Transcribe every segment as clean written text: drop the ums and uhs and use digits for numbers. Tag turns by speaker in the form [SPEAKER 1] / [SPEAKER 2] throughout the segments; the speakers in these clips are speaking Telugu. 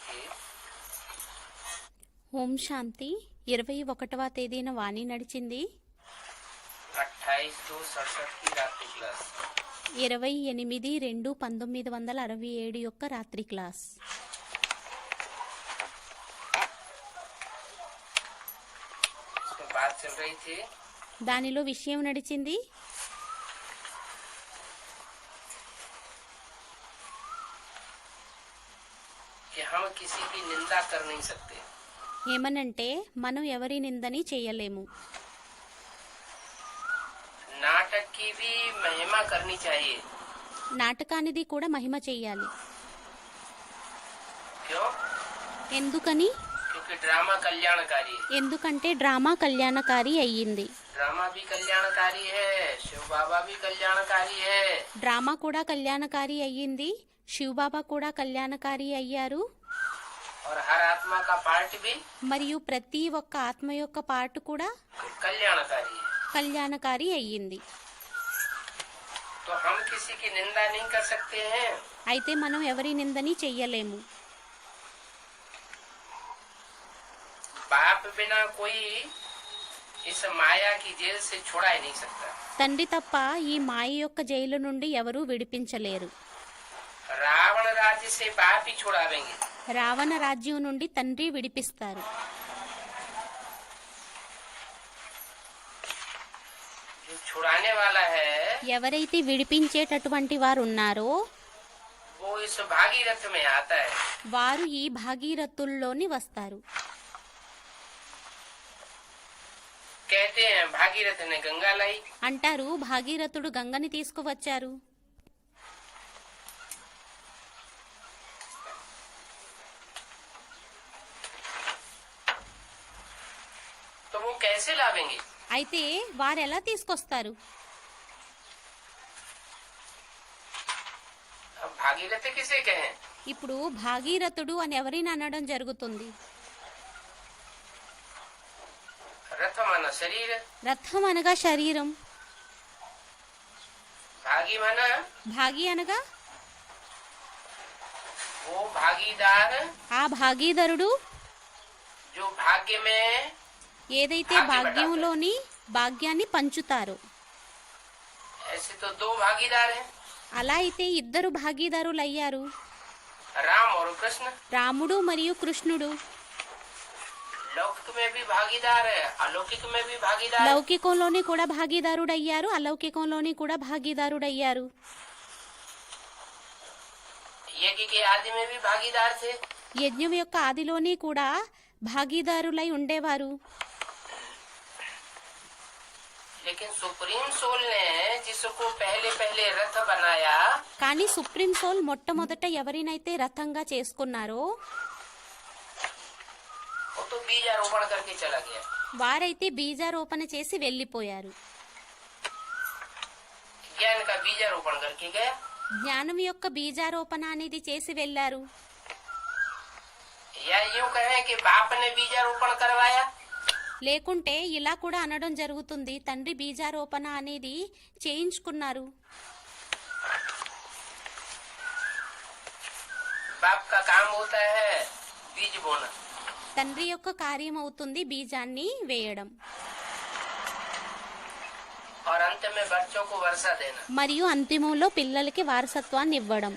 [SPEAKER 1] की
[SPEAKER 2] ఓం శాంతి 21వ తేదీన వాణి నడిచింది
[SPEAKER 1] 28/2/67 की रात्रि क्लास
[SPEAKER 2] 28/2/1967 యొక్క రాత్రి క్లాస్.
[SPEAKER 1] उसमें बात चल रही थी
[SPEAKER 2] దానిలో విషయం నడిచింది
[SPEAKER 1] कि हम किसी की निंदा कर नहीं सकते.
[SPEAKER 2] ఏమనంటే మనం ఎవరి నిందని చేయలేము.
[SPEAKER 1] नाटक की भी महिमा करनी चाहिए.
[SPEAKER 2] నాటకానిది కూడా మహిమ చెయ్యాలి.
[SPEAKER 1] क्यों?
[SPEAKER 2] ఎందుకని?
[SPEAKER 1] क्योंकि ड्रामा कल्याणकारी है.
[SPEAKER 2] ఎందుకంటే డ్రామా కళ్యాణకారి అయ్యింది.
[SPEAKER 1] ड्रामा भी कल्याणकारी है, शिव बाबा भी कल्याणकारी है.
[SPEAKER 2] డ్రామా కూడా కళ్యాణకారి అయ్యింది, శివబాబా కూడా కళ్యాణకారి అయ్యారు.
[SPEAKER 1] और हर आत्मा का पार्ट भी
[SPEAKER 2] మరియు ప్రతి ఒక్క ఆత్మ యొక్క పార్ట్ కూడా
[SPEAKER 1] कल्याणकारी है.
[SPEAKER 2] కళ్యాణకారి అయ్యింది.
[SPEAKER 1] तो हम किसी की निंदा नहीं कर सकते हैं.
[SPEAKER 2] అయితే మనం ఎవరి నిందని చెయ్యలేము.
[SPEAKER 1] बाप बिना कोई इस माया की जेल से छुड़ा ही नहीं सकता.
[SPEAKER 2] తండ్రి తప్ప ఈ మాయ యొక్క జైలు నుండి ఎవరూ విడిపించలేరు.
[SPEAKER 1] रावण राज्य से बाप ही छुड़ावेंगे.
[SPEAKER 2] రావణ రాజ్యం నుండి తండ్రి విడిపిస్తారు.
[SPEAKER 1] जो छुड़ाने वाला है
[SPEAKER 2] ఎవరైతే విడిపించేటటువంటి వారు ఉన్నారో
[SPEAKER 1] वो इस भागीरथ में आता है.
[SPEAKER 2] వారు ఈ భాగీరథుల్లోని వస్తారు.
[SPEAKER 1] कहते हैं भागीरथ ने गंगा लाई.
[SPEAKER 2] అంటారు భాగీరథుడు గంగని తీసుకువచ్చారు.
[SPEAKER 1] तो वो कैसे लावेंगे?
[SPEAKER 2] అయితే వారు ఎలా తీసుకొస్తారు?
[SPEAKER 1] अब भागीरथ किसे कहें?
[SPEAKER 2] ఇప్పుడు భాగీరథుడు అని ఎవరిని అనడం జరుగుతుంది?
[SPEAKER 1] रथ माना शरीर,
[SPEAKER 2] రథం అనగా శరీరం,
[SPEAKER 1] भागी माना
[SPEAKER 2] భాగి అనగా
[SPEAKER 1] वो भागीदार
[SPEAKER 2] ఆ భాగీధరుడు
[SPEAKER 1] जो भाग्य में.
[SPEAKER 2] ఏదైతే భాగ్యంలోని భాగ్యాన్ని పంచుతారో.
[SPEAKER 1] ऐसे तो दो भागीदार हैं,
[SPEAKER 2] అలా అయితే ఇద్దరు భాగీదారులు అయ్యారు,
[SPEAKER 1] राम और कृष्ण.
[SPEAKER 2] రాముడు మరియు కృష్ణుడు.
[SPEAKER 1] लौकिक में भी भागीदार है, अलौकिक में भी भागीदार है.
[SPEAKER 2] లౌకికంలోని కూడా భాగీదారుడయ్యారు, అలౌకికంలోని కూడా భాగీదారుడయ్యారు.
[SPEAKER 1] यज्ञ के आदि में भी भागीदार थे.
[SPEAKER 2] యజ్ఞం యొక్క ఆదిలోని కూడా భాగీదారులై ఉండేవారు.
[SPEAKER 1] लेकिन सुप्रीम सोल ने जिसको पहले पहले रथ बनाया
[SPEAKER 2] కానీ సుప్రీం సోల్ మొట్టమొదట ఎవరినైతే రథంగా చేసుకున్నారో
[SPEAKER 1] वो तो बीजारोपण करके चला गया.
[SPEAKER 2] వారైతే బీజారోపణ చేసి వెళ్లిపోయారు.
[SPEAKER 1] ज्ञान का बीजारोपण करके गया.
[SPEAKER 2] జ్ఞానం యొక్క బీజారోపణ అనేది చేసి వెళ్లారు.
[SPEAKER 1] या यूं कहें कि बाप ने बीजारोपण करवाया.
[SPEAKER 2] లేకుంటే ఇలా కూడా అనడం జరుగుతుంది, తండ్రి బీజారోపణ అనేది చేయించుకున్నారు.
[SPEAKER 1] बाप का काम होता है बीज बोना.
[SPEAKER 2] తండ్రి యొక్క కార్యం అవుతుంది బీజాన్ని వేయడం,
[SPEAKER 1] और अंत में बच्चों को वर्षा देना.
[SPEAKER 2] మరియు అంతిమంలో పిల్లలకి వారసత్వాన్ని ఇవ్వడం.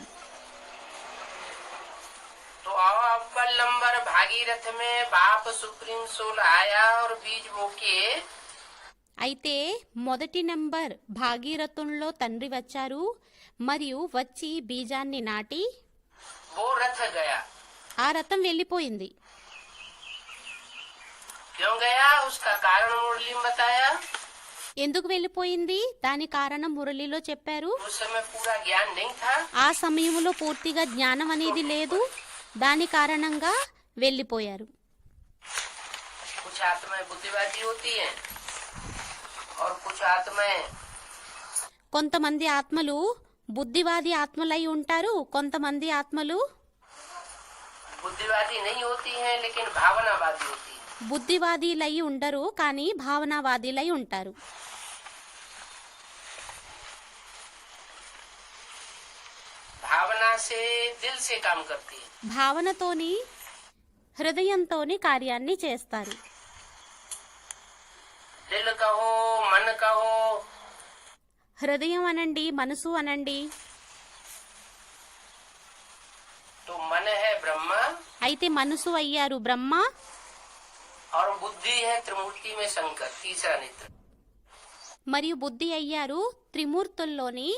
[SPEAKER 1] तो अव्वल नंबर भागीरथ में बाप सुप्रीम सोल आया और बीज बोके
[SPEAKER 2] అయితే మొదటి నంబర్ భాగీరథుల్లో తండ్రి వచ్చారు మరియు వచ్చి బీజాన్ని నాటి
[SPEAKER 1] वो रथ गया.
[SPEAKER 2] ఆ రథం వెళ్లిపోయింది.
[SPEAKER 1] क्यों गया? उसका कारण मुरली में बताया.
[SPEAKER 2] ఎందుకు వెళ్లిపోయింది దాని కారణం మురళిలో చెప్పారు.
[SPEAKER 1] उस समय पूरा ज्ञान नहीं था.
[SPEAKER 2] ఆ సమయంలో పూర్తిగా జ్ఞానం అనేది లేదు, దాని కారణంగా వెళ్లిపోయారు.
[SPEAKER 1] कुछ आत्माएं बुद्धिवादी होती हैं और कुछ आत्माएं
[SPEAKER 2] కొంతమంది ఆత్మలు బుద్ధివాది ఆత్మలై ఉంటారు, కొంతమంది ఆత్మలు
[SPEAKER 1] बुद्धिवादी नहीं होती हैं लेकिन भावनावादी होती है.
[SPEAKER 2] బుద్ధివాదిలై ఉండరు కానీ భావనావాదిలై ఉంటారు.
[SPEAKER 1] भावना से दिल से काम करती है.
[SPEAKER 2] భావనతోని హృదయంతోని కార్యాన్ని చేస్తారు.
[SPEAKER 1] दिल कहो मन कहो,
[SPEAKER 2] హృదయం అనండి, మనసు అనండి.
[SPEAKER 1] तो मन है ब्रह्मा
[SPEAKER 2] అయితే మనసు అయ్యారు బ్రహ్మ,
[SPEAKER 1] और बुद्धि है त्रिमूर्ति में शंकर, तीसरा नेत्र।
[SPEAKER 2] మరియు బుద్ధి అయ్యారు త్రిమూర్తుల్లోని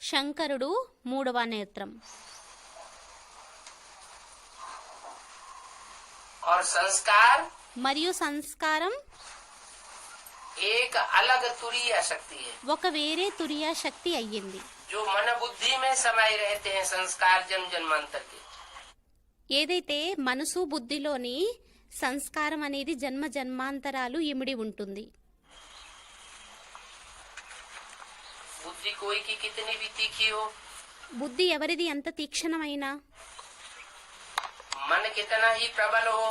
[SPEAKER 2] శంకరుడు, మూడవ నేత్రం.
[SPEAKER 1] और संस्कार
[SPEAKER 2] మరియు సంస్కారం
[SPEAKER 1] एक अलग तुरीय शक्ति है,
[SPEAKER 2] ఒక వేరే తురియ శక్తి అయ్యింది.
[SPEAKER 1] जो मन बुद्धि में समाये रहते हैं, संस्कार जन्म जन्मांतर के।
[SPEAKER 2] ఏదైతే మనసు బుద్ధిలోని సంస్కారం అనేది జన్మ జన్మాంతరాలు ఇమిడి ఉంటుంది.
[SPEAKER 1] बुद्धि कोई की कितनी भी तीखी हो,
[SPEAKER 2] బుద్ధి ఎవరిది ఎంత తీక్షణమైనా,
[SPEAKER 1] मन कितना ही प्रबल हो,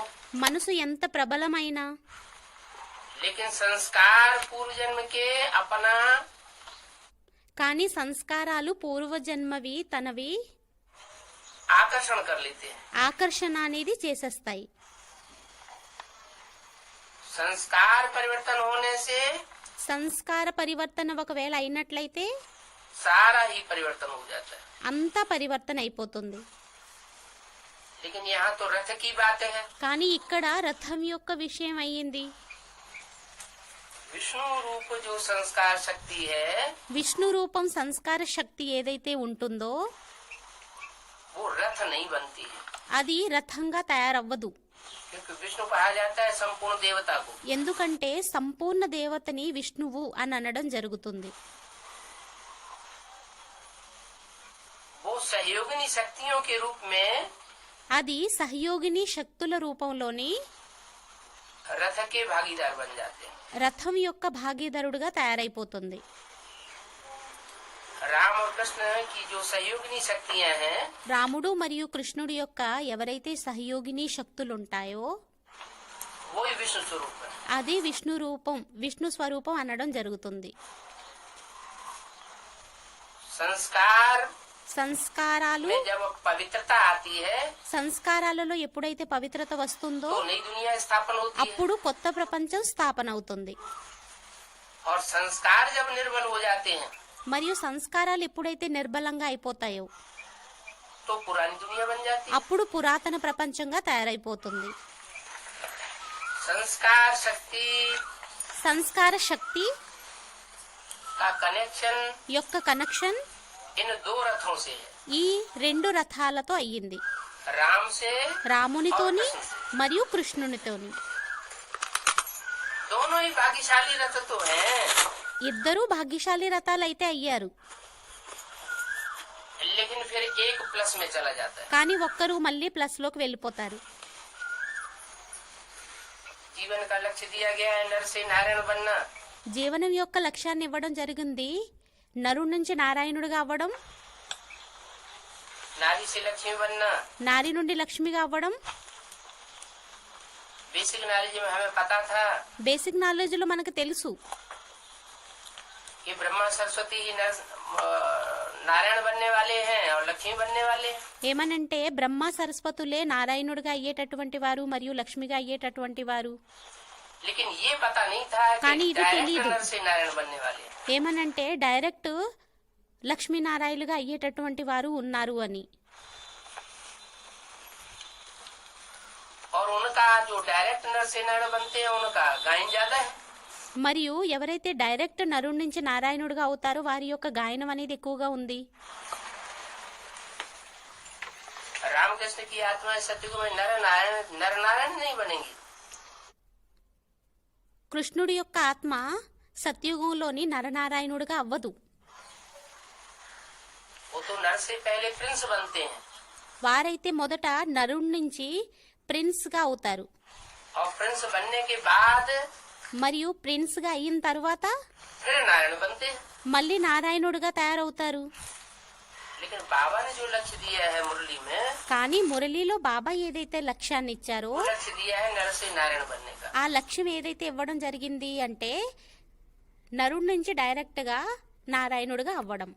[SPEAKER 2] మనసు ఎంత ప్రబలమైనా,
[SPEAKER 1] लेकिन संस्कार पूर्व जन्म के अपना
[SPEAKER 2] కానీ సంస్కారాలు పూర్వజన్మవి తనవి
[SPEAKER 1] आकर्षण कर लेते हैं।
[SPEAKER 2] ఆకర్షణ అనేది చేసేస్తాయి.
[SPEAKER 1] संस्कार परिवर्तन होने से
[SPEAKER 2] సంస్కార పరివర్తన ఒకవేళ అయినట్లయితే
[SPEAKER 1] सारा ही परिवर्तन हो जाता है।
[SPEAKER 2] అంతా పరివర్తన అయిపోతుంది.
[SPEAKER 1] लेकिन यहाँ तो रथ की बात है।
[SPEAKER 2] కానీ ఇక్కడ రథం యొక్క విషయం అయ్యింది.
[SPEAKER 1] विष्णु रूप जो संस्कार शक्ति है,
[SPEAKER 2] విష్ణు రూపం సంస్కార శక్తి ఏదైతే ఉంటుందో
[SPEAKER 1] वो रथ नहीं बनती है,
[SPEAKER 2] అది రథంగా తయారవ్వదు.
[SPEAKER 1] क्योंकि विष्णु कहा जाता है संपूर्ण देवता को।
[SPEAKER 2] ఎందుకంటే సంపూర్ణ దేవతని విష్ణువు అని అనడం జరుగుతుంది.
[SPEAKER 1] वो सहयोगिनी शक्तियों के रूप में
[SPEAKER 2] అది సహయోగిని శక్తుల రూపంలోని
[SPEAKER 1] रथ के भागीदार बन जाते हैं।
[SPEAKER 2] రథం యొక్క భాగీదారుడుగా తయారైపోతుంది.
[SPEAKER 1] राम और कृष्ण की जो सहयोगिनी शक्तियां हैं,
[SPEAKER 2] రాముడు మరియు కృష్ణుడి యొక్క ఎవరైతే సహయోగిని శక్తులుంటాయో
[SPEAKER 1] वो ही विष्णु स्वरूप है।
[SPEAKER 2] అది విష్ణు రూపం, విష్ణు స్వరూపం అనడం జరుగుతుంది.
[SPEAKER 1] संस्कार
[SPEAKER 2] సంస్కారాలు,
[SPEAKER 1] में जब पवित्रता आती है
[SPEAKER 2] సంస్కారాలలో ఎప్పుడైతే పవిత్రత వస్తుందో
[SPEAKER 1] तो नई दुनिया स्थापन होती है।
[SPEAKER 2] అప్పుడు కొత్త ప్రపంచం స్థాపన అవుతుంది.
[SPEAKER 1] और संस्कार जब निर्बल हो जाते हैं
[SPEAKER 2] మరియు సంస్కారాలు ఎప్పుడైతే నిర్బలంగా అయిపోతాయో
[SPEAKER 1] तो पुरानी दुनिया बन जाती है।
[SPEAKER 2] అప్పుడు పురాతన ప్రపంచంగా తయారైపోతుంది.
[SPEAKER 1] संस्कार शक्ति
[SPEAKER 2] సంస్కార శక్తి
[SPEAKER 1] का कनेक्शन
[SPEAKER 2] యొక్క కనెక్షన్
[SPEAKER 1] इन दो रथों से है,
[SPEAKER 2] ఈ రెండు రథాలతో అయ్యింది.
[SPEAKER 1] राम से
[SPEAKER 2] రామునితోని మరియు కృష్ణునితోని.
[SPEAKER 1] दोनों ही भाग्यशाली रथ तो हैं,
[SPEAKER 2] ఇద్దరూ భాగ్యశాలి రథాలైతే అయ్యారు.
[SPEAKER 1] लेकिन फिर एक प्लस में चला जाता है।
[SPEAKER 2] కానీ ఒక్కరు మళ్ళీ ప్లస్ లోకి వెళ్ళిపోతారు.
[SPEAKER 1] जीवन का लक्ष्य दिया गया है नर से नारायण बनना,
[SPEAKER 2] జీవనం యొక్క లక్ష్యాన్ని ఇవ్వడం జరిగింది. నరుడి నుంచి నారాయణుడిగా అవ్వడం,
[SPEAKER 1] नारी से लक्ष्मी बनना।
[SPEAKER 2] నారి నుండి లక్ష్మిగా అవ్వడం.
[SPEAKER 1] बेसिक नॉलेज में हमें पता था
[SPEAKER 2] బేసిక్ నాలెడ్జ్ లో మనకు తెలుసు
[SPEAKER 1] कि ब्रह्मा सरस्वती ही नारायण बनने वाले हैं और लक्ष्मी बनने वाले हैं।
[SPEAKER 2] ఏమనంటే బ్రహ్మ సరస్వతులే నారాయణుడిగా అయ్యేటటువంటి వారు మరియు లక్ష్మిగా అయ్యేటటువంటి వారు.
[SPEAKER 1] लेकिन ये पता नहीं था
[SPEAKER 2] కానీ
[SPEAKER 1] कि
[SPEAKER 2] ఇది
[SPEAKER 1] डायरेक्ट
[SPEAKER 2] తెలీదు.
[SPEAKER 1] नर से नारायण बनने वाले हैं।
[SPEAKER 2] ఏమనంటే డైరెక్ట్ లక్ష్మీనారాయణులుగా అయ్యేటటువంటి వారు ఉన్నారు అని.
[SPEAKER 1] और उनका जो डायरेक्ट नर से नारायण बनते हैं उनका गायन ज्यादा है।
[SPEAKER 2] మరియు ఎవరైతే డైరెక్ట్ నరుడి నుంచి నారాయణుడిగా అవుతారో వారి యొక్క గాయనం అనేది ఎక్కువగా ఉంది.
[SPEAKER 1] रामकृष्ण की आत्मा सतयुग में नर नारायण नहीं बनेंगी।
[SPEAKER 2] కృష్ణుడి యొక్క ఆత్మ సత్యుగంలోని నరనారాయణుడిగా అవ్వదు.
[SPEAKER 1] वो तो नर से पहले प्रिंस बनते हैं
[SPEAKER 2] వారైతే మొదట నరుడి నుంచి ప్రిన్స్ గా అవుతారు.
[SPEAKER 1] और प्रिंस बनने के बाद
[SPEAKER 2] మరియు ప్రిన్స్ గా అయిన తర్వాత
[SPEAKER 1] फिर नारायण बनते हैं।
[SPEAKER 2] మళ్ళీ నారాయణుడిగా తయారవుతారు.
[SPEAKER 1] लेकिन बाबा ने जो लक्ष्य दिया है मुरली में,
[SPEAKER 2] కానీ మురళీలో బాబా ఏదైతే లక్ష్యాన్ని ఇచ్చారో
[SPEAKER 1] वो लक्ष्य दिया है नर से नारायण बनने का।
[SPEAKER 2] ఆ లక్ష్యం ఏదైతే ఇవ్వడం జరిగింది అంటే నరుడి నుంచి డైరెక్ట్ గా నారాయణుడిగా అవ్వడం.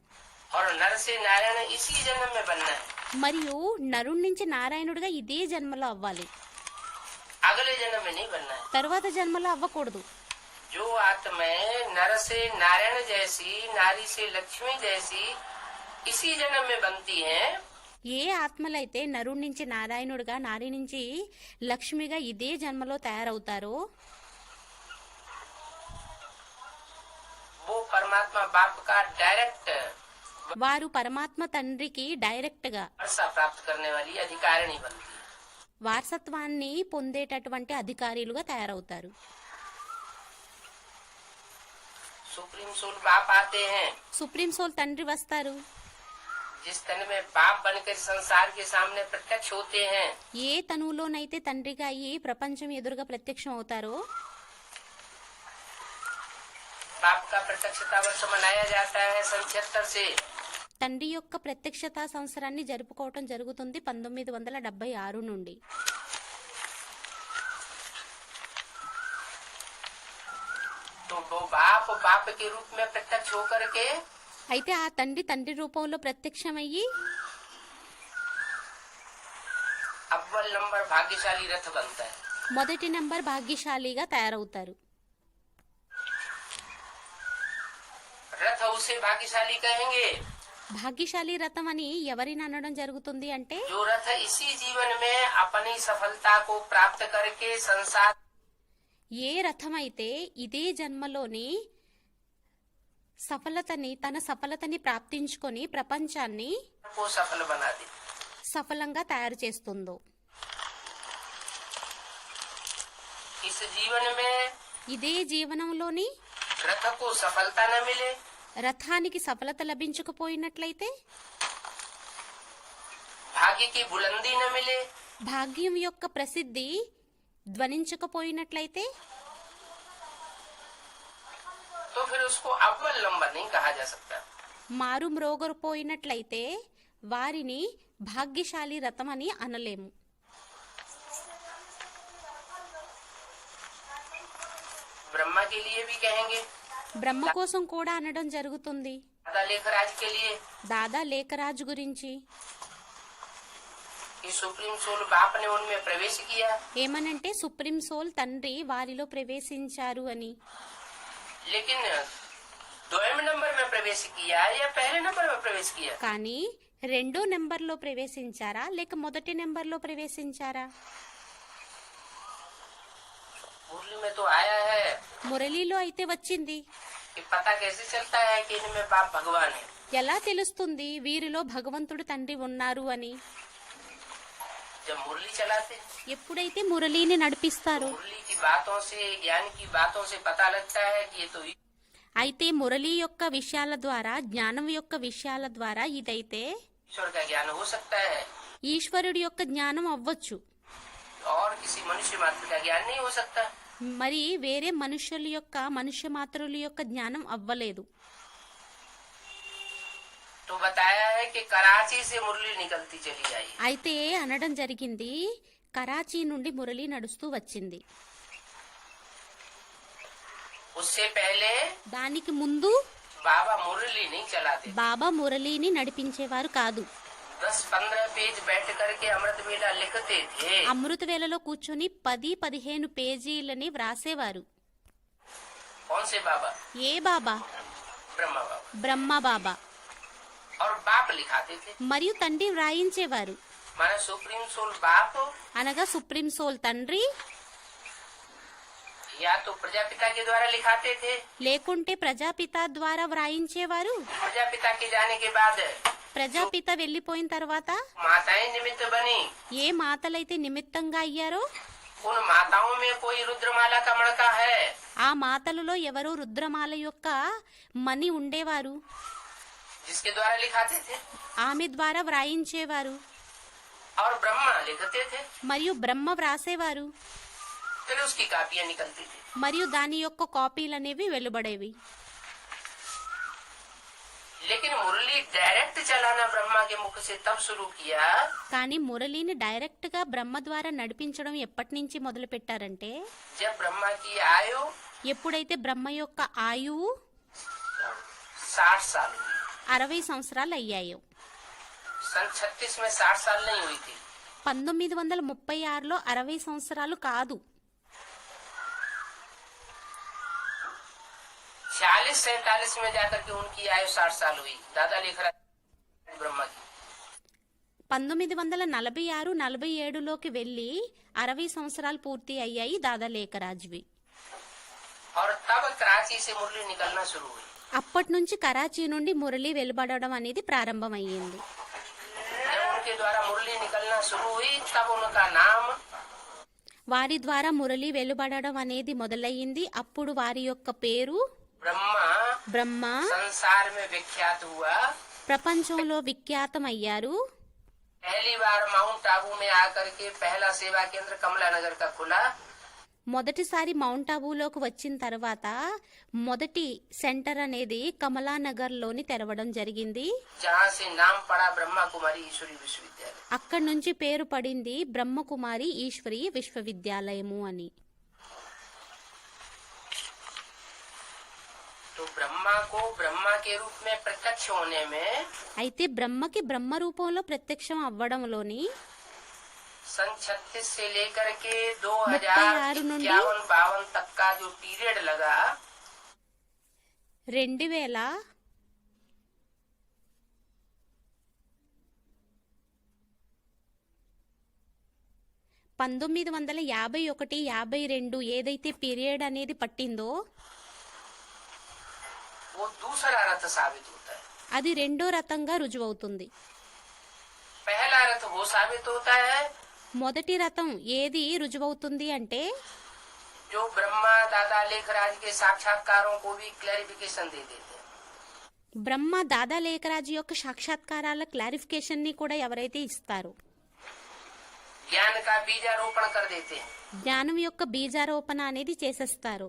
[SPEAKER 1] और नर से नारायण इसी जन्म में बनना है।
[SPEAKER 2] మరియు నరుడి నుంచి నారాయణుడిగా ఇదే జన్మలో అవ్వాలి.
[SPEAKER 1] अगले जन्म में नहीं बनना है।
[SPEAKER 2] తరువాత జన్మలో అవ్వకూడదు.
[SPEAKER 1] जो आत्माएं नर से नारायण जैसी, नारी से लक्ष्मी जैसी इसी जन्म में बनती हैं,
[SPEAKER 2] ఏ ఆత్మలైతే నరుడి నుంచి నారాయణుడిగా, నారి నుంచి లక్ష్మిగా ఇదే జన్మలో తయారవుతారో
[SPEAKER 1] वो परमात्मा बाप का डायरेक्ट
[SPEAKER 2] వారు పరమాత్మ తండ్రికి డైరెక్ట్ గా
[SPEAKER 1] वर्षा प्राप्त करने वाली अधिकारिणी बनती है।
[SPEAKER 2] వారసత్వాన్ని పొందేటటువంటి అధికారులుగా తయారవుతారు.
[SPEAKER 1] सुप्रीम सोल बाप आते हैं,
[SPEAKER 2] సుప్రీం సోల్ తండ్రి వస్తారు.
[SPEAKER 1] जिस तन में बाप बनकर संसार के सामने प्रत्यक्ष होते हैं,
[SPEAKER 2] ఏ తనువులోనైతే తండ్రిగా అయ్యి ప్రపంచం ఎదురుగా ప్రత్యక్షం అవుతారో
[SPEAKER 1] बाप का प्रत्यक्षता वर्ष मनाया जाता है सन 76 से।
[SPEAKER 2] తండ్రి యొక్క ప్రత్యక్షతా సంవత్సరాన్ని జరుపుకోవటం జరుగుతుంది 1976 నుండి.
[SPEAKER 1] तो वो बाप बाप के रूप में प्रत्यक्ष होकर के
[SPEAKER 2] అయితే ఆ తండ్రి తండ్రి రూపంలో ప్రత్యక్షమయ్యి
[SPEAKER 1] अव्वल नंबर भाग्यशाली रथ बनता है।
[SPEAKER 2] మొదటి నెంబర్ భాగ్యశాలిగా తయారవుతారు.
[SPEAKER 1] रथ उसे भाग्यशाली कहेंगे
[SPEAKER 2] భాగ్యశాలి రథం అని ఎవరిని అనడం జరుగుతుంది అంటే
[SPEAKER 1] जो रथ इसी जीवन में अपनी सफलता को प्राप्त करके संसार
[SPEAKER 2] ఏ రథం అయితే ఇదే జన్మలోని తన సఫలతని ప్రాప్తించుకొని ప్రపంచాన్ని
[SPEAKER 1] को सफल बना दे।
[SPEAKER 2] సఫలంగా తయారు చేస్తుందో,
[SPEAKER 1] इस जीवन में
[SPEAKER 2] ఇదే జీవనంలోని
[SPEAKER 1] रथ को सफलता न मिले,
[SPEAKER 2] రథానికి సఫలత లభించకపోయినట్లయితే,
[SPEAKER 1] भाग्य की बुलंदी न मिले,
[SPEAKER 2] భాగ్యం యొక్క ప్రసిద్ధి ధ్వనించకపోయినట్లయితే
[SPEAKER 1] तो फिर उसको अव्वल नंबर नहीं कहा जा सकता।
[SPEAKER 2] మారు మ్రోగపోయినట్లయితే వారిని భాగ్యశాలి రథం అని అనలేము.
[SPEAKER 1] ब्रह्मा के लिए भी कहेंगे,
[SPEAKER 2] బ్రహ్మ కోసం కూడా అనడం జరుగుతుంది.
[SPEAKER 1] दादा लेखराज के लिए
[SPEAKER 2] దాదా లేఖరాజు గురించి
[SPEAKER 1] कि सुप्रीम सोल बाप ने उनमें प्रवेश किया,
[SPEAKER 2] ఏమనంటే సుప్రీం సోల్ తండ్రి వారిలో ప్రవేశించారు అని.
[SPEAKER 1] लेकिन 2वें नंबर में प्रवेश किया या पहले नंबर में प्रवेश किया?
[SPEAKER 2] కానీ రెండో నెంబర్లో ప్రవేశించారా లేక మొదటి నెంబర్లో ప్రవేశించారా?
[SPEAKER 1] मुरली में तो आया है
[SPEAKER 2] మురళీలో అయితే వచ్చింది.
[SPEAKER 1] कि पता कैसे चलता है कि इनमें बाप भगवान है?
[SPEAKER 2] ఎలా తెలుస్తుంది వీరిలో భగవంతుడు తండ్రి ఉన్నారు అని?
[SPEAKER 1] जब मुरली चलाते,
[SPEAKER 2] ఎప్పుడైతే మురళీని నడిపిస్తారో,
[SPEAKER 1] मुरली की बातों से, ज्ञान की बातों से पता लगता है कि ये तो
[SPEAKER 2] అయితే మురళీ యొక్క విషయాల ద్వారా, జ్ఞానం యొక్క విషయాల ద్వారా ఇదైతే
[SPEAKER 1] ईश्वर का ज्ञान हो सकता है
[SPEAKER 2] ఈశ్వరుడి యొక్క జ్ఞానం అవ్వచ్చు.
[SPEAKER 1] और किसी मनुष्य मात्र का ज्ञान नहीं हो सकता।
[SPEAKER 2] మరి వేరే మనుష్య మాత్రుల యొక్క జ్ఞానం అవ్వలేదు.
[SPEAKER 1] तो बताया है कि कराची से मुरली निकलती चली आई।
[SPEAKER 2] అయితే అనడం జరిగింది కరాచీ నుండి మురళి నడుస్తూ వచ్చింది.
[SPEAKER 1] उससे पहले
[SPEAKER 2] దానికి ముందు
[SPEAKER 1] बाबा मुरली नहीं चलाते।
[SPEAKER 2] బాబా మురళిని నడిపించేవారు కాదు.
[SPEAKER 1] 10-15 पेज बैठ करके अमृत वेला लिखते थे।
[SPEAKER 2] అమృత వేళలో కూర్చొని 10-15 పేజీలని వ్రాసేవారు.
[SPEAKER 1] कौन से बाबा?
[SPEAKER 2] ఏ బాబా?
[SPEAKER 1] ब्रह्मा बाबा।
[SPEAKER 2] బ్రహ్మ బాబా.
[SPEAKER 1] और बाप लिखाते थे,
[SPEAKER 2] మరియు తండ్రి వ్రాయించేవారు.
[SPEAKER 1] माना सुप्रीम सोल बाप
[SPEAKER 2] అనగా సుప్రీం సోల్ తండ్రి,
[SPEAKER 1] या तो प्रजापिता के द्वारा लिखाते थे।
[SPEAKER 2] లేకుంటే ప్రజాపిత ద్వారా వ్రాయించేవారు.
[SPEAKER 1] प्रजापिता के जाने के बाद
[SPEAKER 2] ప్రజాపిత వెళ్లిపోయిన తర్వాత
[SPEAKER 1] माताएं निमित्त बनी।
[SPEAKER 2] ఏ మాతలైతే నిమిత్తంగా అయ్యారో
[SPEAKER 1] उन माताओं में कोई रुद्रमाला का मणका है,
[SPEAKER 2] ఆ మాతలలో ఎవరో రుద్రమాల యొక్క మణి ఉండేవారు.
[SPEAKER 1] जिसके द्वारा लिखाते थे।
[SPEAKER 2] ఆమె ద్వారా వ్రాయించేవారు.
[SPEAKER 1] और ब्रह्मा लिखते थे,
[SPEAKER 2] మరియు బ్రహ్మ వ్రాసేవారు.
[SPEAKER 1] फिर उसकी कापियां निकलती थी।
[SPEAKER 2] మరియు దాని యొక్క కాపీలు అనేవి వెలువడేవి.
[SPEAKER 1] लेकिन मुरली डायरेक्ट चलाना ब्रह्मा के मुख से तब शुरू किया
[SPEAKER 2] కానీ మురళిని డైరెక్ట్ గా బ్రహ్మ ద్వారా నడిపించడం ఎప్పటి నుంచి మొదలు పెట్టారంటే,
[SPEAKER 1] जब ब्रह्मा की आयु
[SPEAKER 2] ఎప్పుడైతే బ్రహ్మ యొక్క ఆయువు
[SPEAKER 1] 60 साल हुई।
[SPEAKER 2] 60 సంవత్సరాలు అయ్యాయో.
[SPEAKER 1] सन 36 में 60 साल नहीं हुई थी।
[SPEAKER 2] 1936లో 60 సంవత్సరాలు కాదు,
[SPEAKER 1] 46-47 में जाकर के उनकी आयु 60 साल हुई। दादा लेखराज ब्रह्मा की
[SPEAKER 2] 1946-47లోకి వెళ్ళి 60 సంవత్సరాలు పూర్తి అయ్యాయి దాదా లేఖరాజ్వి.
[SPEAKER 1] और तब कराची से मुरली निकलना शुरू हुई।
[SPEAKER 2] అప్పటి నుంచి కరాచీ నుండి మురళి వెలువడడం అనేది ప్రారంభమయ్యింది.
[SPEAKER 1] जब उनके द्वारा मुरली निकलना शुरू हुई तब उनका नाम
[SPEAKER 2] వారి ద్వారా మురళి వెలువడడం అనేది మొదలయ్యింది. అప్పుడు వారి యొక్క పేరు
[SPEAKER 1] ब्रह्मा
[SPEAKER 2] బ్రహ్మ
[SPEAKER 1] संसार में विख्यात हुआ।
[SPEAKER 2] ప్రపంచంలో విఖ్యాతమయ్యారు.
[SPEAKER 1] पहली बार माउंट आबू में आकर के पहला सेवा केंद्र कमला नगर का खुला।
[SPEAKER 2] మొదటిసారి మౌంట్ ఆబూలోకి వచ్చిన తర్వాత మొదటి సెంటర్ అనేది కమలానగర్లోని తెరవడం జరిగింది.
[SPEAKER 1] जहाँ से नाम पड़ा ब्रह्मा कुमारी ईश्वरी विश्वविद्यालय।
[SPEAKER 2] అక్కడి నుంచి పేరు పడింది బ్రహ్మకుమారి ఈశ్వరి విశ్వవిద్యాలయము అని.
[SPEAKER 1] तो ब्रह्मा को ब्रह्मा के रूप में प्रत्यक्ष होने में
[SPEAKER 2] అయితే బ్రహ్మకి బ్రహ్మ రూపంలో ప్రత్యక్షం అవ్వడంలోని
[SPEAKER 1] सन 36 से लेकर के
[SPEAKER 2] 36 నుండి
[SPEAKER 1] 2051-52 तक का जो पीरियड लगा
[SPEAKER 2] 2000 1951-52 ఏదైతే పీరియడ్ అనేది పట్టిందో
[SPEAKER 1] वो दूसरा रथ साबित होता है।
[SPEAKER 2] అది రెండో రథంగా రుజువవుతుంది.
[SPEAKER 1] पहला रथ वो साबित होता है
[SPEAKER 2] మొదటి రథం ఏది రుజువవుతుంది అంటే
[SPEAKER 1] जो ब्रह्मा दादा लेखराज के साक्षात्कारों को भी क्लैरिफिकेशन दे देते हैं।
[SPEAKER 2] బ్రహ్మ దాదా లేఖరాజు యొక్క సాక్షాత్కారాల క్లారిఫికేషన్ ని కూడా ఎవరైతే ఇస్తారో
[SPEAKER 1] ज्ञान का बीजारोपण कर देते हैं।
[SPEAKER 2] జ్ఞానం యొక్క బీజారోపణ అనేది చేసేస్తారు.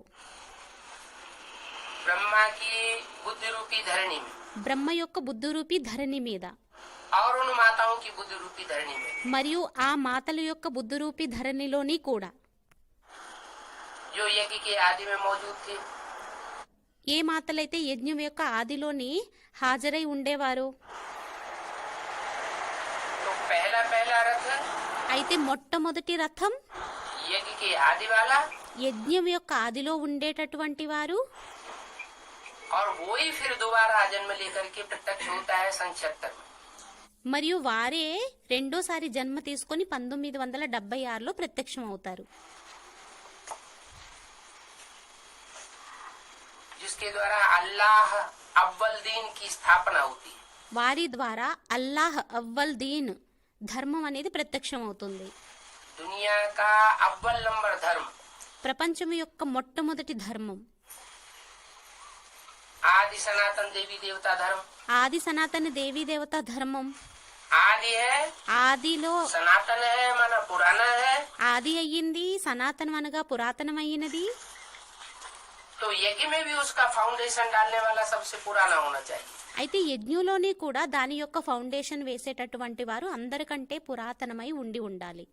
[SPEAKER 1] ब्रह्मा की बुद्धि रूपी धरणी में
[SPEAKER 2] బ్రహ్మ యొక్క బుద్ధురూపి ధరణి మీద
[SPEAKER 1] और उन माताओं की बुद्धि रूपी धरणी में
[SPEAKER 2] మరియు ఆ మాతల యొక్క బుద్ధురూపి ధరణిలోని కూడా
[SPEAKER 1] जो यज्ञ के आदि में मौजूद थे।
[SPEAKER 2] ఏ మాతలైతే యజ్ఞం యొక్క ఆదిలోని హాజరై ఉండేవారో.
[SPEAKER 1] तो पहला रथ
[SPEAKER 2] అయితే మొట్టమొదటి రథం
[SPEAKER 1] यज्ञ के आदि वाला
[SPEAKER 2] యజ్ఞం యొక్క ఆదిలో ఉండేటటువంటి వారు.
[SPEAKER 1] और वो ही फिर दोबारा जन्म लेकर के प्रत्यक्ष होता है सन 76 में।
[SPEAKER 2] మరియు వారే రెండోసారి జన్మ తీసుకొని 1976లో ప్రత్యక్షం అవుతారు.
[SPEAKER 1] जिसके द्वारा अल्लाह अव्वल दीन की स्थापना होती है।
[SPEAKER 2] వారి ద్వారా అల్లాహ్ అవ్వల్ దీన్ ధర్మం అనేది ప్రత్యక్షం అవుతుంది.
[SPEAKER 1] दुनिया का अव्वल नंबर धर्म
[SPEAKER 2] ప్రపంచం యొక్క మొట్టమొదటి ధర్మం
[SPEAKER 1] आदि सनातन देवी देवता धर्म।
[SPEAKER 2] ఆది సనాతన దేవీ దేవత ధర్మం.
[SPEAKER 1] आदि है,
[SPEAKER 2] ఆదిలో
[SPEAKER 1] सनातन है माना पुराना है।
[SPEAKER 2] ఆది అయ్యింది, సనాతనం అనగా పురాతనమైనది.
[SPEAKER 1] तो यज्ञ में भी उसका फाउंडेशन डालने वाला सबसे पुराना होना चाहिए।
[SPEAKER 2] అయితే యజ్ఞంలోని కూడా దాని యొక్క ఫౌండేషన్ వేసేటటువంటి వారు అందరికంటే పురాతనమై ఉండి ఉండాలి.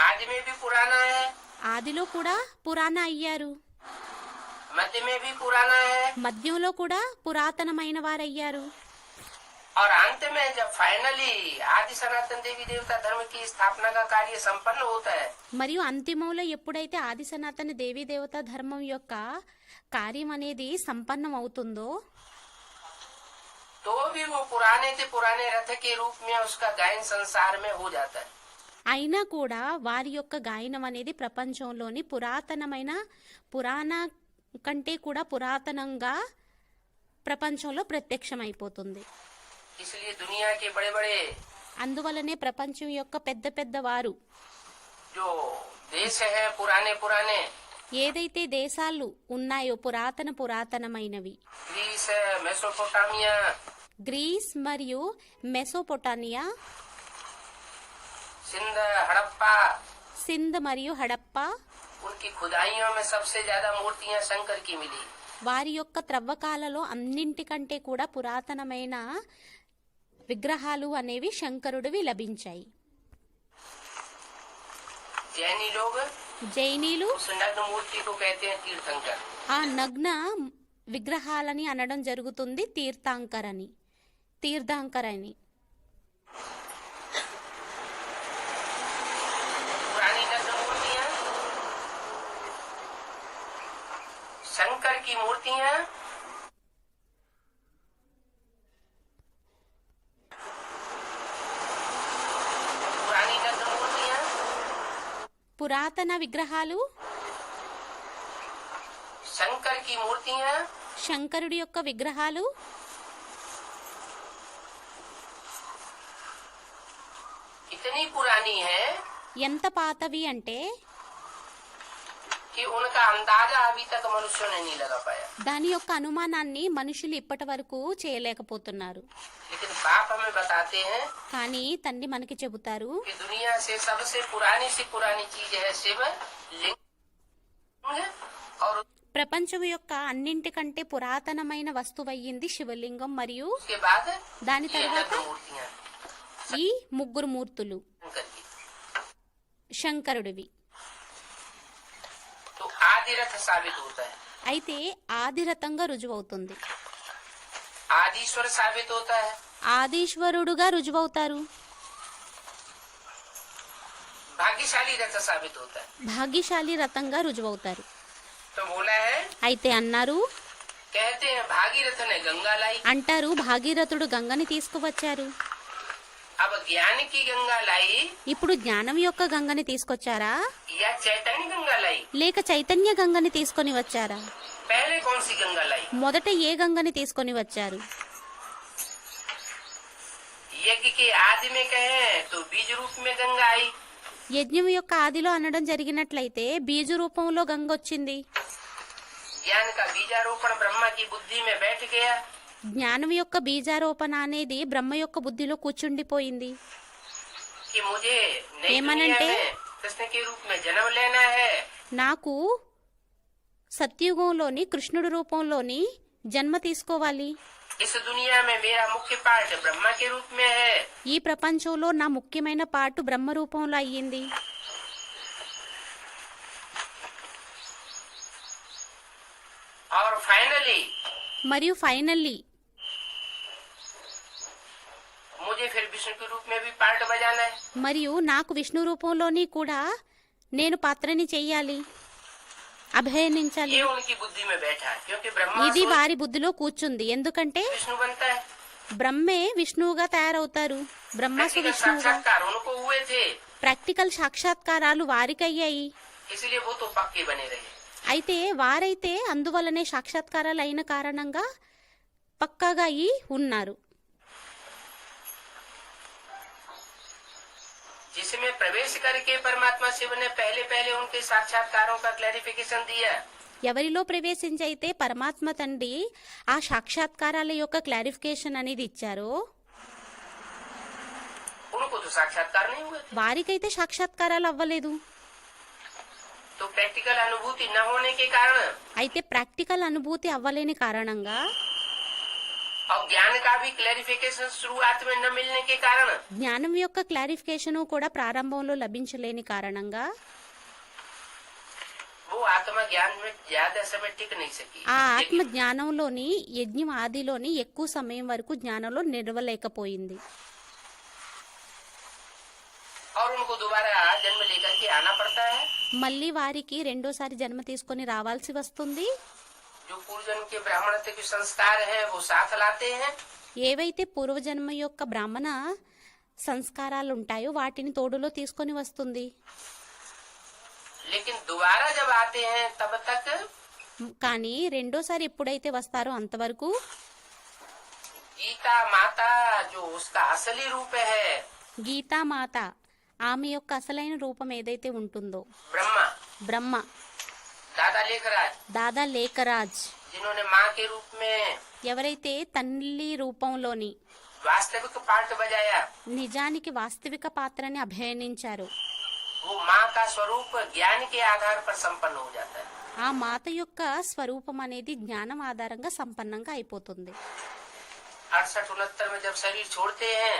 [SPEAKER 1] आदि में भी पुराना है,
[SPEAKER 2] ఆదిలో కూడా పురాణ అయ్యారు,
[SPEAKER 1] मध्य में भी पुराना है
[SPEAKER 2] మధ్యంలో కూడా పురాతనమైన వారయ్యారు.
[SPEAKER 1] और अंत में जब फाइनली आदि सनातन देवी देवता धर्म की स्थापना का कार्य संपन्न होता है
[SPEAKER 2] మరియు అంతిమంలో ఎప్పుడైతే ఆది సనాతన దేవీ దేవత ధర్మం యొక్క కార్యం అనేది సంపన్నం అవుతుందో
[SPEAKER 1] तो भी वो पुराने से पुराने रथ के रूप में उसका गायन संसार में हो जाता है।
[SPEAKER 2] అయినా కూడా వారి యొక్క గాయనం అనేది ప్రపంచంలోని పురాతనమైన పురాణ కంటే కూడా పురాతనంగా ప్రపంచంలో ప్రత్యక్షమైపోతుంది.
[SPEAKER 1] इसलिए दुनिया के बड़े बड़े
[SPEAKER 2] అందువలనే ప్రపంచం యొక్క పెద్ద పెద్ద వారు
[SPEAKER 1] जो देश है पुराने
[SPEAKER 2] ఏదైతే దేశాలు ఉన్నాయో పురాతనమైనవి
[SPEAKER 1] ग्रीस, मेसोपोटामिया,
[SPEAKER 2] గ్రీస్ మరియు మెసోపొటామియా,
[SPEAKER 1] सिंध, हड़प्पा,
[SPEAKER 2] సింధ్ మరియు హడప్ప,
[SPEAKER 1] उनकी खुदाइयों में सबसे ज्यादा मूर्तियां शंकर की मिली।
[SPEAKER 2] వారి యొక్క త్రవ్వకాలలో అన్నింటికంటే కూడా పురాతనమైన విగ్రహాలు అనేవి శంకరుడివి లభించాయి.
[SPEAKER 1] जैनी लोग
[SPEAKER 2] జైనీలు
[SPEAKER 1] उस नग्न मूर्ति को कहते हैं तीर्थंकर।
[SPEAKER 2] ఆ నగ్న విగ్రహాలని అనడం జరుగుతుంది తీర్థంకర్ అని.
[SPEAKER 1] की मूर्तियां पुरानी नग्न मूर्तियां
[SPEAKER 2] పురాతన విగ్రహాలు,
[SPEAKER 1] शंकर की मूर्तियां
[SPEAKER 2] శంకరుడి యొక్క విగ్రహాలు
[SPEAKER 1] इतनी पुरानी है
[SPEAKER 2] ఎంత పాతవి అంటే
[SPEAKER 1] कि उनका अंदाजा अभी तक मनुष्यों ने नहीं लगा पाया।
[SPEAKER 2] దాని యొక్క అనుమానాన్ని మనుషులు ఇప్పటి వరకు చేయలేకపోతున్నారు.
[SPEAKER 1] लेकिन बाप हमें बताते हैं
[SPEAKER 2] కానీ తండ్రి మనకి చెబుతారు,
[SPEAKER 1] कि दुनिया से सबसे पुरानी चीज है शिव लिंग और
[SPEAKER 2] ప్రపంచం యొక్క అన్నింటికంటే పురాతనమైన వస్తువయ్యింది శివలింగం, మరియు
[SPEAKER 1] उसके बाद
[SPEAKER 2] దాని
[SPEAKER 1] ये
[SPEAKER 2] తర్వాత
[SPEAKER 1] नग्न मूर्तियां
[SPEAKER 2] ఈ ముగ్గురు మూర్తులు
[SPEAKER 1] शंकर की।
[SPEAKER 2] శంకరుడివి.
[SPEAKER 1] तो आदि रथ साबित होता है,
[SPEAKER 2] అయితే ఆదిరథంగా రుజువవుతుంది,
[SPEAKER 1] आदिश्वर साबित होता है,
[SPEAKER 2] ఆదీశ్వరుడుగా రుజువవుతారు,
[SPEAKER 1] भाग्यशाली रथ साबित होता है।
[SPEAKER 2] భాగ్యశాలి రథంగా రుజువవుతారు.
[SPEAKER 1] तो बोला है,
[SPEAKER 2] అయితే అన్నారు,
[SPEAKER 1] कहते हैं भागीरथ ने गंगा लाई।
[SPEAKER 2] అంటారు భాగీరథుడు గంగని తీసుకువచ్చారు.
[SPEAKER 1] अब ज्ञान की गंगा लाई
[SPEAKER 2] ఇప్పుడు జ్ఞానం యొక్క గంగని తీసుకొచ్చారా
[SPEAKER 1] या चैतन्य गंगा लाई?
[SPEAKER 2] లేక చైతన్య గంగని తీసుకొని వచ్చారా?
[SPEAKER 1] पहले कौन सी गंगा लाई?
[SPEAKER 2] మొదట ఏ గంగని తీసుకొని వచ్చారు?
[SPEAKER 1] यज्ञ के आदि में कहे तो बीज रूप में गंगा आई।
[SPEAKER 2] యజ్ఞం యొక్క ఆదిలో అనడం జరిగినట్లయితే బీజ రూపంలో గంగ వచ్చింది.
[SPEAKER 1] ज्ञान का बीजारोपण ब्रह्मा की बुद्धि में बैठ गया।
[SPEAKER 2] జ్ఞానం యొక్క బీజారోపణ అనేది బ్రహ్మ యొక్క బుద్ధిలో కూర్చుండిపోయింది.
[SPEAKER 1] कि मुझे नई
[SPEAKER 2] ఏమనంటే,
[SPEAKER 1] दुनिया में कृष्ण के रूप में जन्म लेना है।
[SPEAKER 2] నాకు సత్యుగంలోని కృష్ణుడి రూపంలోని జన్మ తీసుకోవాలి.
[SPEAKER 1] इस दुनिया में मेरा मुख्य पार्ट ब्रह्मा के रूप में है।
[SPEAKER 2] ఈ ప్రపంచంలో నా ముఖ్యమైన పాటు బ్రహ్మ రూపంలో అయ్యింది.
[SPEAKER 1] और फाइनली
[SPEAKER 2] మరియు ఫైనల్లీ
[SPEAKER 1] मुझे फिर विष्णु के रूप में भी पार्ट बजाना है।
[SPEAKER 2] మరియు నాకు విష్ణు రూపంలోని కూడా నేను పాత్రని చెయ్యాలి, అభయనించాలి.
[SPEAKER 1] ये उनकी बुद्धि में बैठा है, क्योंकि ब्रह्मा
[SPEAKER 2] ఇది
[SPEAKER 1] सोच
[SPEAKER 2] వారి బుద్ధిలో కూర్చుంది. ఎందుకంటే
[SPEAKER 1] विष्णु बनता है।
[SPEAKER 2] బ్రహ్మే విష్ణువుగా తయారవుతారు, బ్రహ్మసు
[SPEAKER 1] व्यक्तिगत
[SPEAKER 2] విష్ణువుగా.
[SPEAKER 1] साक्षात्कार उनको हुए थे,
[SPEAKER 2] ప్రాక్టికల్ సాక్షాత్కారాలు వారికయ్యాయి.
[SPEAKER 1] इसलिए वो तो पक्के बने रहे।
[SPEAKER 2] అయితే వారైతే అందువలనే సాక్షాత్కారాలు అయిన కారణంగా పక్కాగా అయి ఉన్నారు.
[SPEAKER 1] जिसमें प्रवेश करके परमात्मा शिव ने पहले पहले उनके साक्षात्कारों का क्लैरिफिकेशन दिया।
[SPEAKER 2] ఎవరిలో ప్రవేశించైతే పరమాత్మ తండ్రి ఆ సాక్షాత్కారాల యొక్క క్లారిఫికేషన్ అనేది ఇచ్చారో
[SPEAKER 1] उनको तो साक्षात्कार नहीं हुए थे।
[SPEAKER 2] వారికైతే సాక్షాత్కారాలు అవ్వలేదు.
[SPEAKER 1] तो प्रैक्टिकल अनुभूति न होने के कारण
[SPEAKER 2] అయితే ప్రాక్టికల్ అనుభూతి అవ్వలేని కారణంగా
[SPEAKER 1] और ज्ञान का भी क्लैरिफिकेशन शुरुआत में न मिलने के कारण
[SPEAKER 2] జ్ఞానం యొక్క క్లారిఫికేషన్ కూడా ప్రారంభంలో లభించలేని కారణంగా
[SPEAKER 1] वो आत्मा ज्ञान में ज्यादा समय टिक नहीं सकी।
[SPEAKER 2] ఆ ఆత్మ జ్ఞానంలోని యజ్ఞం ఆదిలోని ఎక్కువ సమయం వరకు జ్ఞానంలో నిలవలేకపోయింది.
[SPEAKER 1] और उनको दोबारा जन्म लेकर के आना पड़ता है।
[SPEAKER 2] మళ్ళీ వారికి రెండోసారి జన్మ తీసుకొని రావాల్సి వస్తుంది.
[SPEAKER 1] जो पूर्वजन्म के ब्राह्मणत्व के संस्कार है वो साथ लाते हैं।
[SPEAKER 2] ఏవైతే పూర్వజన్మ యొక్క బ్రాహ్మణ సంస్కారాలు ఉంటాయో వాటిని తోడులో తీసుకొని వస్తుంది.
[SPEAKER 1] लेकिन दोबारा जब आते हैं तब तक
[SPEAKER 2] కానీ రెండోసారి ఎప్పుడైతే వస్తారో అంతవరకు
[SPEAKER 1] गीता माता जो उसका असली रूप है
[SPEAKER 2] గీతామాత ఆమె యొక్క అసలైన రూపం ఏదైతే ఉంటుందో
[SPEAKER 1] ब्रह्मा
[SPEAKER 2] బ్రహ్మ,
[SPEAKER 1] दादा लेखराज
[SPEAKER 2] దాదా లేఖరాజ్,
[SPEAKER 1] जिन्होंने माँ के रूप में
[SPEAKER 2] ఎవరైతే తల్లి రూపంలోని
[SPEAKER 1] वास्तविक पार्ट बजाया,
[SPEAKER 2] నిజానికి వాస్తవిక పాత్రని అభయనించారు,
[SPEAKER 1] वो माँ का स्वरूप ज्ञान के आधार पर संपन्न हो जाता है।
[SPEAKER 2] ఆ మాత యొక్క స్వరూపం అనేది జ్ఞానం ఆధారంగా సంపన్నంగా అయిపోతుంది.
[SPEAKER 1] 68-69 में जब शरीर छोड़ते हैं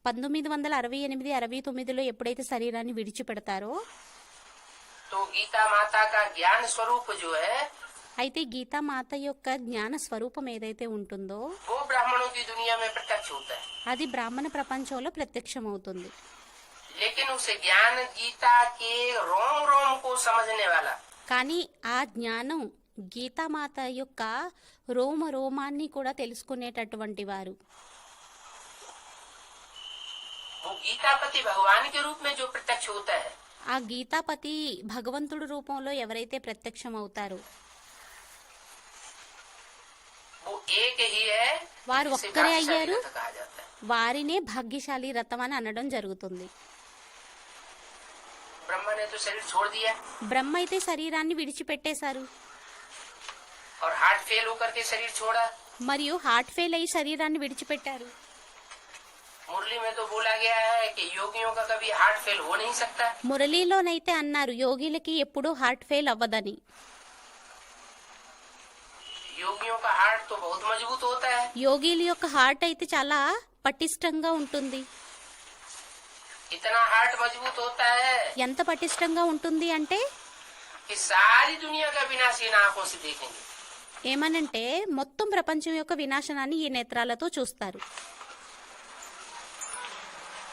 [SPEAKER 2] 1968-69లో ఎప్పుడైతే శరీరాన్ని విడిచిపెడతారో
[SPEAKER 1] तो गीता माता का ज्ञान स्वरूप जो है
[SPEAKER 2] అయితే గీతామాత యొక్క జ్ఞాన స్వరూపం ఏదైతే ఉంటుందో
[SPEAKER 1] वो ब्राह्मणों की दुनिया में प्रत्यक्ष होता है।
[SPEAKER 2] అది బ్రాహ్మణ ప్రపంచంలో ప్రత్యక్షమవుతుంది.
[SPEAKER 1] लेकिन उस ज्ञान गीता के रोम रोम को समझने वाला
[SPEAKER 2] కానీ ఆ జ్ఞానం గీతామాత యొక్క రోమ రోమాన్ని కూడా తెలుసుకునేటటువంటి వారు.
[SPEAKER 1] वो गीतापति भगवान के रूप में जो प्रत्यक्ष होता है,
[SPEAKER 2] ఆ గీతాపతి భగవంతుడి రూపంలో ఎవరైతే ప్రత్యక్షం అవుతారో
[SPEAKER 1] वो एक ही है,
[SPEAKER 2] వారు
[SPEAKER 1] जिसे
[SPEAKER 2] ఒక్కరే
[SPEAKER 1] भाग्यशाली
[SPEAKER 2] అయ్యారు.
[SPEAKER 1] रथ कहा जाता है।
[SPEAKER 2] వారినే భాగ్యశాలి రథం అని అనడం జరుగుతుంది.
[SPEAKER 1] ब्रह्मा ने तो शरीर छोड़ दिया
[SPEAKER 2] బ్రహ్మ అయితే శరీరాన్ని విడిచిపెట్టేశారు,
[SPEAKER 1] और हार्ट फेल होकर के शरीर छोड़ा।
[SPEAKER 2] మరియు హార్ట్ ఫెయిల్ అయ్యి శరీరాన్ని విడిచిపెట్టారు.
[SPEAKER 1] मुरली में तो बोला गया है कि योगियों का कभी हार्ट फेल हो नहीं सकता।
[SPEAKER 2] మురళీలోనైతే అన్నారు యోగిలకి ఎప్పుడూ హార్ట్ ఫెయిల్ అవ్వదని.
[SPEAKER 1] योगियों का हार्ट तो बहुत मजबूत होता है।
[SPEAKER 2] యోగిల యొక్క హార్ట్ అయితే చాలా పటిష్టంగా ఉంటుంది.
[SPEAKER 1] इतना हार्ट मजबूत होता है
[SPEAKER 2] ఎంత పటిష్టంగా ఉంటుంది అంటే
[SPEAKER 1] कि सारी दुनिया का विनाश इन आंखों से देखेंगे।
[SPEAKER 2] ఏమనంటే మొత్తం ప్రపంచం యొక్క వినాశనాన్ని ఈ నేత్రాలతో చూస్తారు.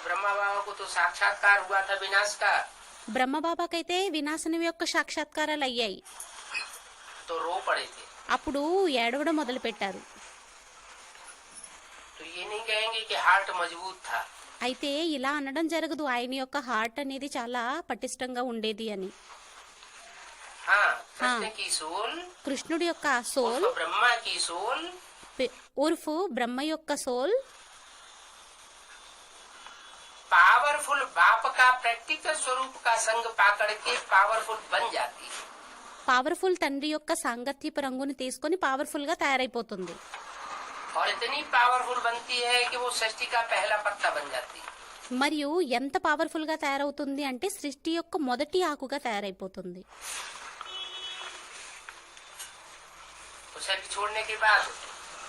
[SPEAKER 1] ब्रह्मा बाबा को तो साक्षात्कार हुआ था विनाश का,
[SPEAKER 2] బ్రహ్మబాబాకైతే వినాశనం యొక్క సాక్షాత్కారాలు అయ్యాయి.
[SPEAKER 1] तो रो पड़े थे।
[SPEAKER 2] అప్పుడు ఏడవడం మొదలు పెట్టారు.
[SPEAKER 1] तो ये नहीं कहेंगे कि हार्ट मजबूत था।
[SPEAKER 2] అయితే ఇలా అనడం జరగదు ఆయన యొక్క హార్ట్ అనేది చాలా పటిష్టంగా ఉండేది అని.
[SPEAKER 1] हाँ, कृष्ण की सोल,
[SPEAKER 2] కృష్ణుడి యొక్క సోల్
[SPEAKER 1] उर्फ ब्रह्मा की सोल
[SPEAKER 2] ఉర్ఫ్ బ్రహ్మ యొక్క సోల్
[SPEAKER 1] पावरफुल बाप का प्रैक्टिकल स्वरूप का संग पाकड़ के पावरफुल बन जाती है।
[SPEAKER 2] పవర్ఫుల్ తండ్రి యొక్క సాంగత్యపు రంగుని తీసుకొని పవర్ఫుల్ గా తయారైపోతుంది.
[SPEAKER 1] और इतनी पावरफुल बनती है कि वो सृष्टि का पहला पत्ता बन जाती है।
[SPEAKER 2] మరియు ఎంత పవర్ఫుల్ గా తయారవుతుంది అంటే సృష్టి యొక్క మొదటి ఆకుగా తయారైపోతుంది.
[SPEAKER 1] तो शरीर छोड़ने के बाद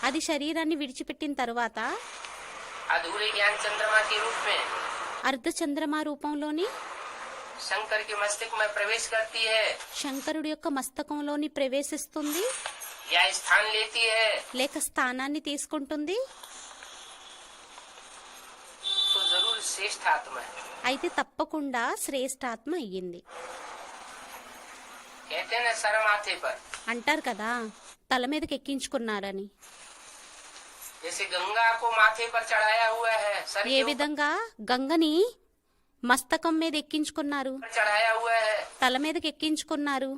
[SPEAKER 2] అది శరీరాన్ని విడిచిపెట్టిన తర్వాత
[SPEAKER 1] अधूरे ज्ञान चंद्रमा के रूप में
[SPEAKER 2] అర్ధచంద్రమా రూపంలోని
[SPEAKER 1] शंकर के मस्तिष्क में प्रवेश करती है
[SPEAKER 2] శంకరుడి యొక్క మస్తకంలోని ప్రవేశిస్తుంది,
[SPEAKER 1] या स्थान लेती है।
[SPEAKER 2] లేక స్థానాన్ని తీసుకుంటుంది.
[SPEAKER 1] तो जरूर श्रेष्ठ आत्मा है।
[SPEAKER 2] అయితే తప్పకుండా శ్రేష్ఠాత్మ అయ్యింది.
[SPEAKER 1] कहते हैं ना सर माथे पर,
[SPEAKER 2] అంటారు కదా తల మీదకి ఎక్కించుకున్నారని.
[SPEAKER 1] जैसे गंगा को माथे पर चढ़ाया हुआ है, सर
[SPEAKER 2] ఏ
[SPEAKER 1] के
[SPEAKER 2] విధంగా గంగని మస్తకం మీద ఎక్కించుకున్నారు,
[SPEAKER 1] ऊपर चढ़ाया हुआ है,
[SPEAKER 2] తల మీదకి ఎక్కించుకున్నారు.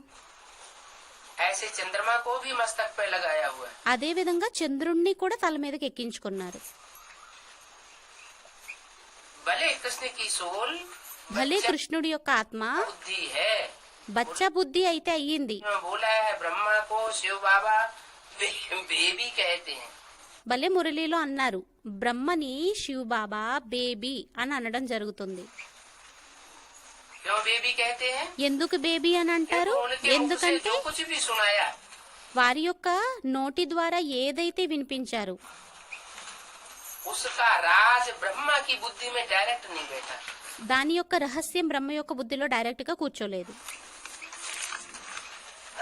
[SPEAKER 1] ऐसे चंद्रमा को भी मस्तक पे लगाया हुआ है।
[SPEAKER 2] అదే విధంగా చంద్రుణ్ణి కూడా తల మీదకి ఎక్కించుకున్నారు.
[SPEAKER 1] भले कृष्ण की सोल
[SPEAKER 2] భలే కృష్ణుడి యొక్క ఆత్మ
[SPEAKER 1] बुद्धि है।
[SPEAKER 2] బచ్చా బుద్ధి అయితే అయ్యింది.
[SPEAKER 1] बोला है ब्रह्मा को शिव बाबा बेबी कहते हैं।
[SPEAKER 2] భలే మురళిలో అన్నారు బ్రహ్మని శివ్ బాబా బేబీ అని అనడం జరుగుతుంది.
[SPEAKER 1] क्यों बेबी कहते हैं?
[SPEAKER 2] ఎందుకు బేబీ అని అంటారు?
[SPEAKER 1] उनके मुख से
[SPEAKER 2] ఎందుకంటే
[SPEAKER 1] जो कुछ भी सुनाया
[SPEAKER 2] వారి యొక్క నోటి ద్వారా ఏదైతే వినిపించారు
[SPEAKER 1] उसका राज ब्रह्मा की बुद्धि में डायरेक्ट नहीं बैठा।
[SPEAKER 2] దాని యొక్క రహస్యం బ్రహ్మ యొక్క బుద్ధిలో డైరెక్ట్ గా కూర్చోలేదు.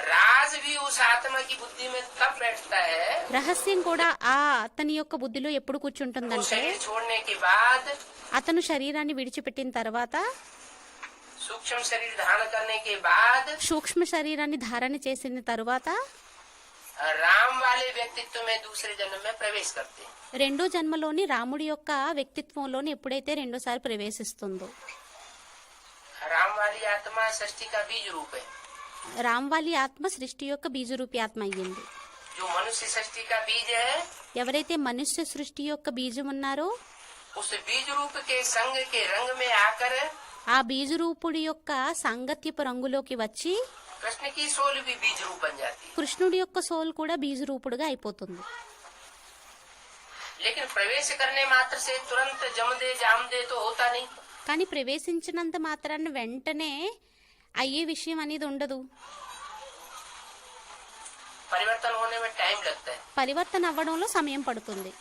[SPEAKER 1] राज भी उस आत्मा की बुद्धि में तब बैठता है
[SPEAKER 2] రహస్యం కూడా ఆ అతని యొక్క బుద్ధిలో ఎప్పుడు
[SPEAKER 1] वो
[SPEAKER 2] కూర్చుంటుందంటే
[SPEAKER 1] शरीर छोड़ने के बाद
[SPEAKER 2] అతను శరీరాన్ని విడిచిపెట్టిన తర్వాత,
[SPEAKER 1] सूक्ष्म शरीर धारण करने के बाद
[SPEAKER 2] సూక్ష్మ శరీరాన్ని ధారణ చేసిన తర్వాత
[SPEAKER 1] राम वाले व्यक्तित्व में दूसरे जन्म में प्रवेश करते हैं।
[SPEAKER 2] రెండో జన్మలోని రాముడి యొక్క వ్యక్తిత్వంలోని ఎప్పుడైతే రెండోసారి ప్రవేశిస్తుందో,
[SPEAKER 1] राम वाली आत्मा सृष्टि का बीज रूप है।
[SPEAKER 2] రామ్వాలి ఆత్మ సృష్టి యొక్క బీజరూపి ఆత్మ అయ్యింది.
[SPEAKER 1] जो मनुष्य सृष्टि का बीज है,
[SPEAKER 2] ఎవరైతే మనుష్య సృష్టి యొక్క బీజం ఉన్నారో
[SPEAKER 1] उस बीज रूप के संग के रंग में आकर
[SPEAKER 2] ఆ బీజరూపుడి యొక్క సాంగత్యపు రంగులోకి వచ్చి
[SPEAKER 1] कृष्ण की सोल भी बीज रूप बन जाती है।
[SPEAKER 2] కృష్ణుడి యొక్క సోల్ కూడా బీజరూపుడుగా అయిపోతుంది.
[SPEAKER 1] लेकिन प्रवेश करने मात्र से तुरंत जम दे जाम दे तो होता नहीं।
[SPEAKER 2] కానీ ప్రవేశించినంత మాత్రాన్ని వెంటనే అయ్యే విషయం అనేది ఉండదు.
[SPEAKER 1] परिवर्तन होने में टाइम लगता है।
[SPEAKER 2] పరివర్తన అవ్వడంలో సమయం పడుతుంది.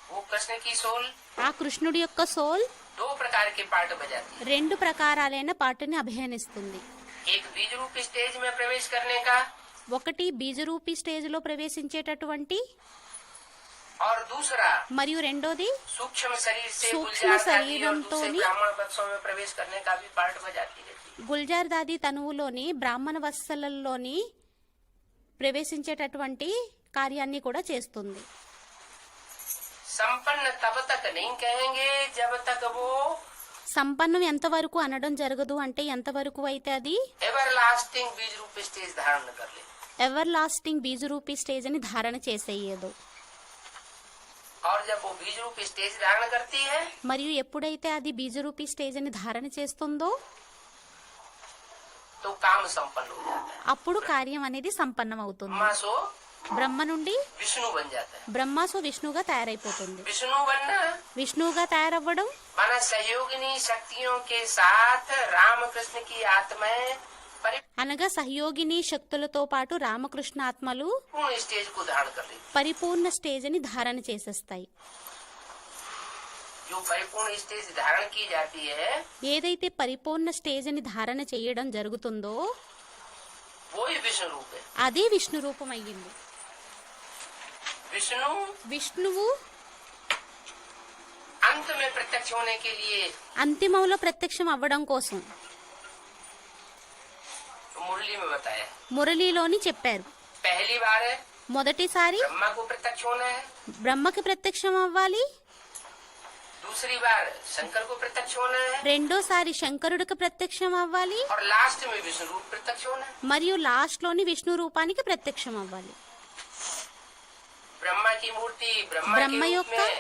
[SPEAKER 1] वो कृष्ण की सोल
[SPEAKER 2] ఆ కృష్ణుడి యొక్క సోల్
[SPEAKER 1] 2 प्रकार के पार्ट बजाती है।
[SPEAKER 2] రెండు ప్రకారాలైన పాటని అభినయిస్తుంది.
[SPEAKER 1] एक बीज रूप स्टेज में प्रवेश करने का,
[SPEAKER 2] ఒకటి బీజరూపి స్టేజ్ లో ప్రవేశించేటటువంటి,
[SPEAKER 1] और दूसरा
[SPEAKER 2] మరియు రెండోది
[SPEAKER 1] सूक्ष्म शरीर से
[SPEAKER 2] सूक्ष्म
[SPEAKER 1] गुलजार दादी और
[SPEAKER 2] शरीरंतो
[SPEAKER 1] दूसरे
[SPEAKER 2] नी-
[SPEAKER 1] ब्राह्मण वंशों में प्रवेश करने का भी पार्ट बजाती रहती है।
[SPEAKER 2] గుల్జార్ దాది తనువులోని బ్రాహ్మణ వత్సలలోని ప్రవేశించేటటువంటి కార్యాన్ని కూడా చేస్తుంది.
[SPEAKER 1] संपन्न तब तक नहीं कहेंगे जब तक वो
[SPEAKER 2] సంపన్నం ఎంతవరకు అనడం జరగదు అంటే ఎంతవరకు అయితే అది
[SPEAKER 1] एवरलास्टिंग बीज रूप स्टेज धारण कर ले।
[SPEAKER 2] ఎవర్ లాస్టింగ్ బీజరూపీ స్టేజ్ అని ధారణ చేసేయదు.
[SPEAKER 1] और जब वो बीज रूप स्टेज धारण करती है
[SPEAKER 2] మరియు ఎప్పుడైతే అది బీజరూపీ స్టేజ్ అని ధారణ చేస్తుందో
[SPEAKER 1] तो काम संपन्न हो जाता है।
[SPEAKER 2] అప్పుడు కార్యం అనేది సంపన్నం అవుతుంది.
[SPEAKER 1] ब्रह्मा सो
[SPEAKER 2] బ్రహ్మ నుండి
[SPEAKER 1] विष्णु बन जाता है।
[SPEAKER 2] బ్రహ్మాసు విష్ణువుగా తయారైపోతుంది.
[SPEAKER 1] विष्णु बनना
[SPEAKER 2] విష్ణువుగా తయారవ్వడం
[SPEAKER 1] माना सहयोगिनी शक्तियों के साथ रामकृष्ण की आत्माएं
[SPEAKER 2] అనగా సహయోగిని శక్తులతో పాటు రామకృష్ణ ఆత్మలు
[SPEAKER 1] परिपूर्ण स्टेज को धारण कर लेती।
[SPEAKER 2] పరిపూర్ణ స్టేజ్ అని ధారణ చేసేస్తాయి.
[SPEAKER 1] जो परिपूर्ण स्टेज धारण की जाती है
[SPEAKER 2] ఏదైతే పరిపూర్ణ స్టేజ్ అని ధారణ చేయడం జరుగుతుందో
[SPEAKER 1] वो ही विष्णु रूप है।
[SPEAKER 2] అదే విష్ణు రూపం అయ్యింది.
[SPEAKER 1] विष्णु
[SPEAKER 2] విష్ణువు
[SPEAKER 1] अंत में प्रत्यक्ष होने के लिए
[SPEAKER 2] అంతిమంలో ప్రత్యక్షం అవ్వడం కోసం
[SPEAKER 1] मुरली में बताया
[SPEAKER 2] మురళీలోని చెప్పారు.
[SPEAKER 1] पहली बार है
[SPEAKER 2] మొదటిసారి
[SPEAKER 1] ब्रह्मा को प्रत्यक्ष होना है,
[SPEAKER 2] బ్రహ్మకి ప్రత్యక్షం అవ్వాలి,
[SPEAKER 1] दूसरी बार शंकर को प्रत्यक्ष होना है
[SPEAKER 2] రెండోసారి శంకరుడికి ప్రత్యక్షం అవ్వాలి,
[SPEAKER 1] और लास्ट में विष्णु रूप प्रत्यक्ष होना है।
[SPEAKER 2] మరియు లాస్ట్ లోని విష్ణు రూపానికి ప్రత్యక్షం అవ్వాలి.
[SPEAKER 1] ब्रह्मा की मूर्ति ब्रह्मा
[SPEAKER 2] ब्रह्म
[SPEAKER 1] के रूप
[SPEAKER 2] యొక్క
[SPEAKER 1] में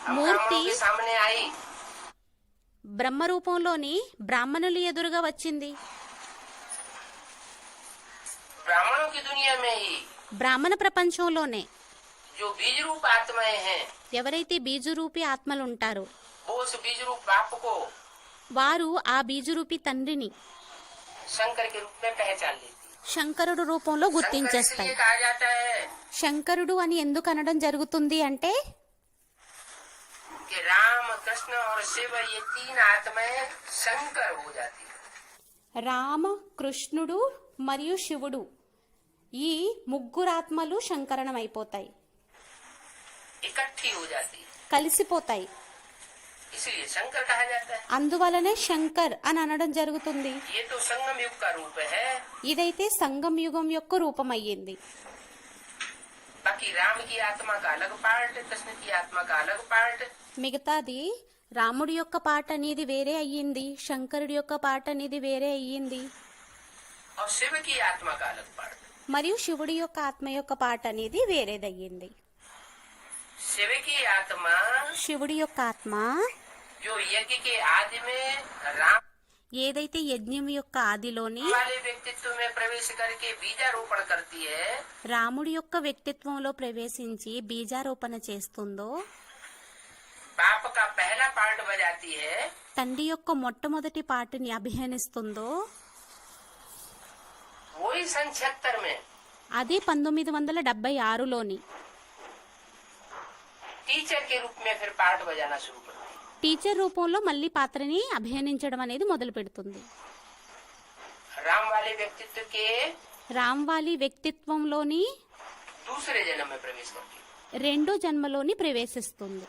[SPEAKER 1] हम
[SPEAKER 2] मूर्ति
[SPEAKER 1] ब्राह्मणों के सामने आई।
[SPEAKER 2] బ్రహ్మ రూపంలోని బ్రాహ్మణులు ఎదురుగా వచ్చింది.
[SPEAKER 1] ब्राह्मणों की दुनिया में ही
[SPEAKER 2] బ్రాహ్మణ ప్రపంచంలోనే
[SPEAKER 1] जो बीज रूप आत्माएं हैं
[SPEAKER 2] ఎవరైతే బీజరూపి ఆత్మలు ఉంటారో
[SPEAKER 1] वो उस बीज रूप बाप को
[SPEAKER 2] వారు ఆ బీజరూపి తండ్రిని
[SPEAKER 1] शंकर के रूप में पहचान लेती।
[SPEAKER 2] శంకరుడు రూపంలో
[SPEAKER 1] शंकर
[SPEAKER 2] గుర్తించేస్తాయి.
[SPEAKER 1] इसलिए कहा जाता है
[SPEAKER 2] శంకరుడు అని ఎందుకు అనడం జరుగుతుంది అంటే
[SPEAKER 1] कि राम कृष्ण और शिव ये तीन आत्माएं शंकर हो जाती है।
[SPEAKER 2] రామ కృష్ణుడు మరియు శివుడు ఈ ముగ్గురాత్మలు శంకరణం అయిపోతాయి,
[SPEAKER 1] इकट्ठी हो जाती है,
[SPEAKER 2] కలిసిపోతాయి.
[SPEAKER 1] इसलिए शंकर कहा जाता है।
[SPEAKER 2] అందువలనే శంకర్ అని అనడం జరుగుతుంది.
[SPEAKER 1] ये तो संगम युग का रूप है।
[SPEAKER 2] ఇదైతే సంగం యుగం యొక్క రూపం అయ్యింది.
[SPEAKER 1] बाकी राम की आत्मा का अलग पार्ट, कृष्ण की आत्मा का अलग पार्ट,
[SPEAKER 2] మిగతాది రాముడి యొక్క పాట అనేది వేరే అయ్యింది, శంకరుడి యొక్క పాట అనేది వేరే అయ్యింది,
[SPEAKER 1] और शिव की आत्मा का अलग पार्ट।
[SPEAKER 2] మరియు శివుడి యొక్క ఆత్మ యొక్క పాట అనేది వేరేదయ్యింది.
[SPEAKER 1] शिव की आत्मा
[SPEAKER 2] శివుడి యొక్క ఆత్మ
[SPEAKER 1] जो यज्ञ के आदि में राम
[SPEAKER 2] ఏదైతే యజ్ఞం యొక్క ఆదిలోని
[SPEAKER 1] वाले व्यक्तित्व में प्रवेश करके बीजारोपण करती है,
[SPEAKER 2] రాముడి యొక్క వ్యక్తిత్వంలో ప్రవేశించి బీజారోపణ చేస్తుందో,
[SPEAKER 1] बाप का पहला पार्ट बजाती है,
[SPEAKER 2] తండ్రి యొక్క మొట్టమొదటి పాటని అభిహనిస్తుందో,
[SPEAKER 1] वही सन 76 में
[SPEAKER 2] అదే 1976లోని
[SPEAKER 1] टीचर के रूप में फिर पार्ट बजाना शुरू करती है।
[SPEAKER 2] టీచర్ రూపంలో మళ్ళీ పాత్రని అభిహనించడం అనేది మొదలు పెడుతుంది.
[SPEAKER 1] राम वाले व्यक्तित्व के
[SPEAKER 2] రామ్వాలి వ్యక్తిత్వంలోని
[SPEAKER 1] दूसरे जन्म में प्रवेश करती है।
[SPEAKER 2] రెండో జన్మలోని ప్రవేశిస్తుంది.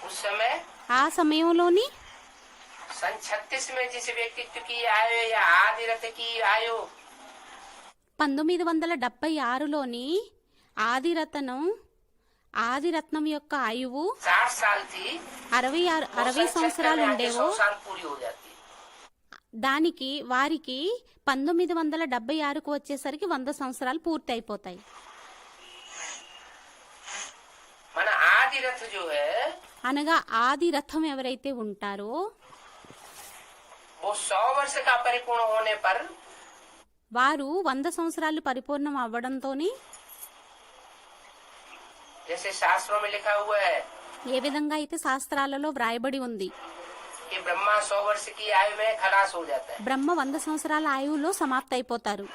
[SPEAKER 1] उस समय
[SPEAKER 2] ఆ సమయంలోని
[SPEAKER 1] सन 36 में जिस व्यक्तित्व की आयु या आदि रथ की आयु
[SPEAKER 2] 1976లోని ఆదిరత్నం యొక్క ఆయువు
[SPEAKER 1] 60 साल थी,
[SPEAKER 2] 60 సంవత్సరాలు ఉండేవో
[SPEAKER 1] 100 साल पूरी हो जाती है।
[SPEAKER 2] దానికి వారికి 1976కు వచ్చేసరికి 100 సంవత్సరాలు పూర్తి అయిపోతాయి.
[SPEAKER 1] मन आदि रथ जो है
[SPEAKER 2] అనగా ఆది రథం ఎవరైతే ఉంటారో
[SPEAKER 1] वो 100 वर्ष का परिपूर्ण होने पर
[SPEAKER 2] వారు 100 సంవత్సరాలు పరిపూర్ణం అవ్వడంతోని
[SPEAKER 1] जैसे शास्त्रों में लिखा हुआ है
[SPEAKER 2] ఏ విధంగా అయితే శాస్త్రాలలో వ్రాయబడి ఉంది,
[SPEAKER 1] कि ब्रह्मा 100 वर्ष की आयु में खलास हो जाता है।
[SPEAKER 2] బ్రహ్మ 100 సంవత్సరాల ఆయువులో సమాప్తి అయిపోతారు.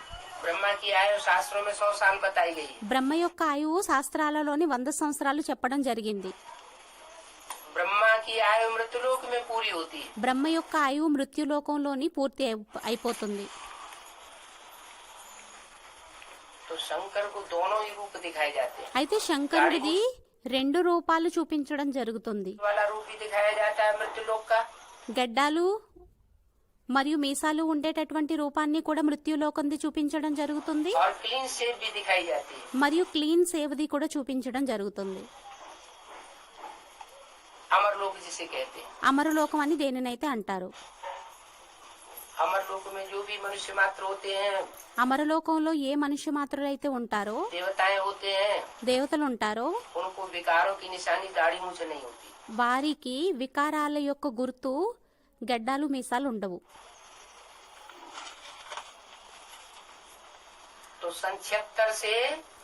[SPEAKER 1] ब्रह्मा की आयु शास्त्रों में 100 साल बताई गई।
[SPEAKER 2] బ్రహ్మ యొక్క ఆయువు శాస్త్రాలలోని 100 సంవత్సరాలు చెప్పడం జరిగింది.
[SPEAKER 1] ब्रह्मा की आयु मृत्युलोक में पूरी होती है।
[SPEAKER 2] బ్రహ్మ యొక్క ఆయువు మృత్యులోకంలోని పూర్తి అయిపోతుంది.
[SPEAKER 1] तो शंकर को दोनों ही रूप दिखाए जाते हैं।
[SPEAKER 2] అయితే శంకరుడిది 2 రూపాలు చూపించడం జరుగుతుంది.
[SPEAKER 1] वाला रूप भी दिखाया जाता है मृत्युलोक का,
[SPEAKER 2] గడ్డాలు మరియు మీసాలు ఉండేటటువంటి రూపాన్ని కూడా మృత్యులోకంది చూపించడం జరుగుతుంది.
[SPEAKER 1] और क्लीन शेव भी दिखाई जाती है.
[SPEAKER 2] మరియు క్లీన్ సేవది కూడా చూపించడం జరుగుతుంది.
[SPEAKER 1] अमरलोक जिसे कहते हैं.
[SPEAKER 2] అమరలోకం అని దేనినైతే అంటారు.
[SPEAKER 1] अमरलोक में जो भी मनुष्य मात्र होते हैं,
[SPEAKER 2] అమరలోకంలో ఏ మనుష్య మాత్రులైతే ఉంటారో,
[SPEAKER 1] देवताएं होते हैं,
[SPEAKER 2] దేవతలు ఉంటారో,
[SPEAKER 1] उनको विकारों की निशानी दाढ़ी मूंछ नहीं होती.
[SPEAKER 2] వారికి వికారాల యొక్క గుర్తు గడ్డాలు మీసాలు ఉండవు.
[SPEAKER 1] तो सन 76 से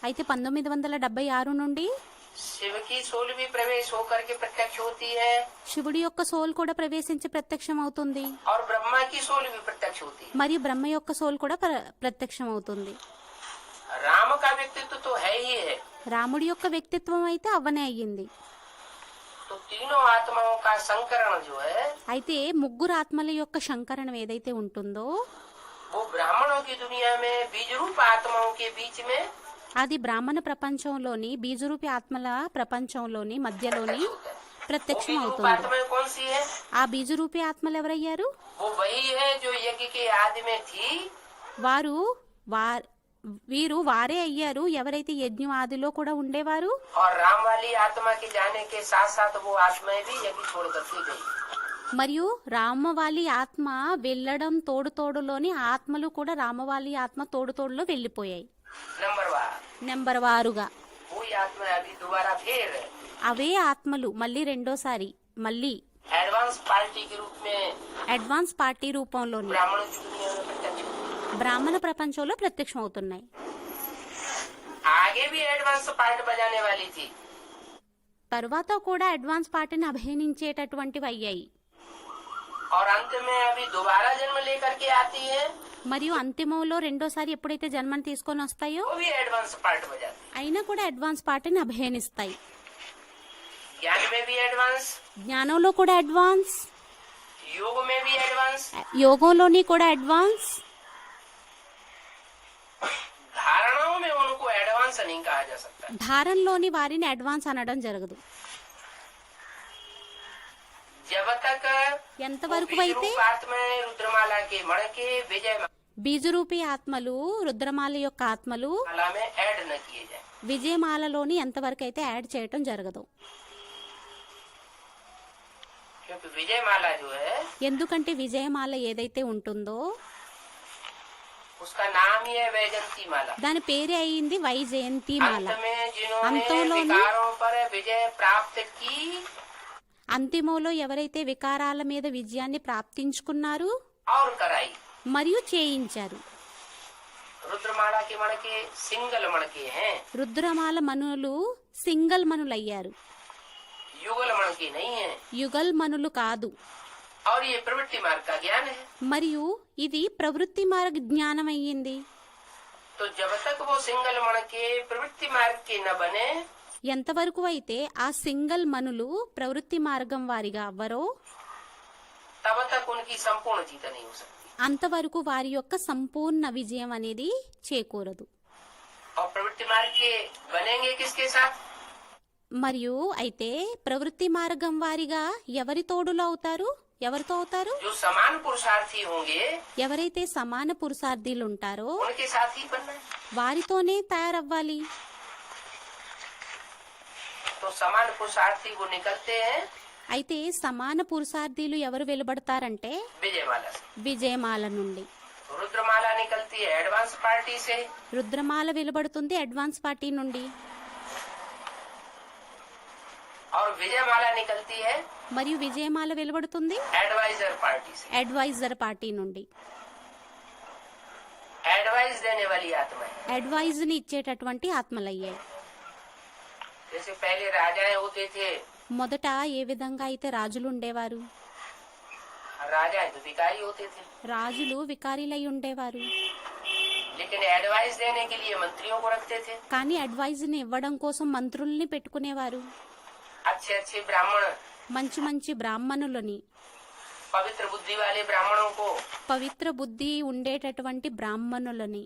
[SPEAKER 2] అయితే 1976 నుండి
[SPEAKER 1] शिव की सोल भी प्रवेश होकर के प्रत्यक्ष होती है
[SPEAKER 2] శివుడి యొక్క సోల్ కూడా ప్రవేశించి ప్రత్యక్షం అవుతుంది.
[SPEAKER 1] और ब्रह्मा की सोल भी प्रत्यक्ष होती है.
[SPEAKER 2] మరియు బ్రహ్మ యొక్క సోల్ కూడా ప్రత్యక్షం అవుతుంది.
[SPEAKER 1] राम का व्यक्तित्व तो है ही है.
[SPEAKER 2] రాముడి యొక్క వ్యక్తిత్వం అయితే అవ్వనే అయ్యింది.
[SPEAKER 1] तो तीनों आत्माओं का संकरण जो है
[SPEAKER 2] అయితే ముగ్గురు ఆత్మల యొక్క శంకరణం ఏదైతే ఉంటుందో
[SPEAKER 1] वो ब्राह्मणों की दुनिया में बीज रूप आत्माओं के बीच में
[SPEAKER 2] అది బ్రాహ్మణ ప్రపంచంలోని బీజరూపి ఆత్మల ప్రపంచంలోని మధ్యలోని ప్రత్యక్షం
[SPEAKER 1] बीज रूप
[SPEAKER 2] అవుతుంది.
[SPEAKER 1] आत्माएं कौन सी है?
[SPEAKER 2] ఆ బీజరూపి ఆత్మలు ఎవరయ్యారు?
[SPEAKER 1] वो वही है जो यज्ञ के आदि में थी
[SPEAKER 2] వీరు వారే అయ్యారు ఎవరైతే యజ్ఞం ఆదిలో కూడా ఉండేవారు.
[SPEAKER 1] और राम वाली आत्मा के जाने के साथ साथ वो आत्माएं भी यज्ञ छोड़ करके गई.
[SPEAKER 2] మరియు రామవాలి ఆత్మ వెళ్ళడం తోడులోని ఆత్మలు కూడా రామవాలి ఆత్మ తోడులో వెళ్లిపోయాయి. నెంబర్ వారుగా
[SPEAKER 1] वही आत्मा अभी दोबारा फिर
[SPEAKER 2] అవే ఆత్మలు మళ్ళీ రెండోసారి మళ్ళీ
[SPEAKER 1] एडवांस पार्टी के रूप में
[SPEAKER 2] అడ్వాన్స్ పార్టీ రూపంలోని
[SPEAKER 1] ब्राह्मणों की दुनिया में प्रत्यक्ष हुई.
[SPEAKER 2] బ్రాహ్మణ ప్రపంచంలో ప్రత్యక్షం అవుతున్నాయి.
[SPEAKER 1] आगे भी एडवांस पार्ट बजाने वाली थी.
[SPEAKER 2] తరువాత కూడా అడ్వాన్స్ పార్టీని అభినయించేటటువంటివి అయ్యాయి.
[SPEAKER 1] और अंत में अभी दोबारा जन्म लेकर के आती है,
[SPEAKER 2] మరియు అంతిమంలో రెండోసారి ఎప్పుడైతే జన్మను తీసుకొని వస్తాయో
[SPEAKER 1] वो भी एडवांस पार्ट बजाती है.
[SPEAKER 2] అయినా కూడా అడ్వాన్స్ పార్టీని అభినయిస్తాయి.
[SPEAKER 1] ज्ञान में भी एडवांस,
[SPEAKER 2] జ్ఞానంలో కూడా అడ్వాన్స్,
[SPEAKER 1] योग में भी एडवांस,
[SPEAKER 2] యోగంలోని కూడా అడ్వాన్స్,
[SPEAKER 1] धारणाओं में उनको एडवांस नहीं कहा जा सकता.
[SPEAKER 2] ధారణలోని వారిని అడ్వాన్స్ అనడం జరగదు.
[SPEAKER 1] जब तक
[SPEAKER 2] ఎంతవరకు
[SPEAKER 1] वो
[SPEAKER 2] అయితే
[SPEAKER 1] बीज रूप आत्माएं रुद्रमाला के मण के विजय
[SPEAKER 2] బీజరూపి ఆత్మలు రుద్రమాల యొక్క ఆత్మలు
[SPEAKER 1] माला में ऐड न किए जाए.
[SPEAKER 2] విజయమాలలోని ఎంతవరకు అయితే యాడ్ చేయటం జరగదు.
[SPEAKER 1] क्योंकि विजय माला जो है
[SPEAKER 2] ఎందుకంటే విజయమాల ఏదైతే ఉంటుందో
[SPEAKER 1] उसका नाम ही है वैजंती माला.
[SPEAKER 2] దాని పేరే అయింది వైజయంతి మాల.
[SPEAKER 1] अंत में जिन्होंने
[SPEAKER 2] अंतोंलोनी
[SPEAKER 1] विकारों पर विजय प्राप्त की,
[SPEAKER 2] అంతిమంలో ఎవరైతే వికారాల మీద విజయాన్ని ప్రాప్తించుకున్నారు
[SPEAKER 1] और कराई.
[SPEAKER 2] మరియు చేయించారు.
[SPEAKER 1] रुद्रमाला के मण के सिंगल मण के हैं,
[SPEAKER 2] రుద్రమాల మనులు సింగల్ మనులయ్యారు,
[SPEAKER 1] युगल मण के नहीं है.
[SPEAKER 2] యుగల్ మనులు కాదు.
[SPEAKER 1] और ये प्रवृत्ति मार्ग का ज्ञान है.
[SPEAKER 2] మరియు ఇది ప్రవృత్తి మార్గ జ్ఞానం అయ్యింది.
[SPEAKER 1] तो जब तक वो सिंगल मण के प्रवृत्ति मार्ग के न बने,
[SPEAKER 2] ఎంతవరకు అయితే ఆ సింగల్ మనులు ప్రవృత్తి మార్గం వారిగా అవ్వరో
[SPEAKER 1] तब तक उनकी संपूर्ण जीत नहीं हो सकती.
[SPEAKER 2] అంతవరకు వారి యొక్క సంపూర్ణ విజయం అనేది చేకూరదు.
[SPEAKER 1] और प्रवृत्ति मार्ग के बनेंगे किसके साथ?
[SPEAKER 2] మరియు అయితే ప్రవృత్తి మార్గం వారిగా ఎవరి తోడులో అవుతారు? ఎవరితో అవుతారు?
[SPEAKER 1] जो समान पुरुषार्थी होंगे
[SPEAKER 2] ఎవరైతే సమాన పురుషార్థులు ఉంటారో
[SPEAKER 1] उनके साथ ही बनना है.
[SPEAKER 2] వారితోనే తయారవ్వాలి.
[SPEAKER 1] तो समान पुरुषार्थी वो निकलते हैं
[SPEAKER 2] అయితే సమాన పురుషార్థులు ఎవరు వెలువడతారంటే
[SPEAKER 1] विजयमाला से.
[SPEAKER 2] విజయమాల నుండి.
[SPEAKER 1] रुद्रमाला निकलती है एडवांस पार्टी से,
[SPEAKER 2] రుద్రమాల వెలువడుతుంది అడ్వాన్స్ పార్టీ నుండి.
[SPEAKER 1] और विजयमाला निकलती है
[SPEAKER 2] మరియు విజయమాల వెలువడుతుంది
[SPEAKER 1] एडवाइजर पार्टी से.
[SPEAKER 2] అడ్వైజర్ పార్టీ నుండి.
[SPEAKER 1] एडवाइस देने वाली आत्माएं.
[SPEAKER 2] అడ్వైజ్ ని ఇచ్చేటటువంటి ఆత్మలయ్యాయి.
[SPEAKER 1] जैसे पहले राजाएं होते थे,
[SPEAKER 2] మొదట ఏ విధంగా అయితే రాజులు ఉండేవారు,
[SPEAKER 1] राजाएं तो भिखारी होते थे,
[SPEAKER 2] రాజులు వికారీలై ఉండేవారు.
[SPEAKER 1] लेकिन एडवाइस देने के लिए मंत्रियों को रखते थे.
[SPEAKER 2] కానీ అడ్వైజ్ ని ఇవ్వడం కోసం మంత్రుల్ని పెట్టుకునేవారు.
[SPEAKER 1] अच्छे अच्छे ब्राह्मण,
[SPEAKER 2] మంచి మంచి బ్రాహ్మణులని,
[SPEAKER 1] पवित्र बुद्धि वाले ब्राह्मणों को
[SPEAKER 2] పవిత్ర బుద్ధి ఉండేటటువంటి బ్రాహ్మణులని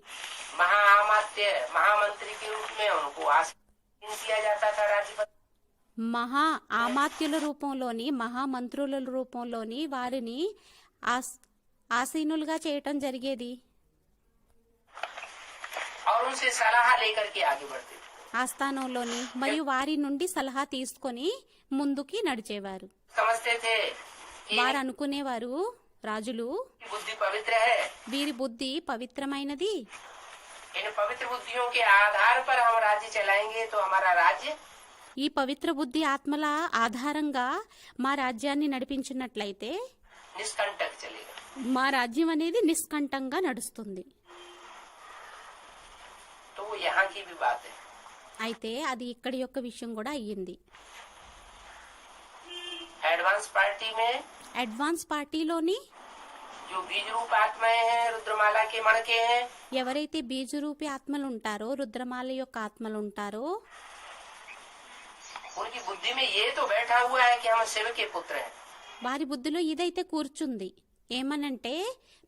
[SPEAKER 1] महाआमात्य महामंत्री के रूप में उनको आसीन किया जाता था. राज्यपति
[SPEAKER 2] మహా ఆమాత్యుల రూపంలోని మహామంత్రుల రూపంలోని వారిని ఆసీనులుగా చేయటం జరిగేది.
[SPEAKER 1] और उनसे सलाह लेकर के आगे बढ़ते थे।
[SPEAKER 2] ఆస్థానంలోని మరియు వారి నుండి సలహా తీసుకొని ముందుకి నడిచేవారు.
[SPEAKER 1] समझते थे कि
[SPEAKER 2] వారు అనుకునేవారు, రాజులు,
[SPEAKER 1] बुद्धि पवित्र है,
[SPEAKER 2] వీరి బుద్ధి పవిత్రమైనది.
[SPEAKER 1] इन पवित्र बुद्धियों के आधार पर हम राज्य चलाएंगे तो हमारा राज्य
[SPEAKER 2] ఈ పవిత్ర బుద్ధి ఆత్మల ఆధారంగా మా రాజ్యాన్ని నడిపించినట్లయితే
[SPEAKER 1] निष्कंटक चलेगा।
[SPEAKER 2] మా రాజ్యం అనేది నిష్కంఠంగా నడుస్తుంది.
[SPEAKER 1] तो वो यहाँ की भी बात है।
[SPEAKER 2] అయితే అది ఇక్కడి యొక్క విషయం కూడా అయ్యింది.
[SPEAKER 1] एडवांस पार्टी में
[SPEAKER 2] అడ్వాన్స్ పార్టీలోని
[SPEAKER 1] जो बीज रूप आत्माएं हैं, रुद्रमाला के मण के हैं,
[SPEAKER 2] ఎవరైతే బీజరూపి ఆత్మలు ఉంటారో, రుద్రమాల యొక్క ఆత్మలు ఉంటారో,
[SPEAKER 1] उनकी बुद्धि में ये तो बैठा हुआ है कि हम शिव के पुत्र हैं।
[SPEAKER 2] వారి బుద్ధిలో ఇదైతే కూర్చుంది, ఏమనంటే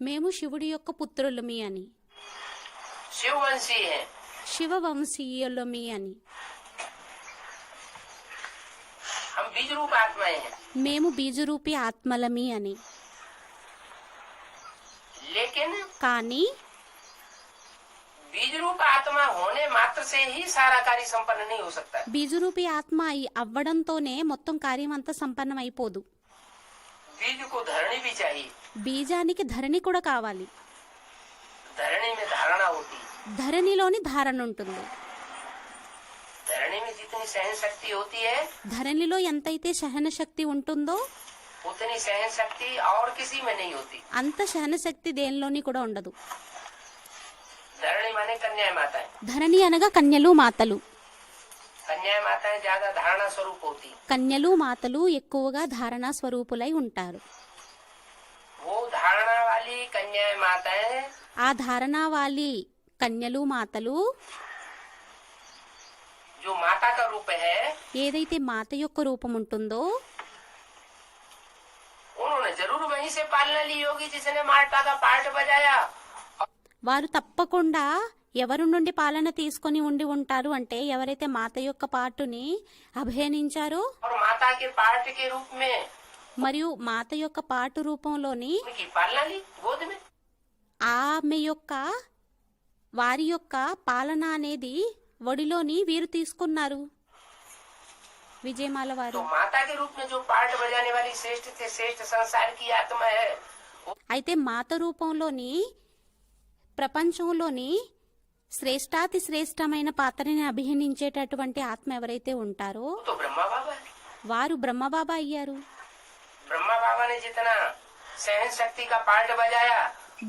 [SPEAKER 2] మేము శివుడి యొక్క పుత్రులమి అని,
[SPEAKER 1] शिववंशी हैं।
[SPEAKER 2] శివవంశీయులమి అని,
[SPEAKER 1] हम बीज रूप आत्माएं हैं।
[SPEAKER 2] మేము బీజరూపి ఆత్మలమి అని.
[SPEAKER 1] लेकिन
[SPEAKER 2] కానీ
[SPEAKER 1] बीज रूप आत्मा होने मात्र से ही सारा कार्य संपन्न नहीं हो सकता।
[SPEAKER 2] బీజరూపి ఆత్మ అవ్వడంతోనే మొత్తం కార్యం అంతా సంపన్నం అయిపోదు.
[SPEAKER 1] बीज को धरणी भी चाहिए।
[SPEAKER 2] బీజానికి ధరణి కూడా కావాలి.
[SPEAKER 1] धरणी में धारणा होती है।
[SPEAKER 2] ధరణిలోని ధారణ ఉంటుంది.
[SPEAKER 1] धरणी में जितनी सहन शक्ति होती है,
[SPEAKER 2] ధరణిలో ఎంతైతే సహన శక్తి ఉంటుందో
[SPEAKER 1] उतनी सहन शक्ति और किसी में नहीं होती।
[SPEAKER 2] అంత సహన శక్తి దేనిలోని కూడా ఉండదు.
[SPEAKER 1] धरणी माने कन्या माताएं।
[SPEAKER 2] ధరణి అనగా కన్యలు మాతలు.
[SPEAKER 1] कन्या माताएं ज्यादा धारणा स्वरूप होती।
[SPEAKER 2] కన్యలు మాతలు ఎక్కువగా ధారణా స్వరూపులై ఉంటారు.
[SPEAKER 1] वो धारणा वाली कन्या माताएं
[SPEAKER 2] ఆ ధారణా వాలి కన్యలు మాతలు
[SPEAKER 1] जो माता का रूप है,
[SPEAKER 2] ఏదైతే మాత యొక్క రూపం ఉంటుందో
[SPEAKER 1] उन्होंने जरूर वहीं से पालना ली होगी जिसने माता का पार्ट बजाया।
[SPEAKER 2] వారు తప్పకుండా ఎవరి నుండి పాలన తీసుకొని ఉండి ఉంటారు అంటే ఎవరైతే మాత యొక్క పాటుని అభినయించారో
[SPEAKER 1] और माता के पार्ट के रूप में
[SPEAKER 2] మరియు మాత యొక్క పాటు రూపంలోని
[SPEAKER 1] उनकी पालना ली गोद में।
[SPEAKER 2] ఆమె యొక్క వారి యొక్క పాలన అనేది ఒడిలోని వీరు తీసుకున్నారు. విజయమాల
[SPEAKER 1] तो
[SPEAKER 2] వారు
[SPEAKER 1] माता के रूप में जो पार्ट बजाने वाली श्रेष्ठ से श्रेष्ठ संसार की आत्मा है,
[SPEAKER 2] అయితే మాత రూపంలోని ప్రపంచంలోని శ్రేష్టాతి శ్రేష్టమైన పాత్రని అభినయించేటటువంటి ఆత్మ ఎవరైతే ఉంటారో
[SPEAKER 1] तो ब्रह्मा बाबा है।
[SPEAKER 2] వారు బ్రహ్మబాబా అయ్యారు.
[SPEAKER 1] ब्रह्मा बाबा ने जितना सहन शक्ति का पार्ट बजाया,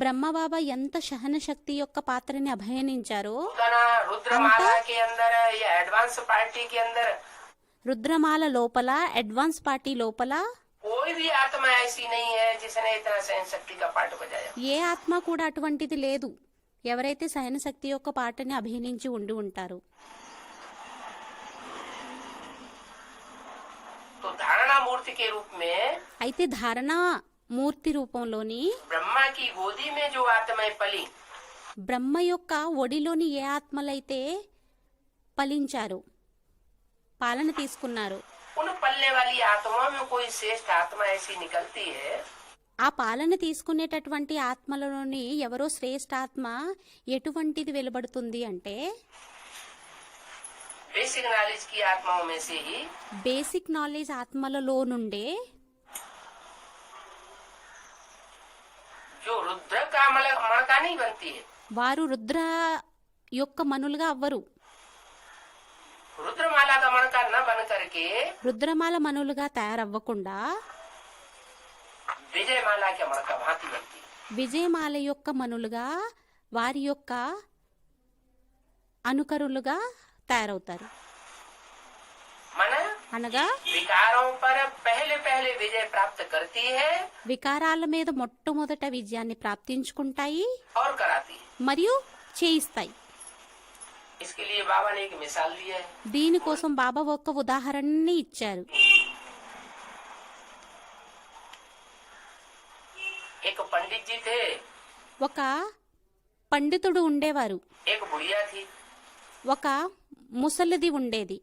[SPEAKER 2] బ్రహ్మబాబా ఎంత సహన శక్తి యొక్క పాత్రని అభినయించారో
[SPEAKER 1] उतना रुद्रमाला के अंदर या एडवांस पार्टी के अंदर
[SPEAKER 2] రుద్రమాల లోపల అడ్వాన్స్ పార్టీ లోపల
[SPEAKER 1] कोई भी आत्मा ऐसी नहीं है जिसने इतना सहन शक्ति का पार्ट बजाया।
[SPEAKER 2] ఏ ఆత్మ కూడా అటువంటిది లేదు ఎవరైతే సహన శక్తి యొక్క పాటని అభినయించి ఉండి ఉంటారు.
[SPEAKER 1] तो धारणा मूर्ति के रूप में
[SPEAKER 2] అయితే ధారణ మూర్తి రూపంలోని
[SPEAKER 1] ब्रह्मा की गोदी में जो आत्माएं पली,
[SPEAKER 2] బ్రహ్మ యొక్క ఒడిలోని ఏ ఆత్మలైతే ఫలించారు, పాలన తీసుకున్నారు,
[SPEAKER 1] उन पलने वाली आत्माओं में कोई श्रेष्ठ आत्मा ऐसी निकलती है
[SPEAKER 2] ఆ పాలన తీసుకునేటటువంటి ఆత్మలలోని ఎవరో శ్రేష్ఠ ఆత్మ ఎటువంటిది వెలువడుతుంది అంటే
[SPEAKER 1] बेसिक नॉलेज की आत्माओं में से ही
[SPEAKER 2] బేసిక్ నాలెడ్జ్ ఆత్మలలో నుండే
[SPEAKER 1] जो रुद्र का मणका नहीं बनती है।
[SPEAKER 2] వారు రుద్ర యొక్క మనులుగా అవ్వరు.
[SPEAKER 1] रुद्रमाला का मणका न बन करके
[SPEAKER 2] రుద్రమాల మనులుగా తయారవ్వకుండా
[SPEAKER 1] विजयमाला के मणका भांति बनती है।
[SPEAKER 2] విజయమాల యొక్క మనులుగా వారి యొక్క అనుకరులుగా తయారవుతారు.
[SPEAKER 1] मन
[SPEAKER 2] అనగా
[SPEAKER 1] विकारों पर पहले पहले विजय प्राप्त करती है
[SPEAKER 2] వికారాల మీద మొట్టమొదట విజయాన్ని ప్రాప్తించుకుంటాయి
[SPEAKER 1] और कराती है।
[SPEAKER 2] మరియు చేయిస్తాయి.
[SPEAKER 1] इसके लिए बाबा ने एक मिसाल दी है।
[SPEAKER 2] దీనికోసం బాబా ఒక్క ఉదాహరణని ఇచ్చారు.
[SPEAKER 1] एक पंडित जी थे,
[SPEAKER 2] ఒక పండితుడు ఉండేవారు,
[SPEAKER 1] एक बुढ़िया थी।
[SPEAKER 2] ఒక ముసలిది ఉండేది.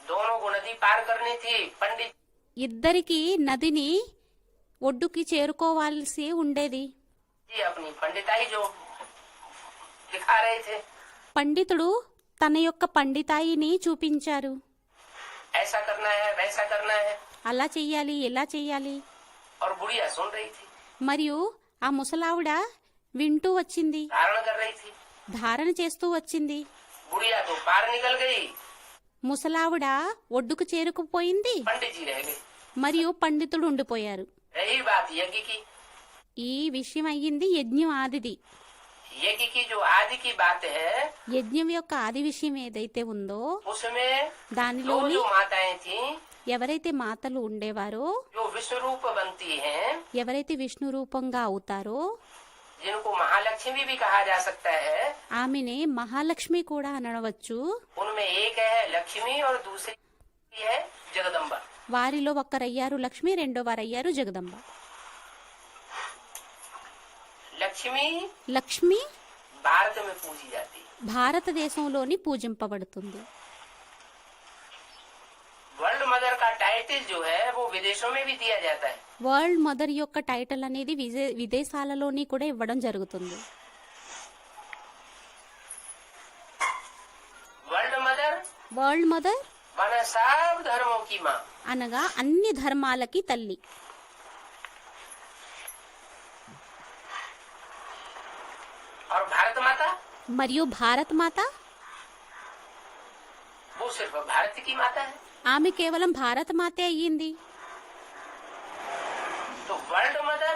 [SPEAKER 1] दोनों को नदी पार करनी थी। पंडित
[SPEAKER 2] ఇద్దరికి నదిని ఒడ్డుకి చేరుకోవాల్సి ఉండేది.
[SPEAKER 1] जी अपनी पंडिताई जो दिखा रहे थे,
[SPEAKER 2] పండితుడు తన యొక్క పండితాయిని చూపించారు.
[SPEAKER 1] ऐसा करना है वैसा करना है,
[SPEAKER 2] అలా చెయ్యాలి, ఇలా చెయ్యాలి.
[SPEAKER 1] और बुढ़िया सुन रही थी,
[SPEAKER 2] మరియు ఆ ముసలావిడ వింటూ వచ్చింది,
[SPEAKER 1] धारण कर रही थी।
[SPEAKER 2] ధారణ చేస్తూ వచ్చింది.
[SPEAKER 1] बुढ़िया तो पार निकल गई,
[SPEAKER 2] ముసలావిడ ఒడ్డుకు చేరుకుపోయింది,
[SPEAKER 1] पंडित जी रह गए।
[SPEAKER 2] మరియు పండితుడు ఉండిపోయారు.
[SPEAKER 1] रही बात यज्ञ की,
[SPEAKER 2] ఈ విషయం అయ్యింది యజ్ఞం ఆదిది.
[SPEAKER 1] यज्ञ की जो आदि की बात है,
[SPEAKER 2] యజ్ఞం యొక్క ఆది విషయం ఏదైతే ఉందో
[SPEAKER 1] उसमें दो
[SPEAKER 2] దానిలోని
[SPEAKER 1] जो माताएं थी,
[SPEAKER 2] ఎవరైతే మాతలు ఉండేవారో,
[SPEAKER 1] जो विश्व रूप बनती हैं,
[SPEAKER 2] ఎవరైతే విష్ణు రూపంగా అవుతారో
[SPEAKER 1] जिनको महालक्ष्मी भी कहा जा सकता है,
[SPEAKER 2] ఆమెనే మహాలక్ష్మి కూడా అనవచ్చు.
[SPEAKER 1] उनमें एक है लक्ष्मी और दूसरी है जगदम्बा।
[SPEAKER 2] వారిలో ఒక్కరయ్యారు లక్ష్మి, రెండో వారయ్యారు జగదంబ.
[SPEAKER 1] लक्ष्मी
[SPEAKER 2] లక్ష్మి
[SPEAKER 1] भारत में पूजी जाती है,
[SPEAKER 2] భారతదేశంలోని పూజింపబడుతుంది.
[SPEAKER 1] वर्ल्ड मदर का टाइटल जो है वो विदेशों में भी दिया जाता है।
[SPEAKER 2] వరల్డ్ మదర్ యొక్క టైటిల్ అనేది విదేశాలలోని కూడా ఇవ్వడం జరుగుతుంది.
[SPEAKER 1] वर्ल्ड मदर
[SPEAKER 2] వరల్డ్ మదర్
[SPEAKER 1] माना सब धर्मों की माँ,
[SPEAKER 2] అనగా అన్ని ధర్మాలకి తల్లి.
[SPEAKER 1] और भारत माता
[SPEAKER 2] మరియు భారత మాత
[SPEAKER 1] वो सिर्फ भारत की माता है।
[SPEAKER 2] ఆమె కేవలం భారత మాతే అయ్యింది.
[SPEAKER 1] तो वर्ल्ड मदर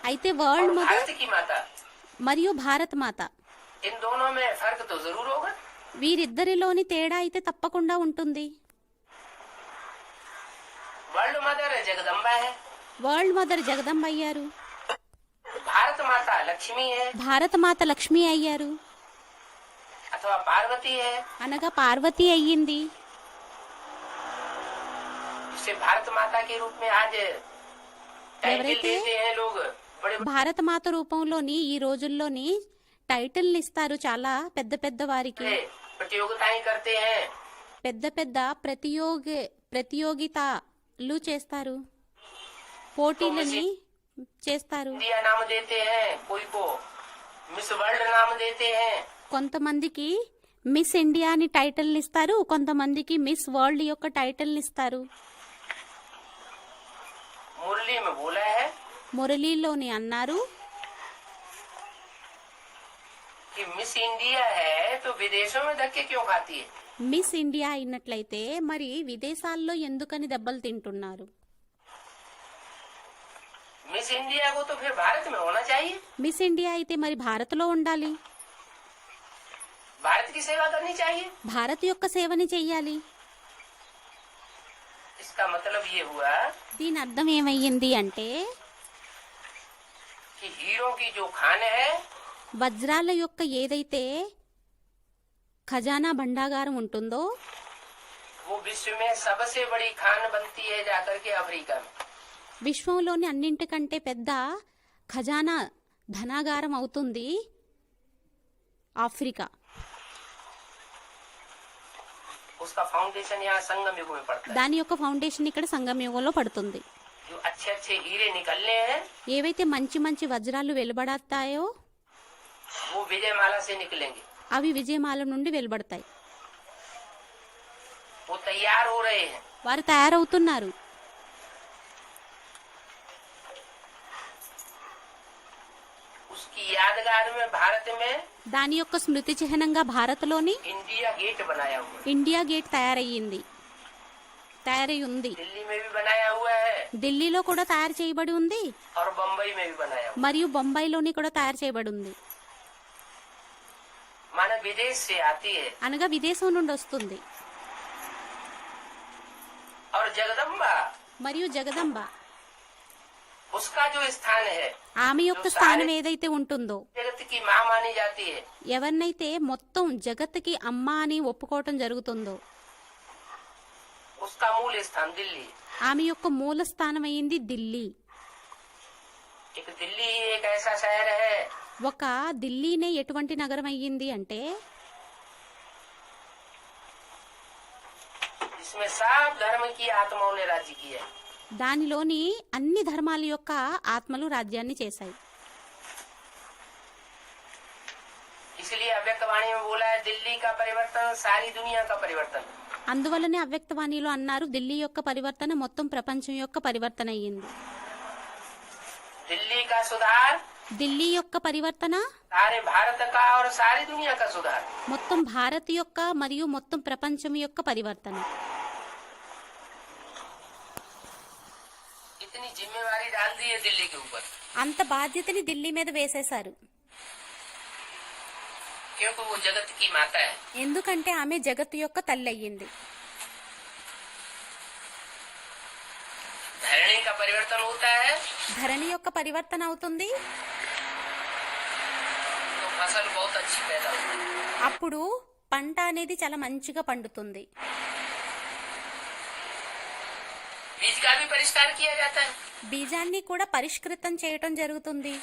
[SPEAKER 2] అయితే
[SPEAKER 1] और
[SPEAKER 2] వరల్డ్ మదర్
[SPEAKER 1] भारत की माता,
[SPEAKER 2] మరియు భారత మాత
[SPEAKER 1] इन दोनों में फर्क तो जरूर होगा।
[SPEAKER 2] వీరిద్దరిలోని తేడా అయితే తప్పకుండా ఉంటుంది.
[SPEAKER 1] वर्ल्ड मदर जगदम्बा है,
[SPEAKER 2] వరల్డ్ మదర్ జగదంబ అయ్యారు,
[SPEAKER 1] भारत माता लक्ष्मी है
[SPEAKER 2] భారత మాత లక్ష్మి అయ్యారు,
[SPEAKER 1] अथवा पार्वती है।
[SPEAKER 2] అనగా పార్వతి అయ్యింది.
[SPEAKER 1] जिसे भारत माता के रूप में आज टाइटल
[SPEAKER 2] ఎవరైతే
[SPEAKER 1] देते हैं लोग, बड़े
[SPEAKER 2] భారత మాత రూపంలోని ఈ రోజుల్లోని టైటిల్ ఇస్తారు చాలా పెద్ద పెద్ద వారికి.
[SPEAKER 1] बड़े प्रतियोगिताएं करते हैं,
[SPEAKER 2] పెద్ద పెద్ద ప్రతియోగితలు చేస్తారు, పోటీలని చేస్తారు.
[SPEAKER 1] इंडिया नाम देते हैं, कोई को मिस वर्ल्ड नाम देते हैं।
[SPEAKER 2] కొంతమందికి మిస్ ఇండియా అని టైటిల్ ఇస్తారు, కొంతమందికి మిస్ వరల్డ్ యొక్క టైటిల్ ఇస్తారు.
[SPEAKER 1] मुरली में बोला है
[SPEAKER 2] మురళీలోని అన్నారు
[SPEAKER 1] कि मिस इंडिया है तो विदेशों में धक्के क्यों खाती है।
[SPEAKER 2] మిస్ ఇండియా అయినట్లయితే మరి విదేశాల్లో ఎందుకని దెబ్బలు తింటున్నారు?
[SPEAKER 1] मिस इंडिया को तो फिर भारत में होना चाहिए,
[SPEAKER 2] మిస్ ఇండియా అయితే మరి భారత్లో ఉండాలి,
[SPEAKER 1] भारत की सेवा करनी चाहिए।
[SPEAKER 2] భారత్ యొక్క సేవని చెయ్యాలి.
[SPEAKER 1] इसका मतलब ये हुआ
[SPEAKER 2] దీని అర్థం ఏమయ్యింది అంటే
[SPEAKER 1] कि हीरो की जो खान है
[SPEAKER 2] వజ్రాల యొక్క ఏదైతే ఖజానా భండాగారం ఉంటుందో
[SPEAKER 1] वो विश्व में सबसे बड़ी खान बनती है जाकर के अफ्रीका में।
[SPEAKER 2] విశ్వంలోని అన్నింటికంటే పెద్ద ఖజానా ధనాగారం అవుతుంది ఆఫ్రికా.
[SPEAKER 1] उसका फाउंडेशन यहाँ संगम युग में पड़ता है।
[SPEAKER 2] దాని యొక్క ఫౌండేషన్ ఇక్కడ సంగమయుగంలో పడుతుంది.
[SPEAKER 1] जो अच्छे अच्छे हीरे निकलने हैं
[SPEAKER 2] ఏవైతే మంచి మంచి వజ్రాలు వెలువడతాయో
[SPEAKER 1] वो विजयमाला से निकलेंगे,
[SPEAKER 2] అవి విజయమాల నుండి వెలువడతాయి.
[SPEAKER 1] वो तैयार हो रहे हैं।
[SPEAKER 2] వారు తయారవుతున్నారు.
[SPEAKER 1] उसकी यादगार में भारत में
[SPEAKER 2] దాని యొక్క స్మృతి చిహ్నంగా భారత్లోని
[SPEAKER 1] इंडिया गेट बनाया हुआ है,
[SPEAKER 2] ఇండియా గేట్ తయారై ఉంది.
[SPEAKER 1] दिल्ली में भी बनाया हुआ है
[SPEAKER 2] ఢిల్లీలో కూడా తయారు చేయబడి ఉంది,
[SPEAKER 1] और बम्बई में भी बनाया हुआ
[SPEAKER 2] మరియు బొంబాయిలోని కూడా తయారు చేయబడి ఉంది.
[SPEAKER 1] है। माना विदेश से आती है।
[SPEAKER 2] అనగా విదేశం నుండి వస్తుంది.
[SPEAKER 1] और जगदम्बा
[SPEAKER 2] మరియు జగదంబ
[SPEAKER 1] उसका जो स्थान है,
[SPEAKER 2] ఆమె యొక్క స్థానం ఏదైతే ఉంటుందో,
[SPEAKER 1] जगत की माँ मानी जाती है,
[SPEAKER 2] ఎవరినైతే మొత్తం జగత్తుకి అమ్మ అని ఒప్పుకోవటం జరుగుతుందో
[SPEAKER 1] उसका मूल स्थान दिल्ली।
[SPEAKER 2] ఆమె యొక్క మూల స్థానం అయింది ఢిల్లీ.
[SPEAKER 1] एक दिल्ली एक ऐसा शहर है
[SPEAKER 2] ఒక ఢిల్లీనే ఎటువంటి నగరం అయ్యింది అంటే
[SPEAKER 1] जिसमें सब धर्म की आत्माओं ने राज्य किया है।
[SPEAKER 2] దానిలోని అన్ని ధర్మాల యొక్క ఆత్మలు రాజ్యాన్ని చేశాయి.
[SPEAKER 1] इसलिए अव्यक्त वाणी में बोला है दिल्ली का परिवर्तन सारी दुनिया का परिवर्तन.
[SPEAKER 2] అందువల్లనే అవ్యక్తవాణిలో అన్నారు ఢిల్లీ యొక్క పరివర్తన మొత్తం ప్రపంచం యొక్క పరివర్తన అయ్యింది.
[SPEAKER 1] दिल्ली का सुधार
[SPEAKER 2] ఢిల్లీ యొక్క పరివర్తన
[SPEAKER 1] सारे भारत का और सारी दुनिया का सुधार.
[SPEAKER 2] మొత్తం భారత్ యొక్క మరియు మొత్తం ప్రపంచం యొక్క పరివర్తన.
[SPEAKER 1] इतनी जिम्मेवारी डाल दी है दिल्ली के ऊपर,
[SPEAKER 2] అంత బాధ్యతని ఢిల్లీ మీద వేసేశారు.
[SPEAKER 1] क्योंकि वो जगत की माता है.
[SPEAKER 2] ఎందుకంటే ఆమె జగత్తు యొక్క తల్లి అయ్యింది.
[SPEAKER 1] धरणी का परिवर्तन होता है
[SPEAKER 2] ధరణి యొక్క పరివర్తన అవుతుంది,
[SPEAKER 1] तो फसल बहुत अच्छी पैदा होती है.
[SPEAKER 2] అప్పుడు పంట అనేది చాలా మంచిగా పండుతుంది.
[SPEAKER 1] बीज का भी परिष्कार किया जाता है.
[SPEAKER 2] బీజాన్ని కూడా పరిష్కృతం చేయటం జరుగుతుంది.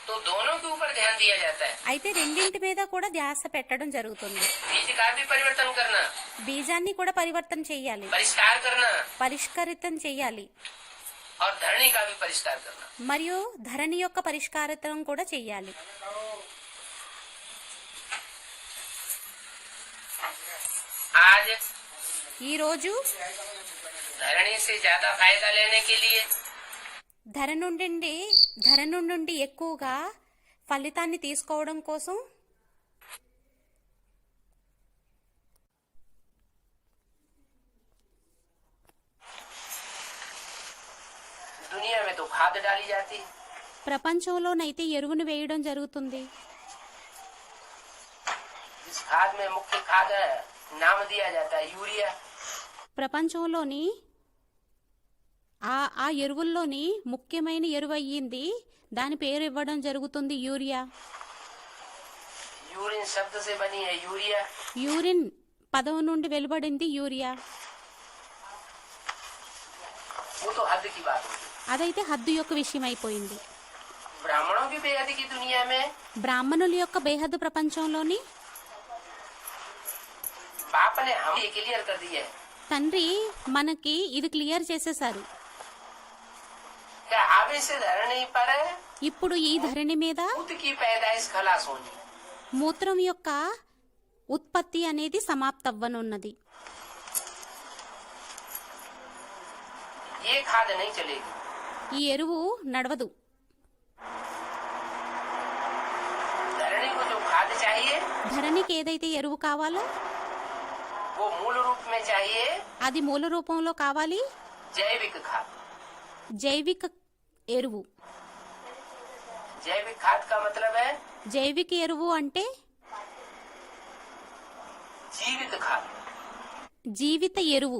[SPEAKER 1] तो दोनों के ऊपर ध्यान दिया जाता है.
[SPEAKER 2] అయితే రెండింటి మీద కూడా ధ్యాస పెట్టడం జరుగుతుంది.
[SPEAKER 1] बीज का भी परिवर्तन करना,
[SPEAKER 2] బీజాన్ని కూడా పరివర్తన చెయ్యాలి,
[SPEAKER 1] परिष्कार करना
[SPEAKER 2] పరిష్కరితం చెయ్యాలి,
[SPEAKER 1] और धरणी का भी परिष्कार करना.
[SPEAKER 2] మరియు ధరణి యొక్క పరిష్కారం కూడా చెయ్యాలి.
[SPEAKER 1] आज
[SPEAKER 2] ఈ రోజు
[SPEAKER 1] धरणी से ज्यादा फायदा लेने के लिए
[SPEAKER 2] ధర నుండి ఎక్కువగా ఫలితాన్ని తీసుకోవడం కోసం
[SPEAKER 1] दुनिया में तो खाद डाली जाती है.
[SPEAKER 2] ప్రపంచంలోనైతే ఎరువును వేయడం జరుగుతుంది.
[SPEAKER 1] इस खाद में मुख्य खाद नाम दिया जाता है यूरिया.
[SPEAKER 2] ప్రపంచంలోని ఆ ఎరువుల్లోని ముఖ్యమైన ఎరువు అయ్యింది, దాని పేరు ఇవ్వడం జరుగుతుంది యూరియా.
[SPEAKER 1] यूरिन शब्द से बनी है यूरिया.
[SPEAKER 2] యూరిన్ పదం నుండి వెలువడింది యూరియా.
[SPEAKER 1] वो तो हद की बात होगी.
[SPEAKER 2] అదైతే హద్దు యొక్క విషయం అయిపోయింది.
[SPEAKER 1] ब्राह्मणों की बेहद की दुनिया में
[SPEAKER 2] బ్రాహ్మణుల యొక్క బేహద్దు ప్రపంచంలోని
[SPEAKER 1] बाप ने हम ये क्लियर कर दिया है.
[SPEAKER 2] తండ్రి మనకి ఇది క్లియర్ చేసేశారు.
[SPEAKER 1] क्या आवे से धरणी पर
[SPEAKER 2] ఇప్పుడు ఈ ధరణి మీద
[SPEAKER 1] दूध की पैदाइश खलास होनी.
[SPEAKER 2] మూత్రం యొక్క ఉత్పత్తి అనేది సమాప్తవ్వనున్నది.
[SPEAKER 1] ये खाद नहीं चलेगी.
[SPEAKER 2] ఈ ఎరువు నడవదు.
[SPEAKER 1] धरणी को जो खाद चाहिए
[SPEAKER 2] ధరణికి ఏదైతే ఎరువు కావాలో
[SPEAKER 1] वो मूल रूप में चाहिए
[SPEAKER 2] అది మూల రూపంలో కావాలి.
[SPEAKER 1] जैविक खाद.
[SPEAKER 2] జైవిక ఎరువు.
[SPEAKER 1] जैविक खाद का मतलब है
[SPEAKER 2] జైవిక ఎరువు అంటే
[SPEAKER 1] जीवित खाद.
[SPEAKER 2] జీవిత ఎరువు,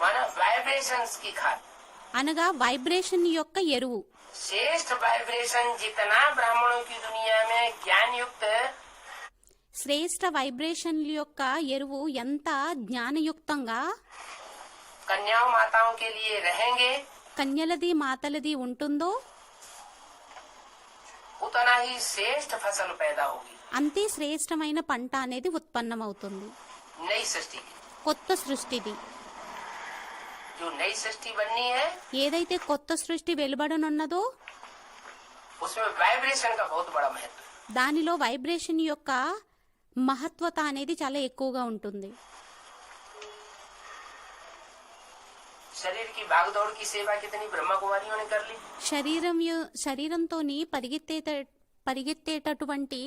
[SPEAKER 1] माना वाइब्रेशंस की खाद.
[SPEAKER 2] అనగా వైబ్రేషన్ యొక్క ఎరువు.
[SPEAKER 1] श्रेष्ठ वाइब्रेशन जितना ब्राह्मणों की दुनिया में ज्ञान युक्त
[SPEAKER 2] శ్రేష్ట వైబ్రేషన్ల యొక్క ఎరువు ఎంత జ్ఞానయుక్తంగా
[SPEAKER 1] कन्याओं माताओं के लिए रहेंगे
[SPEAKER 2] కన్యలది మాతలది ఉంటుందో
[SPEAKER 1] उतना ही श्रेष्ठ फसल पैदा होगी.
[SPEAKER 2] అంతే శ్రేష్టమైన పంట అనేది ఉత్పన్నమవుతుంది.
[SPEAKER 1] नई सृष्टि की.
[SPEAKER 2] కొత్త సృష్టిది.
[SPEAKER 1] जो नई सृष्टि बननी है
[SPEAKER 2] ఏదైతే కొత్త సృష్టి వెలువడనున్నదో
[SPEAKER 1] उसमें वाइब्रेशन का बहुत बड़ा महत्व है.
[SPEAKER 2] దానిలో వైబ్రేషన్ యొక్క మహత్వత అనేది చాలా ఎక్కువగా ఉంటుంది.
[SPEAKER 1] शरीर की भागदौड़ की सेवा कितनी ब्रह्मा कुमारियों ने कर ली.
[SPEAKER 2] శరీరంతోని పరిగెత్తేటటువంటి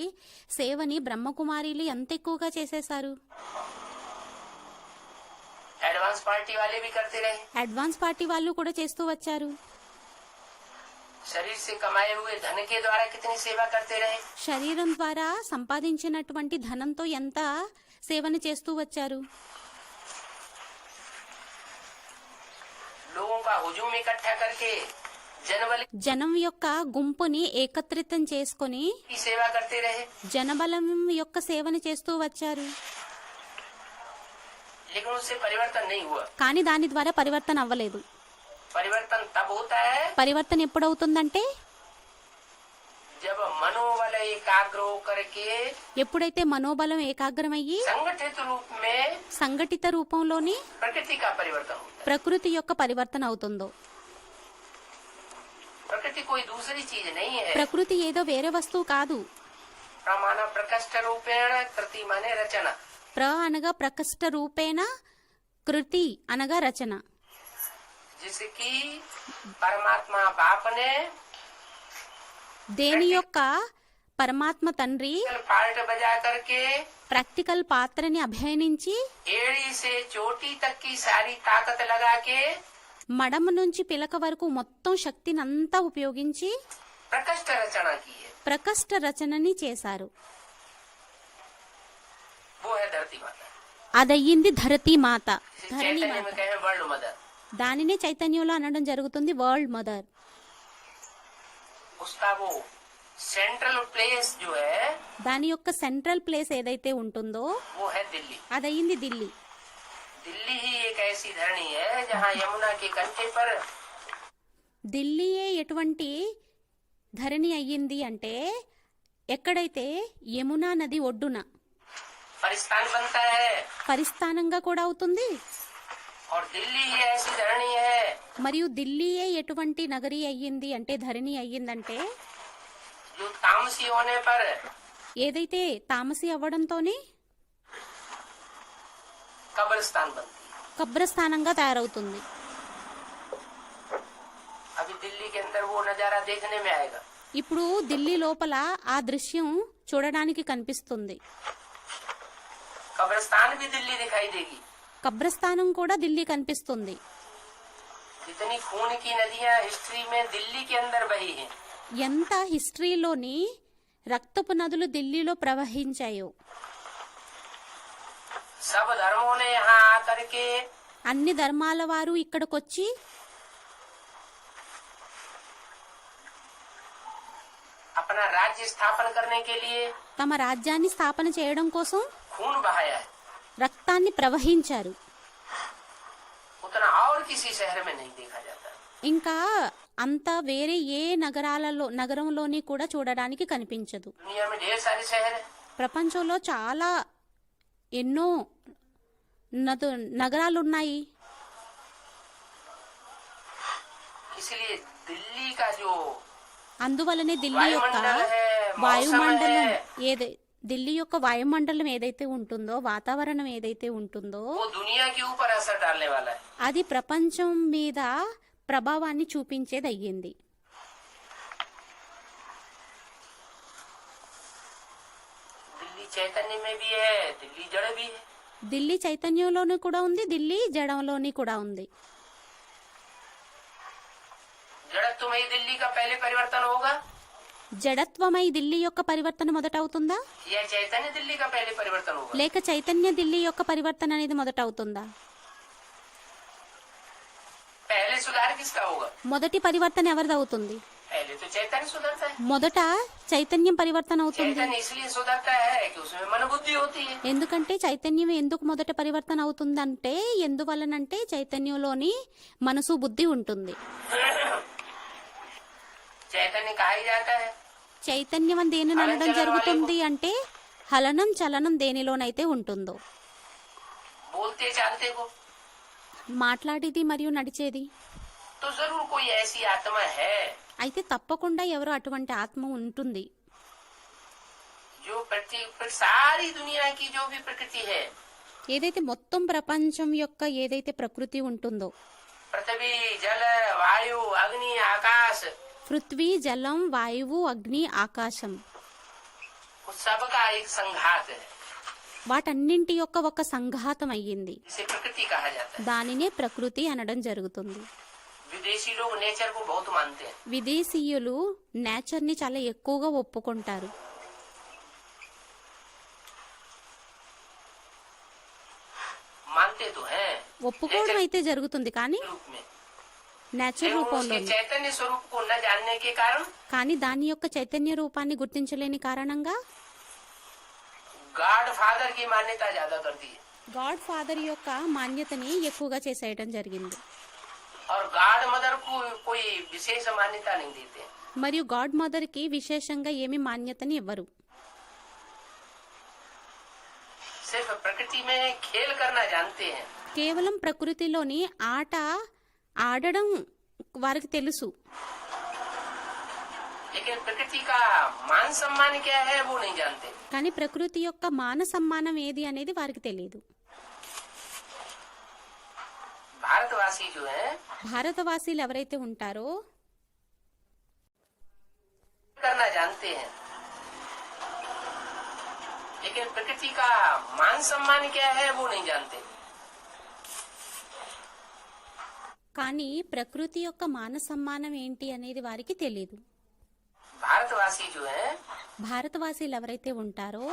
[SPEAKER 2] సేవని బ్రహ్మకుమారీలు ఎంత ఎక్కువగా చేసేశారు.
[SPEAKER 1] एडवांस पार्टी वाले भी करते रहे.
[SPEAKER 2] అడ్వాన్స్ పార్టీ వాళ్ళు కూడా చేస్తూ వచ్చారు.
[SPEAKER 1] शरीर से कमाए हुए धन के द्वारा कितनी सेवा करते रहे.
[SPEAKER 2] శరీరం ద్వారా సంపాదించినటువంటి ధనంతో ఎంత సేవను చేస్తూ వచ్చారు.
[SPEAKER 1] लोगों का हुजूम इकट्ठा करके जनबल
[SPEAKER 2] జనం యొక్క గుంపుని ఏకత్రితం చేసుకొని
[SPEAKER 1] की सेवा करते रहे.
[SPEAKER 2] జనబలం యొక్క సేవను చేస్తూ వచ్చారు.
[SPEAKER 1] लेकिन उससे परिवर्तन नहीं हुआ.
[SPEAKER 2] కానీ దాని ద్వారా పరివర్తన అవ్వలేదు.
[SPEAKER 1] परिवर्तन तब होता है
[SPEAKER 2] పరివర్తన ఎప్పుడవుతుందంటే
[SPEAKER 1] जब मनोबल एक एकाग्र होकर के
[SPEAKER 2] ఎప్పుడైతే మనోబలం ఏకాగ్రమయ్యి
[SPEAKER 1] संगठित रूप में
[SPEAKER 2] సంఘటిత రూపంలోని
[SPEAKER 1] प्रकृति का परिवर्तन होता
[SPEAKER 2] ప్రకృతి యొక్క పరివర్తన అవుతుందో.
[SPEAKER 1] है। प्रकृति कोई दूसरी चीज नहीं है।
[SPEAKER 2] ప్రకృతి ఏదో వేరే వస్తువు కాదు.
[SPEAKER 1] प्रमाण प्रकृष्ट रूपेण कृति माने रचना।
[SPEAKER 2] అనగా ప్రకష్ట రూపేణ, కృతి అనగా రచన.
[SPEAKER 1] जिसकी परमात्मा बाप ने
[SPEAKER 2] దేని యొక్క పరమాత్మ తండ్రి
[SPEAKER 1] पार्ट बजा करके
[SPEAKER 2] ప్రాక్టికల్ పాత్రని అభినయించి
[SPEAKER 1] एड़ी से चोटी तक की सारी ताकत लगा के
[SPEAKER 2] మడమ నుంచి పిలక వరకు మొత్తం శక్తిని అంతా ఉపయోగించి
[SPEAKER 1] प्रकृष्ट रचना की है।
[SPEAKER 2] ప్రకష్ట రచనని చేశారు.
[SPEAKER 1] वो है धरती माता।
[SPEAKER 2] అదయ్యింది ధరతీ మాత, ధరణి
[SPEAKER 1] चैतन्य
[SPEAKER 2] మాత.
[SPEAKER 1] में कहे वर्ल्ड मदर।
[SPEAKER 2] దానినే చైతన్యంలో అనడం జరుగుతుంది వరల్డ్ మదర్.
[SPEAKER 1] उसका वो सेंट्रल प्लेस जो है
[SPEAKER 2] దాని యొక్క సెంట్రల్ ప్లేస్ ఏదైతే ఉంటుందో
[SPEAKER 1] वो है दिल्ली।
[SPEAKER 2] అదయ్యింది ఢిల్లీ.
[SPEAKER 1] दिल्ली ही एक ऐसी धरणी है जहाँ यमुना के कंठे पर
[SPEAKER 2] ఢిల్లీయే ఎటువంటి ధరణి అయ్యింది అంటే ఎక్కడైతే యమునా నది ఒడ్డున
[SPEAKER 1] परिस्थान बनता है।
[SPEAKER 2] పరిస్థానంగా కూడా అవుతుంది.
[SPEAKER 1] और दिल्ली ही ऐसी धरणी है
[SPEAKER 2] మరియు ఢిల్లీయే ఎటువంటి నగరి అయ్యింది అంటే ధరణి అయ్యిందంటే
[SPEAKER 1] जो तामसी होने पर
[SPEAKER 2] ఏదైతే తామసి అవ్వడంతోనే
[SPEAKER 1] कब्रिस्तान बनती है।
[SPEAKER 2] కబ్రస్థానంగా తయారవుతుంది.
[SPEAKER 1] अभी दिल्ली के अंदर वो नजारा देखने में आएगा।
[SPEAKER 2] ఇప్పుడు ఢిల్లీ లోపల ఆ దృశ్యం చూడడానికి కనిపిస్తుంది.
[SPEAKER 1] कब्रिस्तान भी दिल्ली दिखाई देगी।
[SPEAKER 2] కబ్రస్థానం కూడా ఢిల్లీ కనిపిస్తుంది.
[SPEAKER 1] जितनी खून की नदियां हिस्ट्री में दिल्ली के अंदर बही हैं,
[SPEAKER 2] ఎంత హిస్టరీలోని రక్తపు నదులు ఢిల్లీలో ప్రవహించాయో,
[SPEAKER 1] सब धर्मों ने यहाँ आकर के
[SPEAKER 2] అన్ని ధర్మాల వారు ఇక్కడికొచ్చి
[SPEAKER 1] अपना राज्य स्थापन करने के लिए
[SPEAKER 2] తమ రాజ్యాన్ని స్థాపన చేయడం కోసం
[SPEAKER 1] खून बहाया है।
[SPEAKER 2] రక్తాన్ని ప్రవహించారు.
[SPEAKER 1] उतना और किसी शहर में नहीं देखा जाता।
[SPEAKER 2] ఇంకా అంత వేరే ఏ నగరంలోని కూడా చూడడానికి కనిపించదు.
[SPEAKER 1] दुनिया में ढेर सारे शहर है।
[SPEAKER 2] ప్రపంచంలో చాలా ఎన్నో నగరాలున్నాయి.
[SPEAKER 1] इसलिए दिल्ली का जो
[SPEAKER 2] అందువలనే ఢిల్లీ యొక్క వాయుమండలం ఏదైతే ఉంటుందో, వాతావరణం ఏదైతే ఉంటుందో
[SPEAKER 1] वो दुनिया के ऊपर असर डालने वाला है।
[SPEAKER 2] అది ప్రపంచం మీద ప్రభావాన్ని చూపించేది అయ్యింది.
[SPEAKER 1] दिल्ली चैतन्य में भी है, दिल्ली जड़ भी है।
[SPEAKER 2] ఢిల్లీ చైతన్యంలోని కూడా ఉంది, ఢిల్లీ జడంలోని కూడా ఉంది.
[SPEAKER 1] जड़त्व में ही दिल्ली का पहले परिवर्तन होगा
[SPEAKER 2] జడత్వమై ఢిల్లీ యొక్క పరివర్తన మొదట అవుతుందా,
[SPEAKER 1] या चैतन्य दिल्ली का पहले परिवर्तन होगा?
[SPEAKER 2] లేక చైతన్య ఢిల్లీ యొక్క పరివర్తన అనేది మొదట అవుతుందా?
[SPEAKER 1] पहले सुधार किसका होगा?
[SPEAKER 2] మొదటి పరివర్తన ఎవరిది అవుతుంది?
[SPEAKER 1] पहले तो चैतन्य सुधरता है।
[SPEAKER 2] మొదట చైతన్యం పరివర్తన అవుతుంది.
[SPEAKER 1] चैतन्य इसलिए सुधरता है कि उसमें मन बुद्धि होती है।
[SPEAKER 2] ఎందుకంటే చైతన్యం ఎందుకు మొదట పరివర్తన అవుతుందంటే ఎందువలనంటే చైతన్యంలోని మనసు బుద్ధి ఉంటుంది.
[SPEAKER 1] चैतन्य कहा ही जाता है।
[SPEAKER 2] చైతన్యం అని దేనిని అనడం జరుగుతుంది అంటే హలనం చలనం దేనిలోనైతే ఉంటుందో,
[SPEAKER 1] बोलते चालते को
[SPEAKER 2] మాట్లాడేది మరియు నడిచేది.
[SPEAKER 1] तो जरूर कोई ऐसी आत्मा है
[SPEAKER 2] అయితే తప్పకుండా ఎవరో అటువంటి ఆత్మ ఉంటుంది.
[SPEAKER 1] जो सारी दुनिया की जो भी प्रकृति है,
[SPEAKER 2] ఏదైతే మొత్తం ప్రపంచం యొక్క ఏదైతే ప్రకృతి ఉంటుందో,
[SPEAKER 1] पृथ्वी जल वायु अग्नि आकाश,
[SPEAKER 2] పృథ్వీ జలం వాయువు అగ్ని ఆకాశం,
[SPEAKER 1] उस सबका एक संघात है।
[SPEAKER 2] వాటన్నింటి యొక్క ఒక సంఘాతం అయ్యింది.
[SPEAKER 1] इसे प्रकृति कहा जाता है।
[SPEAKER 2] దానినే ప్రకృతి అనడం జరుగుతుంది.
[SPEAKER 1] विदेशी लोग नेचर को बहुत मानते हैं।
[SPEAKER 2] విదేశీయులు నేచర్ ని చాలా ఎక్కువగా ఒప్పుకుంటారు.
[SPEAKER 1] मानते तो हैं
[SPEAKER 2] ఒప్పుకోవడం అయితే జరుగుతుంది కానీ
[SPEAKER 1] रूप में,
[SPEAKER 2] నేచర్
[SPEAKER 1] लेकिन
[SPEAKER 2] రూపంలో.
[SPEAKER 1] उसके चैतन्य स्वरूप को न जानने के कारण
[SPEAKER 2] కానీ దాని యొక్క చైతన్య రూపాన్ని గుర్తించలేని కారణంగా
[SPEAKER 1] गॉड फादर की मान्यता ज्यादा करती है
[SPEAKER 2] గాడ్ ఫాదర్ యొక్క మాన్యతని ఎక్కువగా చేసేయడం జరిగింది.
[SPEAKER 1] और गॉड मदर को कोई विशेष मान्यता नहीं देते हैं।
[SPEAKER 2] మరియు గాడ్ మదర్కి విశేషంగా ఏమి మాన్యతని ఇవ్వరు.
[SPEAKER 1] सिर्फ प्रकृति में खेल करना जानते हैं.
[SPEAKER 2] కేవలం ప్రకృతిలోని ఆట ఆడడం వారికి తెలుసు.
[SPEAKER 1] लेकिन प्रकृति का मान सम्मान क्या है वो नहीं जानते.
[SPEAKER 2] కానీ ప్రకృతి యొక్క మాన సమ్మానం ఏది అనేది వారికి తెలియదు.
[SPEAKER 1] भारतवासी जो है
[SPEAKER 2] భారతవాసీలు ఎవరైతే ఉంటారో
[SPEAKER 1] करना जानते हैं. लेकिन प्रकृति का मान सम्मान क्या है वो नहीं जानते.
[SPEAKER 2] కానీ ప్రకృతి యొక్క మాన సమ్మానం ఏంటి అనేది వారికి తెలియదు.
[SPEAKER 1] भारतवासी जो है
[SPEAKER 2] భారతవాసీలు ఎవరైతే ఉంటారో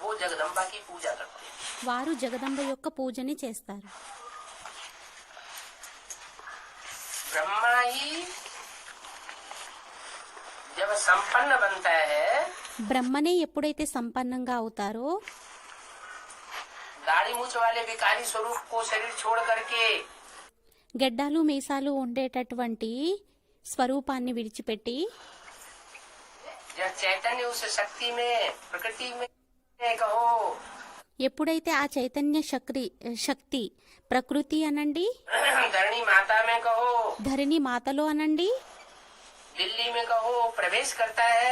[SPEAKER 1] वो जगदम्बा की पूजा करते हैं.
[SPEAKER 2] వారు జగదంబ యొక్క పూజని చేస్తారు.
[SPEAKER 1] ब्रह्मा ही जब संपन्न बनता है,
[SPEAKER 2] బ్రహ్మనే ఎప్పుడైతే సంపన్నంగా అవుతారో
[SPEAKER 1] दाढ़ी मूछ वाले विकारी स्वरूप को शरीर छोड़ करके
[SPEAKER 2] గెడ్డాలు మీసాలు ఉండేటటువంటి స్వరూపాన్ని విడిచిపెట్టి
[SPEAKER 1] जब चैतन्य उस शक्ति में प्रकृति में कहो
[SPEAKER 2] ఎప్పుడైతే ఆ చైతన్య శక్తి ప్రకృతి అనండి,
[SPEAKER 1] धरणी माता में कहो,
[SPEAKER 2] ధరణి మాతలో అనండి,
[SPEAKER 1] दिल्ली में कहो प्रवेश करता है,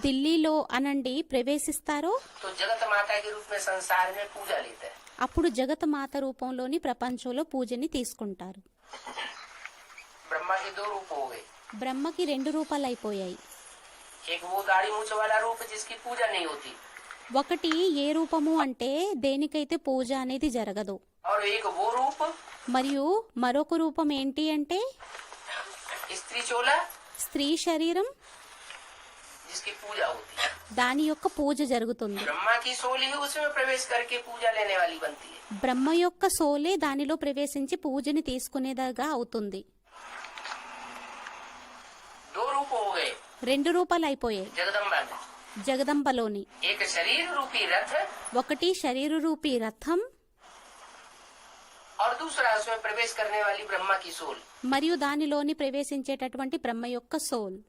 [SPEAKER 2] ఢిల్లీలో అనండి ప్రవేశిస్తారో
[SPEAKER 1] तो जगत माता के रूप में संसार में पूजा लेता है.
[SPEAKER 2] అప్పుడు జగత మాత రూపంలోని ప్రపంచంలో పూజని తీసుకుంటారు.
[SPEAKER 1] ब्रह्मा के दो रूप हो गए.
[SPEAKER 2] బ్రహ్మకి 2 రూపాలు అయిపోయాయి.
[SPEAKER 1] एक वो दाढ़ी मूछ वाला रूप जिसकी पूजा नहीं होती,
[SPEAKER 2] ఒకటి ఏ రూపము అంటే దేనికైతే పూజ అనేది జరగదు.
[SPEAKER 1] और एक वो रूप
[SPEAKER 2] మరియు మరొక రూపం ఏంటి అంటే
[SPEAKER 1] स्त्री चोला
[SPEAKER 2] స్త్రీ శరీరం,
[SPEAKER 1] जिसकी पूजा होती है.
[SPEAKER 2] దాని యొక్క పూజ జరుగుతుంది.
[SPEAKER 1] ब्रह्मा की सोल ही उसमें प्रवेश करके पूजा लेने वाली बनती है.
[SPEAKER 2] బ్రహ్మ యొక్క సోలే దానిలో ప్రవేశించి పూజని తీసుకునేదిగా అవుతుంది.
[SPEAKER 1] दो रूप हो गए
[SPEAKER 2] 2 రూపాలు అయిపోయాయి
[SPEAKER 1] जगदम्बा में.
[SPEAKER 2] జగదంబలోని.
[SPEAKER 1] एक शरीर रूपी रथ
[SPEAKER 2] ఒకటి శరీర రూపీ రథం
[SPEAKER 1] और दूसरा उसमें प्रवेश करने वाली ब्रह्मा की सोल.
[SPEAKER 2] మరియు దానిలోని ప్రవేశించేటటువంటి బ్రహ్మ యొక్క సోల్.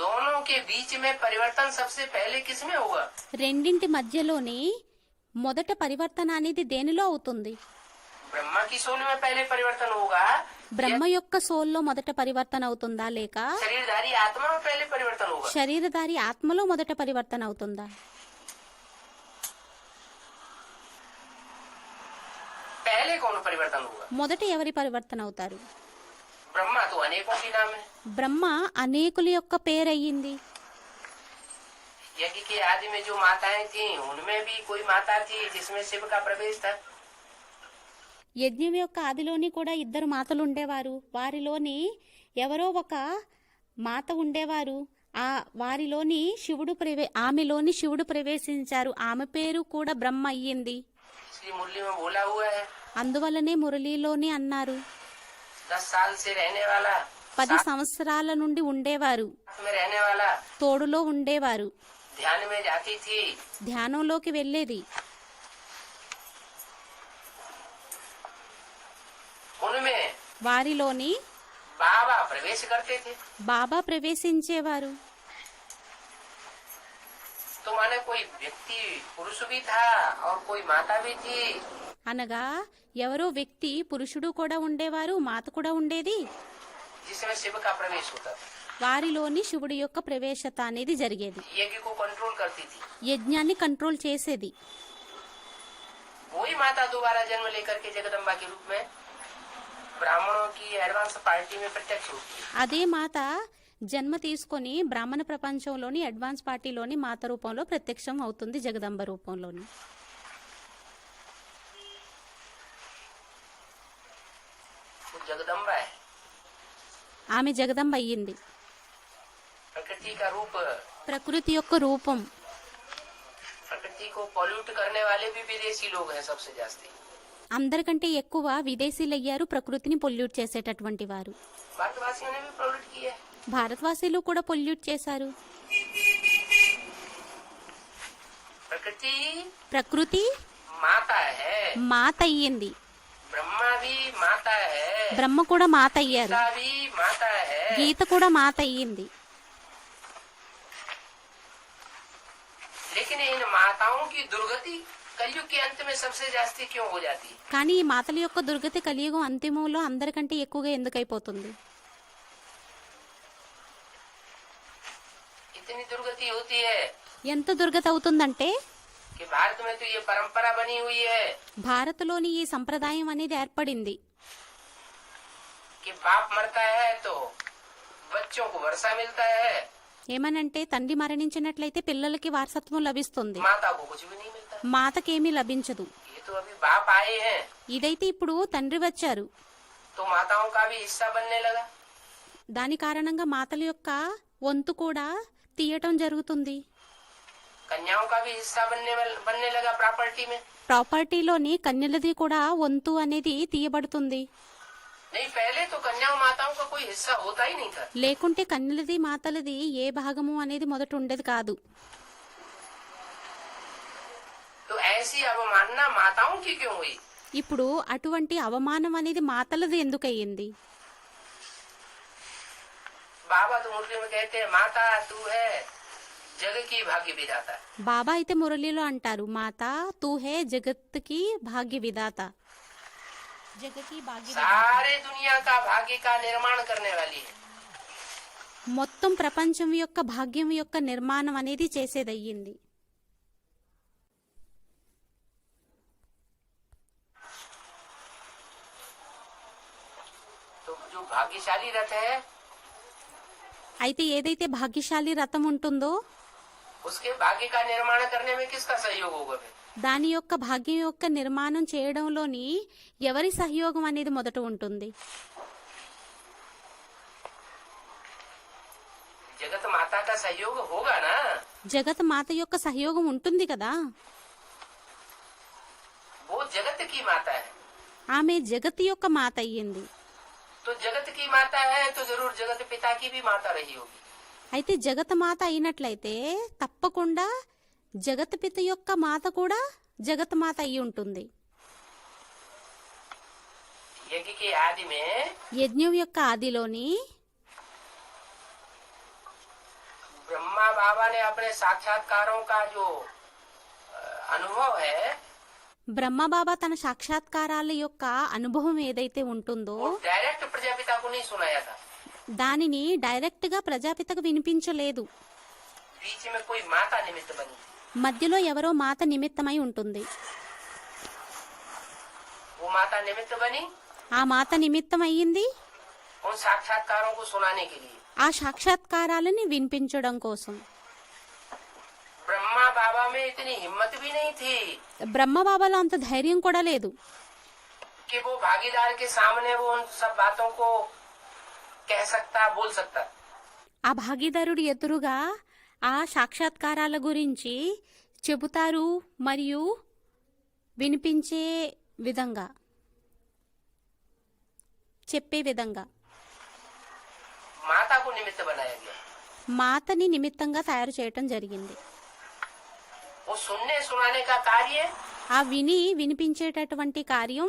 [SPEAKER 1] दोनों के बीच में परिवर्तन सबसे पहले किसमें होगा?
[SPEAKER 2] రెండింటి మధ్యలోని మొదట పరివర్తన అనేది దేనిలో అవుతుంది?
[SPEAKER 1] ब्रह्मा की सोल में पहले परिवर्तन होगा,
[SPEAKER 2] బ్రహ్మ యొక్క సోల్లో మొదట పరివర్తన అవుతుందా, లేక
[SPEAKER 1] शरीरधारी आत्मा में पहले परिवर्तन होगा?
[SPEAKER 2] శరీరధారి ఆత్మలో మొదట పరివర్తన అవుతుందా?
[SPEAKER 1] पहले कौन परिवर्तन होगा?
[SPEAKER 2] మొదట ఎవరి పరివర్తన అవుతారు?
[SPEAKER 1] ब्रह्मा तो अनेकों की नाम है.
[SPEAKER 2] బ్రహ్మ అనేకుల యొక్క పేరయ్యింది.
[SPEAKER 1] यज्ञ के आदि में जो माताएं थी उनमें भी कोई माता थी जिसमें शिव का प्रवेश था.
[SPEAKER 2] యజ్ఞం యొక్క ఆదిలోని కూడా 2 మాతలు ఉండేవారు. వారిలోని ఎవరో ఒక మాత ఉండేవారు. ఆ వారిలోని ఆమెలోని శివుడు ప్రవేశించారు. ఆమె పేరు కూడా బ్రహ్మ అయ్యింది.
[SPEAKER 1] इसलिए मुरली में बोला हुआ है,
[SPEAKER 2] అందువల్లనే మురళీలోని అన్నారు,
[SPEAKER 1] 10 साल से रहने वाला,
[SPEAKER 2] 10 సంవత్సరాల నుండి ఉండేవారు,
[SPEAKER 1] साथ में रहने वाला,
[SPEAKER 2] తోడులో ఉండేవారు,
[SPEAKER 1] ध्यान में जाती थी.
[SPEAKER 2] ధ్యానంలోకి వెళ్ళేది.
[SPEAKER 1] उनमें
[SPEAKER 2] వారిలోని
[SPEAKER 1] बाबा प्रवेश करते थे.
[SPEAKER 2] బాబా ప్రవేశించేవారు.
[SPEAKER 1] तो माने कोई व्यक्ति पुरुष भी था और कोई माता भी थी,
[SPEAKER 2] అనగా ఎవరో వ్యక్తి పురుషుడు కూడా ఉండేవారు, మాత కూడా ఉండేది.
[SPEAKER 1] जिसमें शिव का प्रवेश होता था.
[SPEAKER 2] వారిలోని శివుడి యొక్క ప్రవేశత అనేది జరిగేది.
[SPEAKER 1] यज्ञ को कंट्रोल करती थी.
[SPEAKER 2] యజ్ఞాన్ని కంట్రోల్ చేసేది.
[SPEAKER 1] वही माता दोबारा जन्म लेकर के जगदम्बा के रूप में ब्राह्मणों की एडवांस पार्टी में प्रत्यक्ष होती है.
[SPEAKER 2] అదే మాత జన్మ తీసుకొని బ్రాహ్మణ ప్రపంచంలోని అడ్వాన్స్ పార్టీలోని మాత రూపంలో ప్రత్యక్షం అవుతుంది, జగదంబ రూపంలోని.
[SPEAKER 1] वो जगदम्बा है.
[SPEAKER 2] ఆమె జగదంబ అయ్యింది.
[SPEAKER 1] प्रकृति का रूप,
[SPEAKER 2] ప్రకృతి యొక్క రూపం.
[SPEAKER 1] प्रकृति को पॉल्यूट करने वाले भी विदेशी लोग हैं सबसे जास्ती.
[SPEAKER 2] అందరికంటే ఎక్కువ విదేశీలయ్యారు ప్రకృతిని పొల్యూట్ చేసేటటువంటి వారు.
[SPEAKER 1] भारतवासियों ने भी पॉल्यूट किया है.
[SPEAKER 2] భారతవాసీలు కూడా పొల్యూట్ చేశారు.
[SPEAKER 1] प्रकृति
[SPEAKER 2] ప్రకృతి
[SPEAKER 1] माता है.
[SPEAKER 2] మాత అయ్యింది.
[SPEAKER 1] ब्रह्मा भी माता है,
[SPEAKER 2] బ్రహ్మ కూడా మాత అయ్యారు,
[SPEAKER 1] गीता भी माता है।
[SPEAKER 2] గీత కూడా మాత అయ్యింది.
[SPEAKER 1] लेकिन इन माताओं की दुर्गति कलयुग के अंत में सबसे जास्ती क्यों हो जाती है?
[SPEAKER 2] కానీ ఈ మాతల యొక్క దుర్గతి కలియుగం అంతిమంలో అందరికంటే ఎక్కువగా ఎందుకైపోతుంది?
[SPEAKER 1] इतनी दुर्गति होती है
[SPEAKER 2] ఎంత దుర్గతి అవుతుందంటే
[SPEAKER 1] कि भारत में तो ये परंपरा बनी हुई है
[SPEAKER 2] భారత్లోని ఈ సంప్రదాయం అనేది ఏర్పడింది.
[SPEAKER 1] कि बाप मरता है तो बच्चों को वर्षा मिलता है,
[SPEAKER 2] ఏమనంటే తండ్రి మరణించినట్లయితే పిల్లలకి వారసత్వం లభిస్తుంది,
[SPEAKER 1] माता को कुछ भी नहीं मिलता।
[SPEAKER 2] మాతకేమీ లభించదు.
[SPEAKER 1] ये तो अभी बाप आए हैं
[SPEAKER 2] ఇదైతే ఇప్పుడు తండ్రి వచ్చారు,
[SPEAKER 1] तो माताओं का भी हिस्सा बनने लगा।
[SPEAKER 2] దాని కారణంగా మాతల యొక్క వంతు కూడా తీయటం జరుగుతుంది.
[SPEAKER 1] कन्याओं का भी हिस्सा बनने लगा प्रॉपर्टी में।
[SPEAKER 2] ప్రాపర్టీలోని కన్యలది కూడా వంతు అనేది తీయబడుతుంది.
[SPEAKER 1] नहीं, पहले तो कन्याओं माताओं का कोई हिस्सा होता ही नहीं था।
[SPEAKER 2] లేకుంటే కన్యలది మాతలది ఏ భాగము అనేది మొదట ఉండేది కాదు.
[SPEAKER 1] तो ऐसी अवमानना माताओं की क्यों हुई?
[SPEAKER 2] ఇప్పుడు అటువంటి అవమానం అనేది మాతలది ఎందుకయ్యింది?
[SPEAKER 1] बाबा तो मुरली में कहते हैं, माता तू है जग की भाग्य विधाता।
[SPEAKER 2] బాబా అయితే మురళిలో అంటారు, మాత తూ హే జగత్ కి భాగ్య విధాత, జగకి భాగ్య విధాత.
[SPEAKER 1] सारे दुनिया का भाग्य का निर्माण करने वाली है।
[SPEAKER 2] మొత్తం ప్రపంచం యొక్క భాగ్యం యొక్క నిర్మాణం అనేది చేసేదయ్యింది.
[SPEAKER 1] तो जो भाग्यशाली रथ है
[SPEAKER 2] అయితే ఏదైతే భాగ్యశాలి రథం ఉంటుందో
[SPEAKER 1] उसके भाग्य का निर्माण करने में किसका सहयोग होगा फिर?
[SPEAKER 2] దాని యొక్క భాగ్యం యొక్క నిర్మాణం చేయడంలోని ఎవరి సహయోగం అనేది మొదట ఉంటుంది?
[SPEAKER 1] जगत माता का सहयोग होगा ना।
[SPEAKER 2] జగత్ మాత యొక్క సహయోగం ఉంటుంది కదా.
[SPEAKER 1] वो जगत की माता है,
[SPEAKER 2] ఆమె జగత్ యొక్క మాత అయ్యింది.
[SPEAKER 1] तो जगत की माता है तो जरूर जगत पिता की भी माता रही होगी।
[SPEAKER 2] అయితే జగత్ మాత అయినట్లయితే తప్పకుండా జగత్ పిత యొక్క మాత కూడా జగత్ మాత అయి ఉంటుంది.
[SPEAKER 1] यज्ञ के आदि में
[SPEAKER 2] యజ్ఞం యొక్క ఆదిలోని
[SPEAKER 1] ब्रह्मा बाबा ने अपने साक्षात्कारों का जो अनुभव है
[SPEAKER 2] బ్రహ్మబాబా తన సాక్షాత్కారాల యొక్క అనుభవం ఏదైతే ఉంటుందో
[SPEAKER 1] वो डायरेक्ट प्रजापिता को नहीं सुनाया था।
[SPEAKER 2] దానిని డైరెక్ట్ గా ప్రజాపితకు వినిపించలేదు.
[SPEAKER 1] बीच में कोई माता निमित्त बनी,
[SPEAKER 2] మధ్యలో ఎవరో మాత నిమిత్తమై ఉంటుంది.
[SPEAKER 1] वो माता निमित्त बनी
[SPEAKER 2] ఆ మాత నిమిత్తం అయ్యింది
[SPEAKER 1] उन साक्षात्कारों को सुनाने के लिए।
[SPEAKER 2] ఆ సాక్షాత్కారాలని వినిపించడం కోసం.
[SPEAKER 1] ब्रह्मा बाबा में इतनी हिम्मत भी नहीं थी
[SPEAKER 2] బ్రహ్మబాబాలో అంత ధైర్యం కూడా లేదు
[SPEAKER 1] कि वो भागीदार के सामने वो उन सब बातों को कह सकता, बोल सकता।
[SPEAKER 2] ఆ భాగీదారుడు ఎదురుగా ఆ సాక్షాత్కారాల గురించి చెబుతారు మరియు వినిపించే విధంగా చెప్పే విధంగా
[SPEAKER 1] माता को निमित्त बनाया गया।
[SPEAKER 2] మాతని నిమిత్తంగా తయారు చేయటం జరిగింది.
[SPEAKER 1] वो सुनने सुनाने का कार्य
[SPEAKER 2] ఆ వినిపించేటటువంటి కార్యం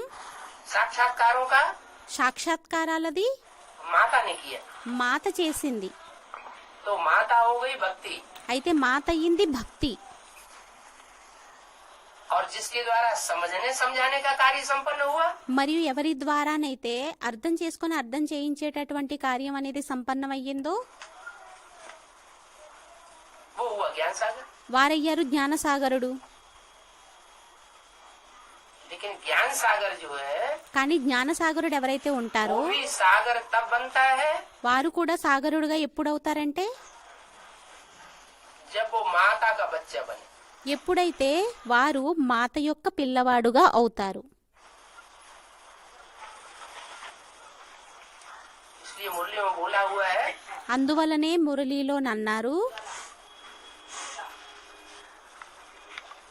[SPEAKER 1] साक्षात्कारों का
[SPEAKER 2] సాక్షాత్కారాలది
[SPEAKER 1] माता ने किया।
[SPEAKER 2] మాత చేసింది.
[SPEAKER 1] तो माता हो गई भक्ति,
[SPEAKER 2] అయితే మాత అయ్యింది భక్తి.
[SPEAKER 1] और जिसके द्वारा समझने समझाने का कार्य संपन्न हुआ
[SPEAKER 2] మరియు ఎవరి ద్వారానైతే అర్థం చేసుకుని అర్థం చేయించేటటువంటి కార్యం అనేది సంపన్నమయ్యిందో
[SPEAKER 1] वो हुआ ज्ञान सागर।
[SPEAKER 2] వారయ్యారు జ్ఞానసాగరుడు.
[SPEAKER 1] लेकिन ज्ञान सागर जो है
[SPEAKER 2] కానీ జ్ఞానసాగరుడు ఎవరైతే ఉంటారో
[SPEAKER 1] वो भी सागर तब बनता है
[SPEAKER 2] వారు కూడా సాగరుడుగా ఎప్పుడవుతారంటే
[SPEAKER 1] जब वो माता का बच्चा बने।
[SPEAKER 2] ఎప్పుడైతే వారు మాత యొక్క పిల్లవాడుగా అవుతారు.
[SPEAKER 1] इसलिए मुरली में बोला हुआ है
[SPEAKER 2] అందువలనే మురళీలో నన్నారు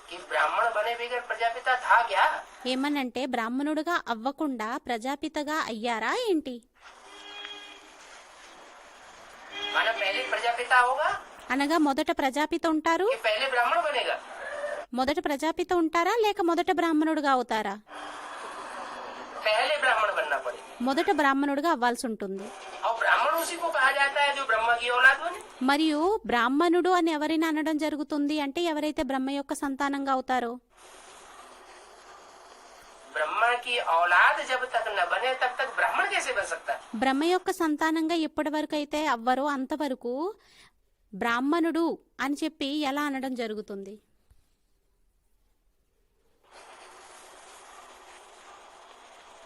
[SPEAKER 1] कि ब्राह्मण बने बगैर प्रजापिता था क्या?
[SPEAKER 2] ఏమనంటే బ్రాహ్మణుడుగా అవ్వకుండా ప్రజాపితగా అయ్యారా ఏంటి?
[SPEAKER 1] माना पहले प्रजापिता होगा
[SPEAKER 2] అనగా మొదట ప్రజాపిత ఉంటారు,
[SPEAKER 1] कि पहले ब्राह्मण बनेगा?
[SPEAKER 2] మొదట ప్రజాపిత ఉంటారా లేక మొదట బ్రాహ్మణుడుగా అవుతారా?
[SPEAKER 1] पहले ब्राह्मण
[SPEAKER 2] మొదట బ్రాహ్మణుడిగా అవ్వాల్సి ఉంటుంది.
[SPEAKER 1] और ब्राह्मण उसी को कहा जाता है जो ब्रह्मा की औलाद बने।
[SPEAKER 2] మరియు బ్రాహ్మణుడు అని ఎవరైనా అనడం జరుగుతుంది అంటే ఎవరైతే బ్రహ్మ యొక్క సంతానంగా అవుతారో.
[SPEAKER 1] ब्रह्मा की औलाद जब तक न बने तब तक ब्राह्मण कैसे बन सकता है?
[SPEAKER 2] బ్రహ్మ యొక్క సంతానంగా ఎప్పటి వరకు అయితే అవ్వరో అంతవరకు బ్రాహ్మణుడు అని చెప్పి ఎలా అనడం జరుగుతుంది?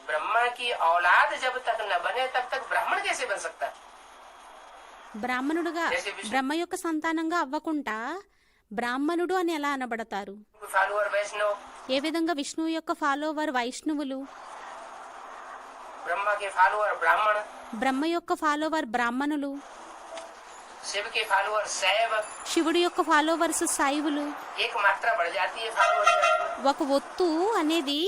[SPEAKER 1] ब्रह्मा की औलाद जब तक न बने तब तक ब्राह्मण कैसे बन सकता है?
[SPEAKER 2] బ్రాహ్మణుడుగా బ్రహ్మ యొక్క సంతానంగా అవ్వకుండా బ్రాహ్మణుడు అని ఎలా అనబడతారు?
[SPEAKER 1] फॉलोअर वैष्णव,
[SPEAKER 2] ఏ విధంగా విష్ణువు యొక్క ఫాలోవర్ వైష్ణవులు,
[SPEAKER 1] ब्रह्मा के फॉलोअर ब्राह्मण,
[SPEAKER 2] బ్రహ్మ యొక్క ఫాలోవర్ బ్రాహ్మణులు,
[SPEAKER 1] शिव के फॉलोअर शैव,
[SPEAKER 2] శివుడి యొక్క ఫాలోవర్స్ శైవులు.
[SPEAKER 1] एक मात्रा बढ़ जाती है फॉलोअर में।
[SPEAKER 2] ఒక ఒత్తు అనేది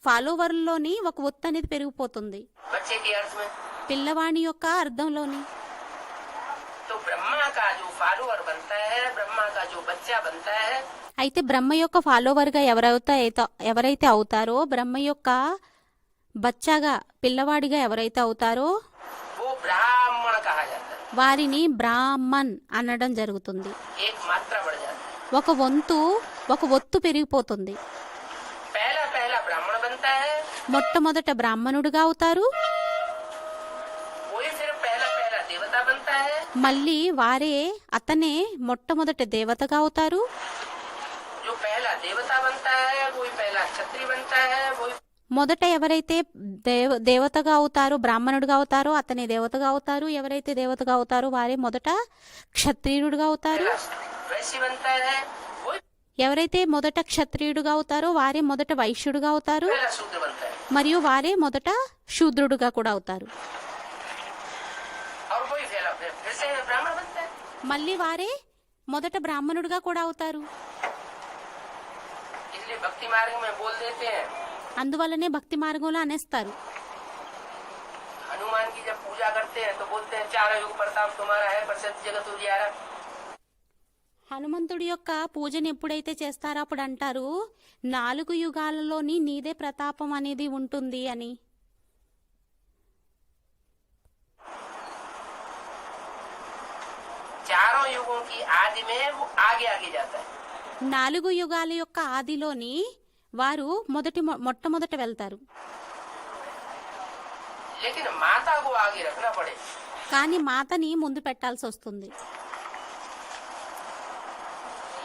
[SPEAKER 2] ఫాలోవర్లోని ఒక ఒత్తు అనేది పెరిగిపోతుంది
[SPEAKER 1] बच्चे के अर्थ में
[SPEAKER 2] పిల్లవాణి యొక్క అర్థంలోని.
[SPEAKER 1] तो ब्रह्मा का जो फॉलोअर बनता है, ब्रह्मा का जो बच्चा बनता है,
[SPEAKER 2] అయితే బ్రహ్మ యొక్క ఫాలోవర్గా ఎవరైతే అవుతారో, బ్రహ్మ యొక్క బచ్చాగా పిల్లవాడిగా ఎవరైతే అవుతారో
[SPEAKER 1] वो ब्राह्मण कहा जाता है।
[SPEAKER 2] వారిని బ్రాహ్మణ్ అనడం జరుగుతుంది.
[SPEAKER 1] एक मात्रा बढ़ जाती है।
[SPEAKER 2] ఒక ఒత్తు పెరిగిపోతుంది.
[SPEAKER 1] पहला पहला ब्राह्मण बनता है,
[SPEAKER 2] మొట్టమొదట బ్రాహ్మణుడిగా అవుతారు,
[SPEAKER 1] वही फिर पहला पहला देवता बनता है,
[SPEAKER 2] మళ్ళీ అతనే మొట్టమొదట దేవతగా అవుతారు.
[SPEAKER 1] जो पहला देवता बनता है वही पहला क्षत्रिय बनता है, वही
[SPEAKER 2] మొదట ఎవరైతే దేవతగా అవుతారో, బ్రాహ్మణుడిగా అవుతారో అతనే దేవతగా అవుతారు. ఎవరైతే దేవతగా అవుతారో వారే మొదట క్షత్రియుడిగా అవుతారు.
[SPEAKER 1] पहला वैश्य बनता है, वही
[SPEAKER 2] ఎవరైతే మొదట క్షత్రియుడిగా అవుతారో వారే మొదట వైశ్యుడిగా అవుతారు.
[SPEAKER 1] पहला शूद्र बनता है,
[SPEAKER 2] మరియు వారే మొదట శూద్రుడిగా కూడా అవుతారు.
[SPEAKER 1] और वही फिर से ब्राह्मण बनता है।
[SPEAKER 2] మళ్ళీ వారే మొదట బ్రాహ్మణుడిగా కూడా అవుతారు.
[SPEAKER 1] इसलिए भक्ति मार्ग में बोल देते हैं,
[SPEAKER 2] అందువల్లనే భక్తి మార్గంలో అనేస్తారు.
[SPEAKER 1] हनुमान की जब पूजा करते हैं तो बोलते हैं चार युग प्रताप तुम्हारा है, प्रसिद्ध जगत उजियारा।
[SPEAKER 2] హనుమంతుడి యొక్క పూజను ఎప్పుడైతే చేస్తారో అప్పుడు అంటారు 4 యుగాలలోని నీదే ప్రతాపం అనేది ఉంటుంది అని.
[SPEAKER 1] चारों युगों की आदि में वो आगे आगे जाता है।
[SPEAKER 2] 4 యుగాల యొక్క ఆదిలోని వారు మొట్టమొదట వెళ్తారు.
[SPEAKER 1] लेकिन माता को आगे रखना पड़े।
[SPEAKER 2] కానీ మాతని ముందు పెట్టాల్సి వస్తుంది.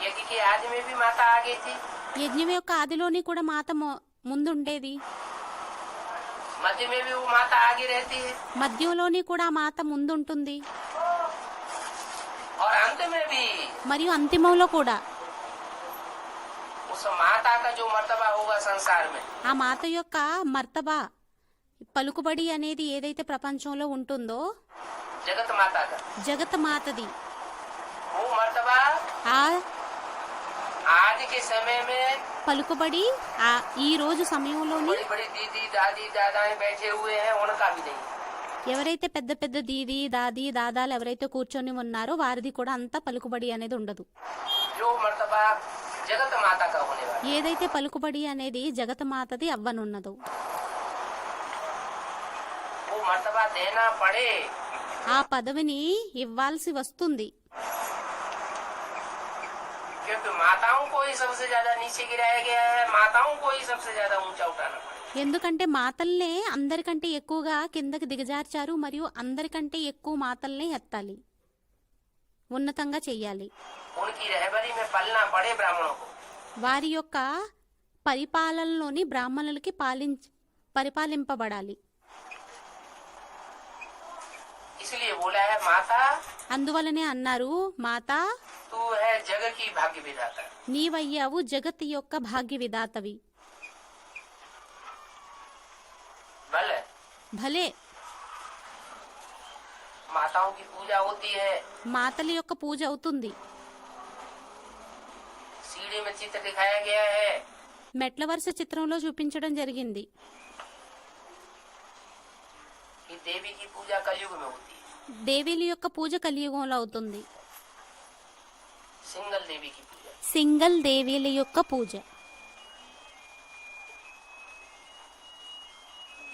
[SPEAKER 1] यज्ञ के आदि में भी माता आगे थी,
[SPEAKER 2] యజ్ఞం యొక్క ఆదిలోని కూడా మాత ముందుండేది.
[SPEAKER 1] मध्य में भी वो माता आगे रहती है,
[SPEAKER 2] మధ్యలోని కూడా మాత ముందుంటుంది.
[SPEAKER 1] और अंत में भी
[SPEAKER 2] మరియు అంతిమంలో కూడా
[SPEAKER 1] उस माता का जो मर्तबा होगा संसार में,
[SPEAKER 2] ఆ మాత యొక్క మర్తబా పలుకుబడి అనేది ఏదైతే ప్రపంచంలో ఉంటుందో
[SPEAKER 1] जगत माता का
[SPEAKER 2] జగత్ మాతది,
[SPEAKER 1] वो मर्तबा
[SPEAKER 2] ఆ
[SPEAKER 1] आज के समय में
[SPEAKER 2] పలుకుబడి ఈ రోజు సమయంలోని
[SPEAKER 1] बड़ी बड़ी दीदी दादी दादाएं बैठे हुए हैं उनका भी नहीं।
[SPEAKER 2] ఎవరైతే పెద్ద పెద్ద దీది దాది దాదాలు ఎవరైతే కూర్చొని ఉన్నారో వారిది కూడా అంత పలుకుబడి అనేది ఉండదు.
[SPEAKER 1] जो मर्तबा जगत माता का होने वाला,
[SPEAKER 2] ఏదైతే పలుకుబడి అనేది జగతమాతది అవ్వనున్నదో
[SPEAKER 1] वो मर्तबा देना पड़े।
[SPEAKER 2] ఆ పదవిని ఇవ్వాల్సి వస్తుంది.
[SPEAKER 1] क्योंकि माताओं को ही सबसे ज्यादा नीचे गिराया गया है, माताओं को ही सबसे ज्यादा ऊंचा उठाना पड़े।
[SPEAKER 2] ఎందుకంటే మాతల్నే అందరికంటే ఎక్కువగా కిందకి దిగజార్చారు మరియు అందరికంటే ఎక్కువ మాతల్నే ఎత్తాలి, ఉన్నతంగా చెయ్యాలి.
[SPEAKER 1] उनकी रहबरी में पलना पड़े ब्राह्मणों को।
[SPEAKER 2] వారి యొక్క పరిపాలనలోని బ్రాహ్మణులకి పరిపాలింపబడాలి.
[SPEAKER 1] इसलिए बोला है माता
[SPEAKER 2] అందువలనే అన్నారు మాతా
[SPEAKER 1] तू है जग की भाग्य विधाता।
[SPEAKER 2] నీవయ్యావు జగత్ యొక్క భాగ్య విధాతవి.
[SPEAKER 1] भले
[SPEAKER 2] భలే
[SPEAKER 1] माताओं की पूजा होती है,
[SPEAKER 2] మాతల యొక్క పూజ అవుతుంది.
[SPEAKER 1] सीढ़ी में चित्र दिखाया गया है,
[SPEAKER 2] మెట్ల వరుస చిత్రంలో చూపించడం జరిగింది.
[SPEAKER 1] कि देवी की पूजा कलयुग में होती है,
[SPEAKER 2] దేవీల యొక్క పూజ కలియుగంలో అవుతుంది.
[SPEAKER 1] सिंगल देवी की पूजा।
[SPEAKER 2] సింగల్ దేవీల యొక్క పూజ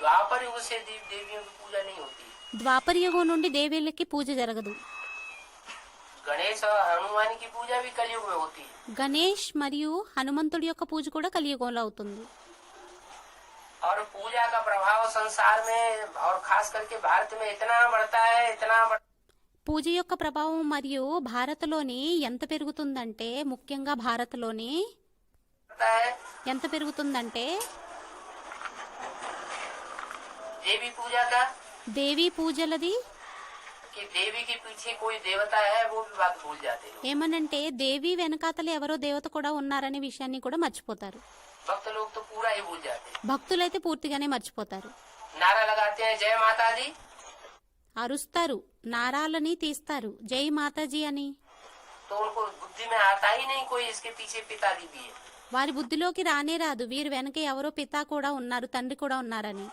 [SPEAKER 1] द्वापर युग से देव देवियों की पूजा नहीं होती।
[SPEAKER 2] ద్వాపర యుగం నుండి దేవీలకి పూజ జరగదు.
[SPEAKER 1] गणेश और हनुमान की पूजा भी कलयुग में होती है।
[SPEAKER 2] గణేష్ మరియు హనుమంతుడి యొక్క పూజ కూడా కలియుగంలో అవుతుంది.
[SPEAKER 1] और पूजा का प्रभाव संसार में और खास करके भारत में इतना बढ़ता है, इतना
[SPEAKER 2] పూజ యొక్క ప్రభావం మరియు భారత్లోని ఎంత పెరుగుతుందంటే, ముఖ్యంగా భారత్లోని
[SPEAKER 1] बढ़ता है।
[SPEAKER 2] ఎంత పెరుగుతుందంటే
[SPEAKER 1] देवी पूजा का
[SPEAKER 2] దేవీ పూజలది
[SPEAKER 1] कि देवी के पीछे कोई देवता है वो भी बात भूल जाते हैं।
[SPEAKER 2] ఏమనంటే దేవి వెనకాతల ఎవరో దేవత కూడా ఉన్నారనే విషయాన్ని కూడా మర్చిపోతారు.
[SPEAKER 1] भक्त लोग तो पूरा ही भूल जाते हैं।
[SPEAKER 2] భక్తులైతే పూర్తిగానే మర్చిపోతారు.
[SPEAKER 1] नारा लगाते हैं जय माता दी,
[SPEAKER 2] అరుస్తారు, నారాలని తీస్తారు, జై మాతాజీ అని.
[SPEAKER 1] तो उनको बुद्धि में आता ही नहीं कोई इसके पीछे पिताजी भी है।
[SPEAKER 2] వారి బుద్ధిలోకి రానే రాదు వీరి వెనక ఎవరో పిత కూడా ఉన్నారు, తండ్రి కూడా ఉన్నారని.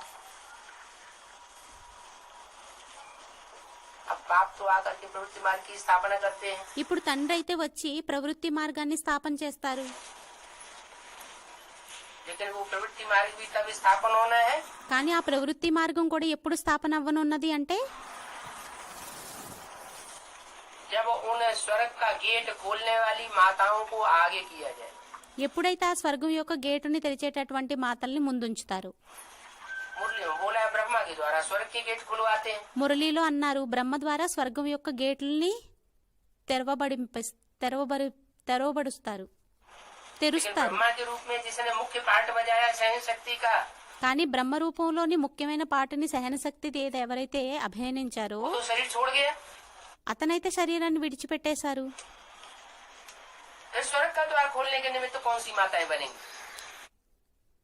[SPEAKER 1] अब बाप तो आकर के प्रवृत्ति मार्ग की स्थापना करते हैं।
[SPEAKER 2] ఇప్పుడు తండ్రి అయితే వచ్చి ప్రవృత్తి మార్గాన్ని స్థాపన చేస్తారు.
[SPEAKER 1] लेकिन वो प्रवृत्ति मार्ग भी तब स्थापन होना है
[SPEAKER 2] కానీ ఆ ప్రవృత్తి మార్గం కూడా ఎప్పుడు స్థాపన అవ్వనున్నది అంటే
[SPEAKER 1] जब उन स्वर्ग का गेट खोलने वाली माताओं को आगे किया जाए।
[SPEAKER 2] ఎప్పుడైతే ఆ స్వర్గం యొక్క గేటుని తెరిచేటటువంటి మాతల్ని ముందుంచుతారు.
[SPEAKER 1] मुरली में बोला है ब्रह्मा के द्वारा स्वर्ग के गेट खुलवाते हैं।
[SPEAKER 2] మురళీలో అన్నారు, బ్రహ్మ ద్వారా స్వర్గం యొక్క గేట్లని తెరవబడుస్తారు,
[SPEAKER 1] लेकिन
[SPEAKER 2] తెరుస్తారు.
[SPEAKER 1] ब्रह्मा के रूप में जिसने मुख्य पार्ट बजाया सहन शक्ति का,
[SPEAKER 2] కానీ బ్రహ్మ రూపంలోని ముఖ్యమైన పాటని సహనశక్తి ఎవరైతే అభినయించారో
[SPEAKER 1] वो तो शरीर छोड़ गया।
[SPEAKER 2] అతనైతే శరీరాన్ని విడిచిపెట్టేశారు.
[SPEAKER 1] फिर स्वर्ग का द्वार खोलने के निमित्त कौन सी माताएं बनेंगी?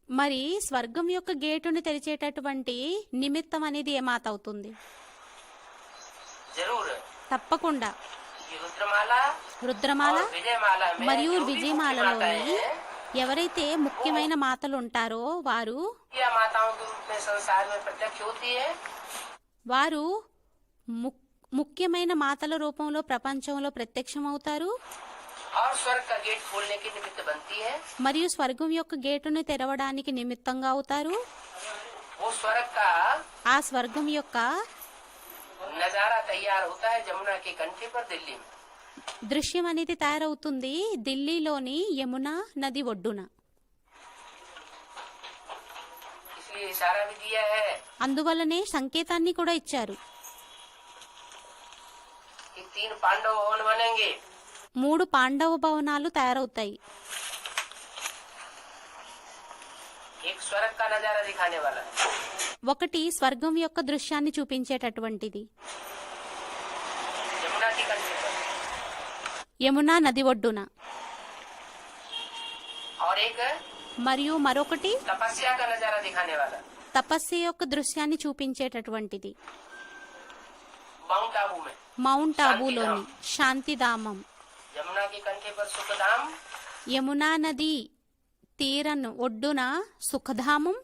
[SPEAKER 2] మరి స్వర్గం యొక్క గేటుని తెరిచేటటువంటి నిమిత్తం అనేది ఏ మాత అవుతుంది?
[SPEAKER 1] जरूर
[SPEAKER 2] తప్పకుండా
[SPEAKER 1] ये रुद्रमाला
[SPEAKER 2] రుద్రమాల
[SPEAKER 1] और विजयमाला में
[SPEAKER 2] మరియు
[SPEAKER 1] जो भी मुख्य
[SPEAKER 2] విజయమాలలోని
[SPEAKER 1] माताएं हैं,
[SPEAKER 2] ఎవరైతే ముఖ్యమైన మాతలు ఉంటారో వారు
[SPEAKER 1] या माताओं के रूप में संसार में प्रत्यक्ष होती है।
[SPEAKER 2] వారు ముఖ్యమైన మాతల రూపంలో ప్రపంచంలో ప్రత్యక్షమవుతారు
[SPEAKER 1] और स्वर्ग का गेट खोलने के निमित्त बनती है।
[SPEAKER 2] మరియు స్వర్గం యొక్క గేటును తెరవడానికి నిమిత్తంగా అవుతారు.
[SPEAKER 1] वो स्वर्ग का
[SPEAKER 2] ఆ స్వర్గం యొక్క
[SPEAKER 1] नजारा तैयार होता है जमुना के कंठे पर दिल्ली में।
[SPEAKER 2] దృశ్యం అనేది తయారవుతుంది ఢిల్లీలోని యమునా నది ఒడ్డున.
[SPEAKER 1] इसलिए इशारा भी दिया है
[SPEAKER 2] అందువల్లనే సంకేతాన్ని కూడా ఇచ్చారు.
[SPEAKER 1] कि 3 पांडव भवन बनेंगे।
[SPEAKER 2] 3 పాండవ భవనాలు తయారవుతాయి.
[SPEAKER 1] एक स्वर्ग का नजारा दिखाने वाला,
[SPEAKER 2] ఒకటి స్వర్గం యొక్క దృశ్యాన్ని చూపించేటటువంటిది
[SPEAKER 1] यमुना के कंठे पर,
[SPEAKER 2] యమునా నది ఒడ్డున.
[SPEAKER 1] और एक
[SPEAKER 2] మరియు మరొకటి
[SPEAKER 1] तपस्या का नजारा दिखाने वाला
[SPEAKER 2] తపస్సు యొక్క దృశ్యాన్ని చూపించేటటువంటిది
[SPEAKER 1] माउंट आबू में।
[SPEAKER 2] మౌంట్ ఆబూలోని శాంతిధామం.
[SPEAKER 1] यमुना के कंठे पर सुखधाम,
[SPEAKER 2] యమునా నది తీరను ఒడ్డున సుఖధామం,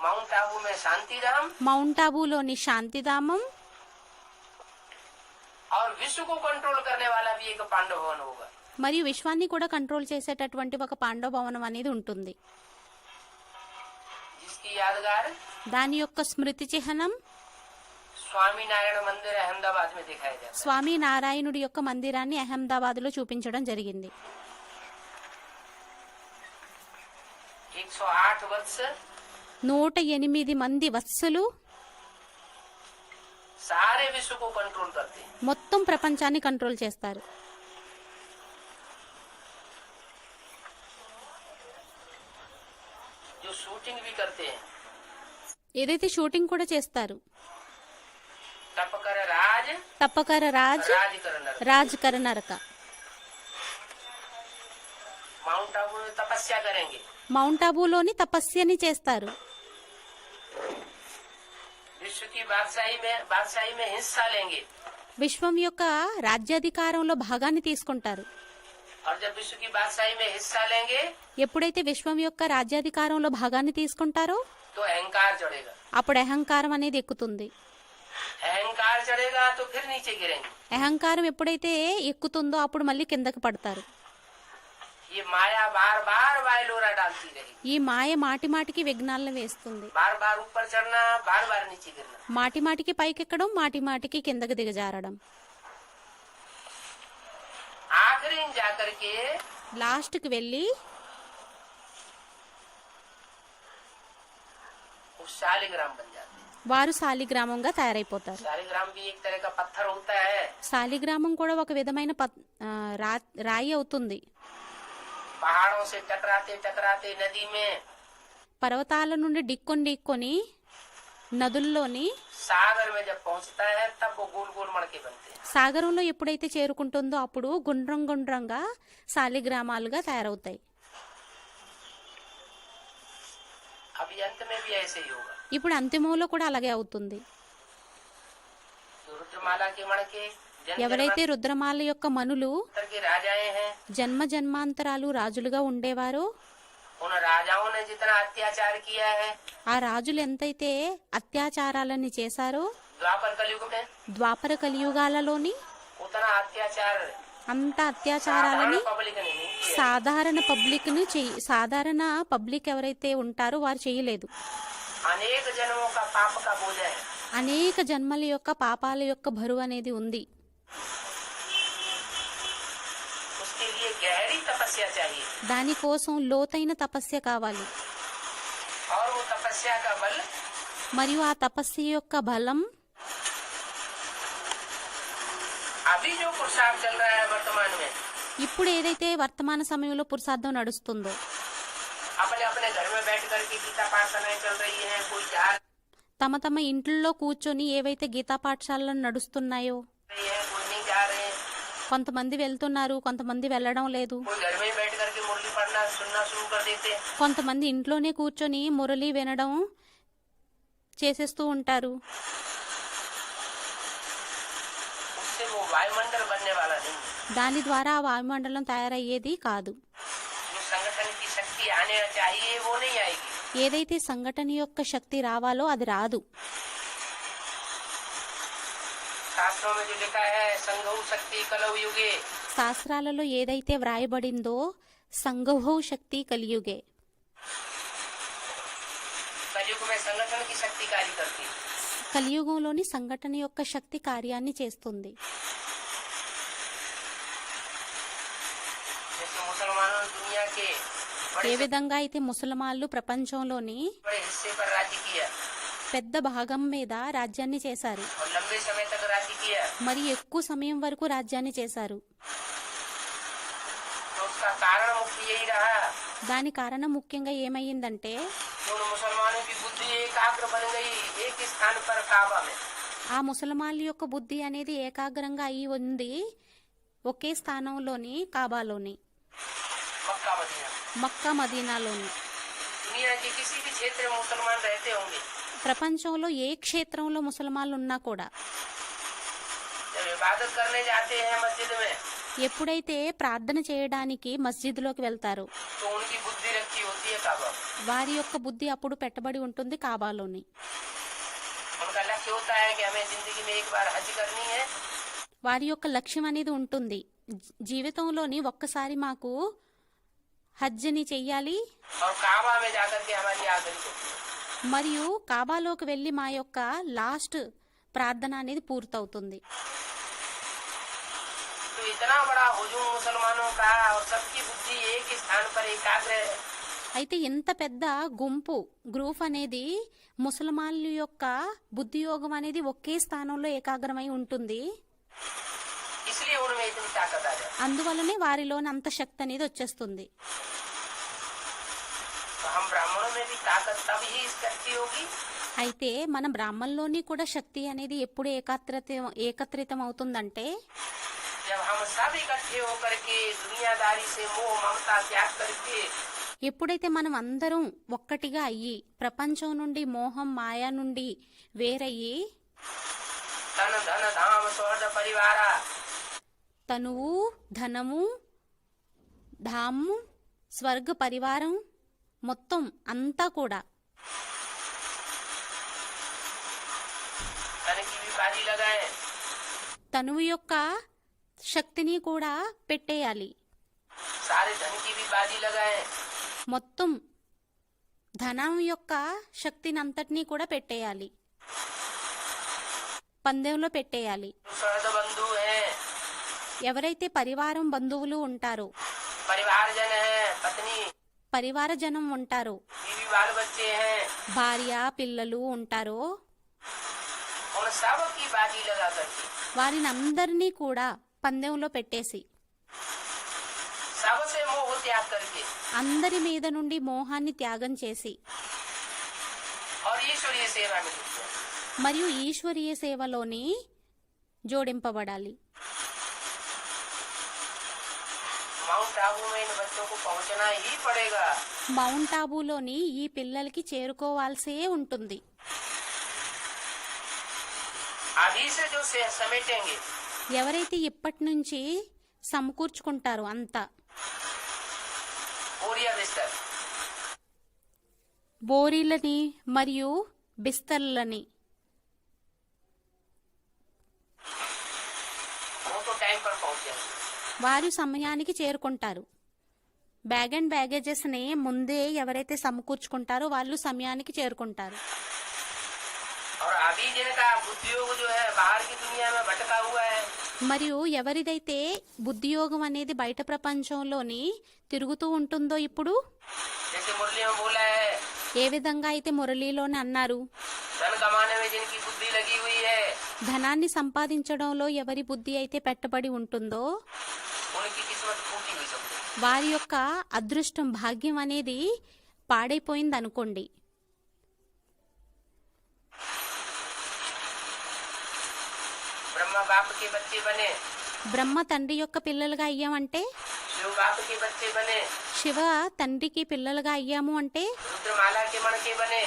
[SPEAKER 1] माउंट आबू में शांतिधाम,
[SPEAKER 2] మౌంట్ ఆబూలోని శాంతిధామం.
[SPEAKER 1] और विश्व को कंट्रोल करने वाला भी एक पांडव भवन होगा।
[SPEAKER 2] మరియు విశ్వాన్ని కూడా కంట్రోల్ చేసేటటువంటి ఒక పాండవ భవనం అనేది ఉంటుంది.
[SPEAKER 1] जिसकी यादगार
[SPEAKER 2] దాని యొక్క స్మృతి చిహ్నం
[SPEAKER 1] स्वामी नारायण मंदिर अहमदाबाद में दिखाया जाता
[SPEAKER 2] స్వామి నారాయణుడి యొక్క మందిరాన్ని అహ్మదాబాద్ లో చూపించడం జరిగింది.
[SPEAKER 1] है। 108 वर्ष
[SPEAKER 2] 108 మంది వత్సలు
[SPEAKER 1] सारे विश्व को कंट्रोल करते हैं।
[SPEAKER 2] మొత్తం ప్రపంచాన్ని కంట్రోల్ చేస్తారు.
[SPEAKER 1] जो शूटिंग भी करते हैं,
[SPEAKER 2] ఏదైతే షూటింగ్ కూడా చేస్తారు.
[SPEAKER 1] तपकर राज
[SPEAKER 2] తప్పకర రాజ్
[SPEAKER 1] राज कर नर।
[SPEAKER 2] రాజ్ కర నరక.
[SPEAKER 1] माउंट आबू में तपस्या करेंगे,
[SPEAKER 2] మౌంట్ ఆబూలోని తపస్యని చేస్తారు.
[SPEAKER 1] विश्व की बादशाही में हिस्सा लेंगे।
[SPEAKER 2] విశ్వం యొక్క రాజ్యాధికారంలో భాగాన్ని తీసుకుంటారు.
[SPEAKER 1] और जब विश्व की बादशाही में हिस्सा लेंगे
[SPEAKER 2] ఎప్పుడైతే విశ్వం యొక్క రాజ్యాధికారంలో భాగాన్ని తీసుకుంటారో
[SPEAKER 1] तो अहंकार चढ़ेगा।
[SPEAKER 2] అప్పుడు అహంకారం అనేది ఎక్కుతుంది.
[SPEAKER 1] अहंकार चढ़ेगा तो फिर नीचे गिरेंगे।
[SPEAKER 2] అహంకారం ఎప్పుడైతే ఎక్కుతుందో అప్పుడు మళ్ళీ కిందకి పడతారు.
[SPEAKER 1] ये माया बार बार वायलोरा डालती रही,
[SPEAKER 2] ఈ మాయ మాటి మాటికి విఘ్నాలను వేస్తుంది.
[SPEAKER 1] बार बार ऊपर चढ़ना, बार बार नीचे गिरना.
[SPEAKER 2] మాటి మాటికి పైకెక్కడం, మాటి మాటికి కిందకి దిగజారడం.
[SPEAKER 1] आखिरी में जाकर के
[SPEAKER 2] లాస్ట్కి వెళ్ళి
[SPEAKER 1] वो शालिग्राम बन जाते हैं.
[SPEAKER 2] వారు శాలిగ్రామంగా తయారైపోతారు.
[SPEAKER 1] शालिग्राम भी एक तरह का पत्थर होता है.
[SPEAKER 2] శాలిగ్రామం కూడా ఒక విధమైన రాయి అవుతుంది.
[SPEAKER 1] पहाड़ों से टकराते टकराते नदी में,
[SPEAKER 2] పర్వతాల నుండి ఢీక్కొని నదుల్లోని
[SPEAKER 1] सागर में जब पहुंचता है तब वो गोल गोल मड़के बनते हैं.
[SPEAKER 2] సాగరంలో ఎప్పుడైతే చేరుకుంటుందో అప్పుడు గుండ్రం గుండ్రంగా శాలిగ్రామాలుగా తయారవుతాయి.
[SPEAKER 1] अभी अंत में भी ऐसे ही होगा.
[SPEAKER 2] ఇప్పుడు అంతిమంలో కూడా అలాగే అవుతుంది.
[SPEAKER 1] जो रुद्रमाला के मड़के
[SPEAKER 2] ఎవరైతే రుద్రమాల యొక్క మనులు
[SPEAKER 1] जन्मांतर के राजाएं हैं,
[SPEAKER 2] జన్మ జన్మాంతరాలు రాజులుగా ఉండేవారో
[SPEAKER 1] उन राजाओं ने जितना अत्याचार किया है
[SPEAKER 2] ఆ రాజులు ఎంతైతే అత్యాచారాలని చేశారో
[SPEAKER 1] द्वापर कलयुग में,
[SPEAKER 2] ద్వాపర కలియుగాలలోని
[SPEAKER 1] उतना अत्याचार
[SPEAKER 2] అంత అత్యాచారాలని
[SPEAKER 1] साधारण पब्लिक ने नहीं किया.
[SPEAKER 2] సాధారణ పబ్లిక్ ఎవరైతే ఉంటారో వారు చేయలేదు.
[SPEAKER 1] अनेक जन्मों का पाप का बोझ है.
[SPEAKER 2] అనేక జన్మల యొక్క పాపాల యొక్క బరువు అనేది ఉంది.
[SPEAKER 1] उसके लिए गहरी तपस्या चाहिए
[SPEAKER 2] దానికోసం లోతైన తపస్య కావాలి.
[SPEAKER 1] और वो तपस्या का बल
[SPEAKER 2] మరియు ఆ తపస్య యొక్క బలం
[SPEAKER 1] अभी जो पुरुषार्थ चल रहा है वर्तमान में,
[SPEAKER 2] ఇప్పుడు ఏదైతే వర్తమాన సమయంలో పురుషార్థం నడుస్తుందో
[SPEAKER 1] अपने अपने घर में बैठ करके गीता पाठशालाएं चल रही हैं, कोई जा
[SPEAKER 2] తమ తమ ఇంట్లో కూర్చొని ఏవైతే గీతా పాఠశాలలు నడుస్తున్నాయో
[SPEAKER 1] रही है, कोई नहीं जा रहे हैं,
[SPEAKER 2] కొంతమంది వెళ్తున్నారు, కొంతమంది వెళ్ళడం లేదు.
[SPEAKER 1] कोई घर में ही बैठ करके मुरली पढ़ना सुनना शुरू कर देते हैं.
[SPEAKER 2] కొంతమంది ఇంట్లోనే కూర్చొని మురళి వినడం చేసేస్తూ ఉంటారు.
[SPEAKER 1] उससे वो वायुमंडल बनने वाला नहीं है.
[SPEAKER 2] దాని ద్వారా ఆ వాయుమండలం తయారయ్యేది కాదు.
[SPEAKER 1] जो संगठन की शक्ति आने चाहिए वो नहीं आएगी.
[SPEAKER 2] ఏదైతే సంఘటన యొక్క శక్తి రావాలో అది రాదు.
[SPEAKER 1] शास्त्रों में जो लिखा है संघौ शक्ति कलौ युगे,
[SPEAKER 2] శాస్త్రాలలో ఏదైతే వ్రాయబడిందో సంఘౌ శక్తి కలియుగే.
[SPEAKER 1] कलयुग में संगठन की शक्ति कार्य करती है.
[SPEAKER 2] కలియుగంలోని సంఘటన యొక్క శక్తి కార్యాన్ని చేస్తుంది.
[SPEAKER 1] जैसे मुसलमानों ने दुनिया के
[SPEAKER 2] ఏ విధంగా అయితే ముసల్మాన్లు ప్రపంచంలోని
[SPEAKER 1] बड़े हिस्से पर राज्य किया
[SPEAKER 2] పెద్ద భాగం మీద రాజ్యాన్ని చేశారు,
[SPEAKER 1] और लंबे समय तक राज्य किया,
[SPEAKER 2] మరి ఎక్కువ సమయం వరకు రాజ్యాన్ని చేశారు.
[SPEAKER 1] तो उसका कारण मुख्य यही रहा
[SPEAKER 2] దాని కారణం ముఖ్యంగా ఏమయ్యిందంటే
[SPEAKER 1] कि उन मुसलमानों की बुद्धि एकाग्र बन गई एक स्थान पर काबा में.
[SPEAKER 2] ఆ ముసల్మాన్ల యొక్క బుద్ధి అనేది ఏకాగ్రంగా అయి ఉంది ఒకే స్థానంలోని కాబాలోని,
[SPEAKER 1] मक्का मदीना.
[SPEAKER 2] మక్కా మదీనాలోని.
[SPEAKER 1] दुनिया के किसी भी क्षेत्र में मुसलमान रहते होंगे,
[SPEAKER 2] ప్రపంచంలో ఏ క్షేత్రంలో ముసల్మాన్లు ఉన్నా కూడా
[SPEAKER 1] जब इबादत करने जाते हैं मस्जिद में
[SPEAKER 2] ఎప్పుడైతే ప్రార్థన చేయడానికి మస్జిద్లోకి వెళ్తారో
[SPEAKER 1] तो उनकी बुद्धि रखी होती है काबा में.
[SPEAKER 2] వారి యొక్క బుద్ధి అప్పుడు పెట్టబడి ఉంటుంది కాబాలోని.
[SPEAKER 1] उनका लक्ष्य होता है कि हमें जिंदगी में एक बार हज करनी है,
[SPEAKER 2] వారి యొక్క లక్ష్యం అనేది ఉంటుంది, జీవితంలోని ఒక్కసారి మాకు హజ్ని చెయ్యాలి,
[SPEAKER 1] और काबा में जाकर के हमारी आखिरी होती है.
[SPEAKER 2] మరియు కాబాలోకి వెళ్ళి మా యొక్క లాస్ట్ ప్రార్థన అనేది పూర్తవుతుంది.
[SPEAKER 1] तो इतना बड़ा हुजूम मुसलमानों का और सबकी बुद्धि एक स्थान पर एकाग्र है.
[SPEAKER 2] అయితే ఇంత పెద్ద గ్రూప్ అనేది ముసల్మాన్ల యొక్క బుద్ధియోగం అనేది ఒకే స్థానంలో ఏకాగ్రమై ఉంటుంది.
[SPEAKER 1] इसलिए उनमें इतनी ताकत आ जाती है.
[SPEAKER 2] అందువల్లనే వారిలోని అంత శక్తి అనేది వచ్చేస్తుంది.
[SPEAKER 1] तो हम ब्राह्मणों में भी ताकत तब ही इकट्ठी होगी
[SPEAKER 2] అయితే మన బ్రాహ్మణంలోని కూడా శక్తి అనేది ఎప్పుడు ఏకత్రితం అవుతుందంటే
[SPEAKER 1] जब हम सब इकट्ठे होकर के दुनियादारी से मोह ममता त्याग करके
[SPEAKER 2] ఎప్పుడైతే మనం అందరం ఒక్కటిగా అయ్యి ప్రపంచం నుండి మోహం మాయా నుండి వేరయ్యి
[SPEAKER 1] तन धन धाम स्वर्ग परिवार
[SPEAKER 2] తనువు ధనము ధాము స్వర్గ పరివారం మొత్తం అంతా కూడా
[SPEAKER 1] धन की भी बाजी लगाए,
[SPEAKER 2] తనువు యొక్క శక్తిని కూడా పెట్టేయాలి,
[SPEAKER 1] सारे धन की भी बाजी लगाए,
[SPEAKER 2] మొత్తం ధనం యొక్క శక్తిని అంతటినీ కూడా పెట్టేయాలి, పందెంలో పెట్టేయాలి.
[SPEAKER 1] जो सहृद बंधु हैं,
[SPEAKER 2] ఎవరైతే పరివారం బంధువులు ఉంటారో,
[SPEAKER 1] परिवारजन है, पत्नी,
[SPEAKER 2] పరివార జనం ఉంటారో,
[SPEAKER 1] बीवी बाल बच्चे हैं,
[SPEAKER 2] భార్య పిల్లలు ఉంటారో,
[SPEAKER 1] उन सब की बाजी लगा करके
[SPEAKER 2] వారిని అందరినీ కూడా పందెంలో పెట్టేసి,
[SPEAKER 1] सबसे मोह त्याग करके
[SPEAKER 2] అందరి మీద నుండి మోహాన్ని త్యాగం చేసి
[SPEAKER 1] और ईश्वरीय सेवा में जुट जाए।
[SPEAKER 2] మరియు ఈశ్వరీయ సేవలోని జోడింపబడాలి.
[SPEAKER 1] माउंट आबू में इन बच्चों को पहुंचना ही पड़ेगा।
[SPEAKER 2] మౌంట్ ఆబూలోని ఈ పిల్లలకి చేరుకోవాల్సే ఉంటుంది.
[SPEAKER 1] अभी से जो समेटेंगे,
[SPEAKER 2] ఎవరైతే ఇప్పటి నుంచి సమకూర్చుకుంటారో అంతా,
[SPEAKER 1] बोरिया बिस्तर,
[SPEAKER 2] బోరీలని మరియు బిస్తర్లని,
[SPEAKER 1] वो तो टाइम पर पहुंच जाएंगे।
[SPEAKER 2] వారు సమయానికి చేరుకుంటారు. బ్యాగ్ అండ్ బ్యాగేజెస్ ని ముందే ఎవరైతే సమకూర్చుకుంటారో వాళ్ళు సమయానికి చేరుకుంటారు.
[SPEAKER 1] और अभी जिनका उद्योग जो है बाहर की दुनिया में भटका हुआ है,
[SPEAKER 2] మరియు ఎవరిదైతే బుద్ధియోగం అనేది బయట ప్రపంచంలోని తిరుగుతూ ఉంటుందో, ఇప్పుడు
[SPEAKER 1] जैसे मुरली में बोला है,
[SPEAKER 2] ఏ విధంగా అయితే మురళీలోని అన్నారు,
[SPEAKER 1] धन कमाने में जिनकी बुद्धि लगी हुई है,
[SPEAKER 2] ధనాన్ని సంపాదించడంలో ఎవరి బుద్ధి అయితే పెట్టబడి ఉంటుందో
[SPEAKER 1] उनकी किस्मत फूटी हुई समझो।
[SPEAKER 2] వారి యొక్క అదృష్టం భాగ్యం అనేది పాడైపోయింది అనుకోండి.
[SPEAKER 1] ब्रह्मा बाप के बच्चे बने,
[SPEAKER 2] బ్రహ్మ తండ్రి యొక్క పిల్లలుగా అయ్యామంటే,
[SPEAKER 1] शिव बाप के बच्चे बने,
[SPEAKER 2] శివ తండ్రికి పిల్లలుగా అయ్యాము అంటే,
[SPEAKER 1] रुद्रमाला के मन के बने।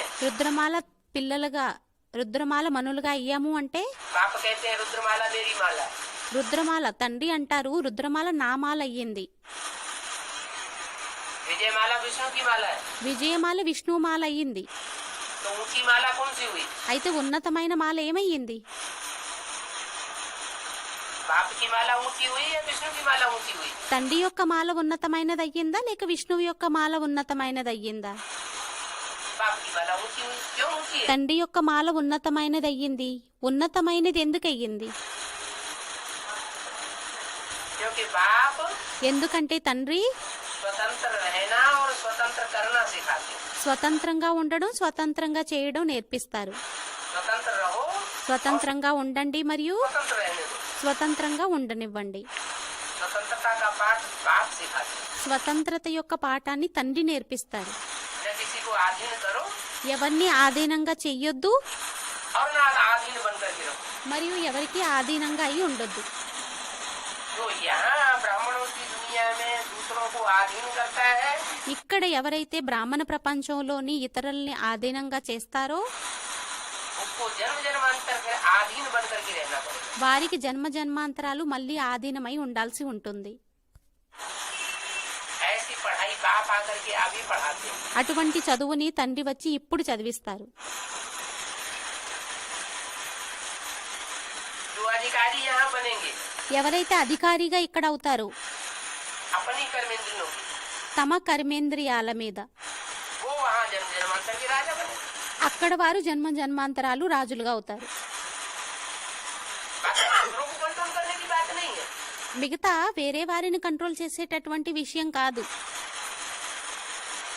[SPEAKER 2] రుద్రమాల మనులుగా అయ్యాము అంటే,
[SPEAKER 1] बाप कहते हैं रुद्रमाला मेरी माला,
[SPEAKER 2] రుద్రమాల తండ్రి అంటారు రుద్రమాల నా మాల అయ్యింది,
[SPEAKER 1] विजयमाला विष्णु की माला है।
[SPEAKER 2] విజయమాల విష్ణుమాల అయ్యింది.
[SPEAKER 1] तो ऊंची माला कौन सी हुई?
[SPEAKER 2] అయితే ఉన్నతమైన మాల ఏమయ్యింది?
[SPEAKER 1] बाप की माला ऊंची हुई या विष्णु की माला ऊंची हुई?
[SPEAKER 2] తండ్రి యొక్క మాల ఉన్నతమైనది అయ్యిందా లేక విష్ణువు యొక్క మాల ఉన్నతమైనది అయ్యిందా?
[SPEAKER 1] बाप की माला ऊंची हुई। क्यों ऊंची है?
[SPEAKER 2] తండ్రి యొక్క మాల ఉన్నతమైనది అయ్యింది. ఉన్నతమైనది ఎందుకు అయ్యింది?
[SPEAKER 1] क्योंकि बाप
[SPEAKER 2] ఎందుకంటే తండ్రి
[SPEAKER 1] स्वतंत्र रहना और स्वतंत्र करना सिखाते हैं।
[SPEAKER 2] స్వతంత్రంగా ఉండడం, స్వతంత్రంగా చేయడం నేర్పిస్తారు.
[SPEAKER 1] स्वतंत्र रहो,
[SPEAKER 2] స్వతంత్రంగా ఉండండి మరియు
[SPEAKER 1] स्वतंत्र रहने दो।
[SPEAKER 2] స్వతంత్రంగా ఉండనివ్వండి.
[SPEAKER 1] स्वतंत्रता का पाठ बाप सिखाते हैं।
[SPEAKER 2] స్వతంత్రత యొక్క పాఠాన్ని తండ్రి నేర్పిస్తారు.
[SPEAKER 1] न किसी को आधीन करो
[SPEAKER 2] ఎవరిని ఆధీనంగా చెయ్యొద్దు
[SPEAKER 1] और न आधीन बनकर के रहो।
[SPEAKER 2] మరియు ఎవరికి ఆధీనంగా అయి ఉండొద్దు.
[SPEAKER 1] जो यहाँ ब्राह्मणों की दुनिया में दूसरों को आधीन करता है,
[SPEAKER 2] ఇక్కడ ఎవరైతే బ్రాహ్మణ ప్రపంచంలోని ఇతరుల్ని ఆధీనంగా చేస్తారో
[SPEAKER 1] उसको जन्म जन्मांतर के आधीन बनकर के रहना पड़ेगा।
[SPEAKER 2] వారికి జన్మ జన్మాంతరాలు మళ్ళీ ఆధీనమై ఉండాల్సి ఉంటుంది.
[SPEAKER 1] ऐसी पढ़ाई बाप आकर के अभी पढ़ाते हैं।
[SPEAKER 2] అటువంటి చదువుని తండ్రి వచ్చి ఇప్పుడు చదివిస్తారు.
[SPEAKER 1] जो अधिकारी यहाँ बनेंगे
[SPEAKER 2] ఎవరైతే అధికారిగా ఇక్కడ అవుతారో
[SPEAKER 1] अपनी कर्मेंद्रियों की,
[SPEAKER 2] తమ కర్మేంద్రియాల మీద,
[SPEAKER 1] वो वहाँ जन्म जन्मांतर के राजा बने।
[SPEAKER 2] అక్కడ వారు జన్మ జన్మాంతరాలు రాజులుగా అవుతారు.
[SPEAKER 1] बाकी दूसरों को कंट्रोल करने की बात नहीं है।
[SPEAKER 2] మిగతా వేరే వారిని కంట్రోల్ చేసేటటువంటి విషయం కాదు.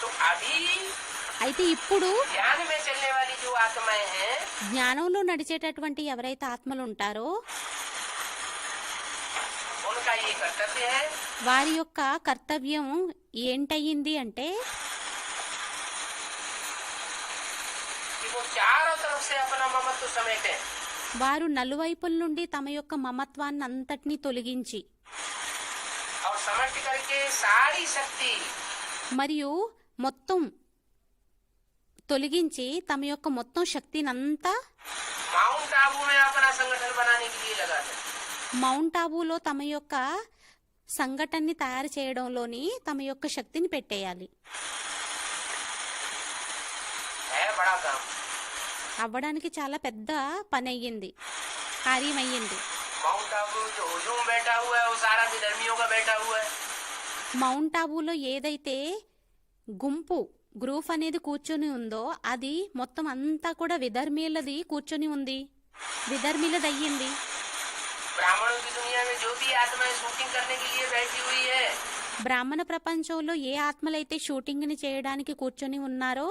[SPEAKER 1] तो अभी
[SPEAKER 2] అయితే ఇప్పుడు
[SPEAKER 1] ज्ञान में चलने वाली जो आत्माएं हैं,
[SPEAKER 2] జ్ఞానంలో నడిచేటటువంటి ఎవరైతే ఆత్మలు ఉంటారో
[SPEAKER 1] उनका ये कर्तव्य है
[SPEAKER 2] వారి యొక్క కర్తవ్యం ఏంటయ్యింది అంటే
[SPEAKER 1] कि वो चारों तरफ से अपना ममत्व समेटे
[SPEAKER 2] వారు నలువైపుల నుండి తమ యొక్క మమత్వాన్ని అంతటినీ తొలగించి
[SPEAKER 1] और समट करके सारी शक्ति
[SPEAKER 2] మరియు మొత్తం తొలగించి తమ యొక్క మొత్తం శక్తిని అంతా
[SPEAKER 1] माउंट आबू में अपना संगठन बनाने के लिए लगा दे।
[SPEAKER 2] మౌంట్ ఆబూలో తమ యొక్క సంఘటనని తయారు చేయడంలోని తమ యొక్క శక్తిని పెట్టేయాలి.
[SPEAKER 1] है बड़ा काम।
[SPEAKER 2] అవ్వడానికి చాలా పెద్ద పని అయ్యింది, కార్యం అయ్యింది.
[SPEAKER 1] माउंट आबू जो हुजूम बैठा हुआ है वो सारा विधर्मियों का बैठा हुआ है।
[SPEAKER 2] మౌంట్ ఆబూలో ఏదైతే గుంపు గ్రూప్ అనేది కూర్చొని ఉందో అది మొత్తం అంతా కూడా విధర్మీలది కూర్చొని ఉంది, విధర్మీలది అయ్యింది.
[SPEAKER 1] ब्राह्मणों की दुनिया में जो भी आत्माएं शूटिंग करने के लिए बैठी हुई है,
[SPEAKER 2] బ్రాహ్మణ ప్రపంచంలో ఏ ఆత్మలైతే షూటింగ్ ని చేయడానికి కూర్చొని ఉన్నారో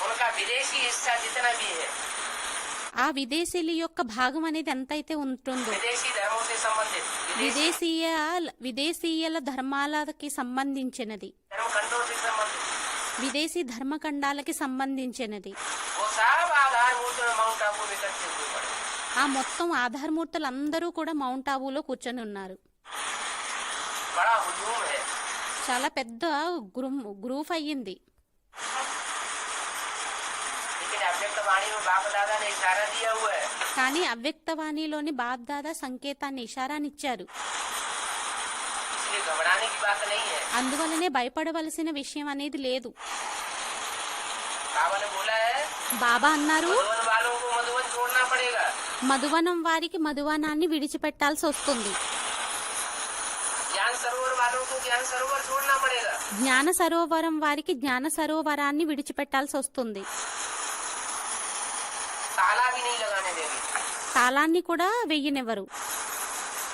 [SPEAKER 1] उनका विदेशी हिस्सा जितना भी है,
[SPEAKER 2] ఆ విదేశీయుల యొక్క భాగం అనేది ఎంతైతే ఉంటుందో,
[SPEAKER 1] विदेशी धर्मों से संबंधित
[SPEAKER 2] విదేశీయుల ధర్మాలకి సంబంధించినది,
[SPEAKER 1] धर्म खंडों से संबंधित,
[SPEAKER 2] విదేశీ ధర్మఖండాలకి సంబంధించినది,
[SPEAKER 1] वो सब आधार मूर्त में माउंट आबू में इकट्ठे हुए पड़े।
[SPEAKER 2] ఆ మొత్తం ఆధారమూర్తులు అందరూ కూడా మౌంట్ ఆబూలో కూర్చొని ఉన్నారు.
[SPEAKER 1] बड़ा हुजूम है।
[SPEAKER 2] చాలా పెద్ద గ్రూప్ అయ్యింది.
[SPEAKER 1] लेकिन अव्यक्त वाणी में बाप दादा ने इशारा दिया हुआ है,
[SPEAKER 2] కానీ అవ్యక్తవాణిలోని బాబ్దాదా సంకేతాన్ని ఇషారానిచ్చారు.
[SPEAKER 1] इसलिए घबराने की बात नहीं है।
[SPEAKER 2] అందువలనే భయపడవలసిన విషయం అనేది లేదు.
[SPEAKER 1] बाबा ने बोला है,
[SPEAKER 2] బాబా అన్నారు,
[SPEAKER 1] मधुवन वालों को मधुवन छोड़ना पड़ेगा,
[SPEAKER 2] మధువనం వారికి మధువనాన్ని విడిచిపెట్టాల్సి వస్తుంది,
[SPEAKER 1] ज्ञान सरोवर वालों को ज्ञान सरोवर छोड़ना पड़ेगा।
[SPEAKER 2] జ్ఞాన సరోవరం వారికి జ్ఞాన సరోవరాన్ని విడిచిపెట్టాల్సి వస్తుంది,
[SPEAKER 1] ताला भी नहीं लगाने देंगे।
[SPEAKER 2] తాళాన్ని కూడా వెయ్యనివ్వరు.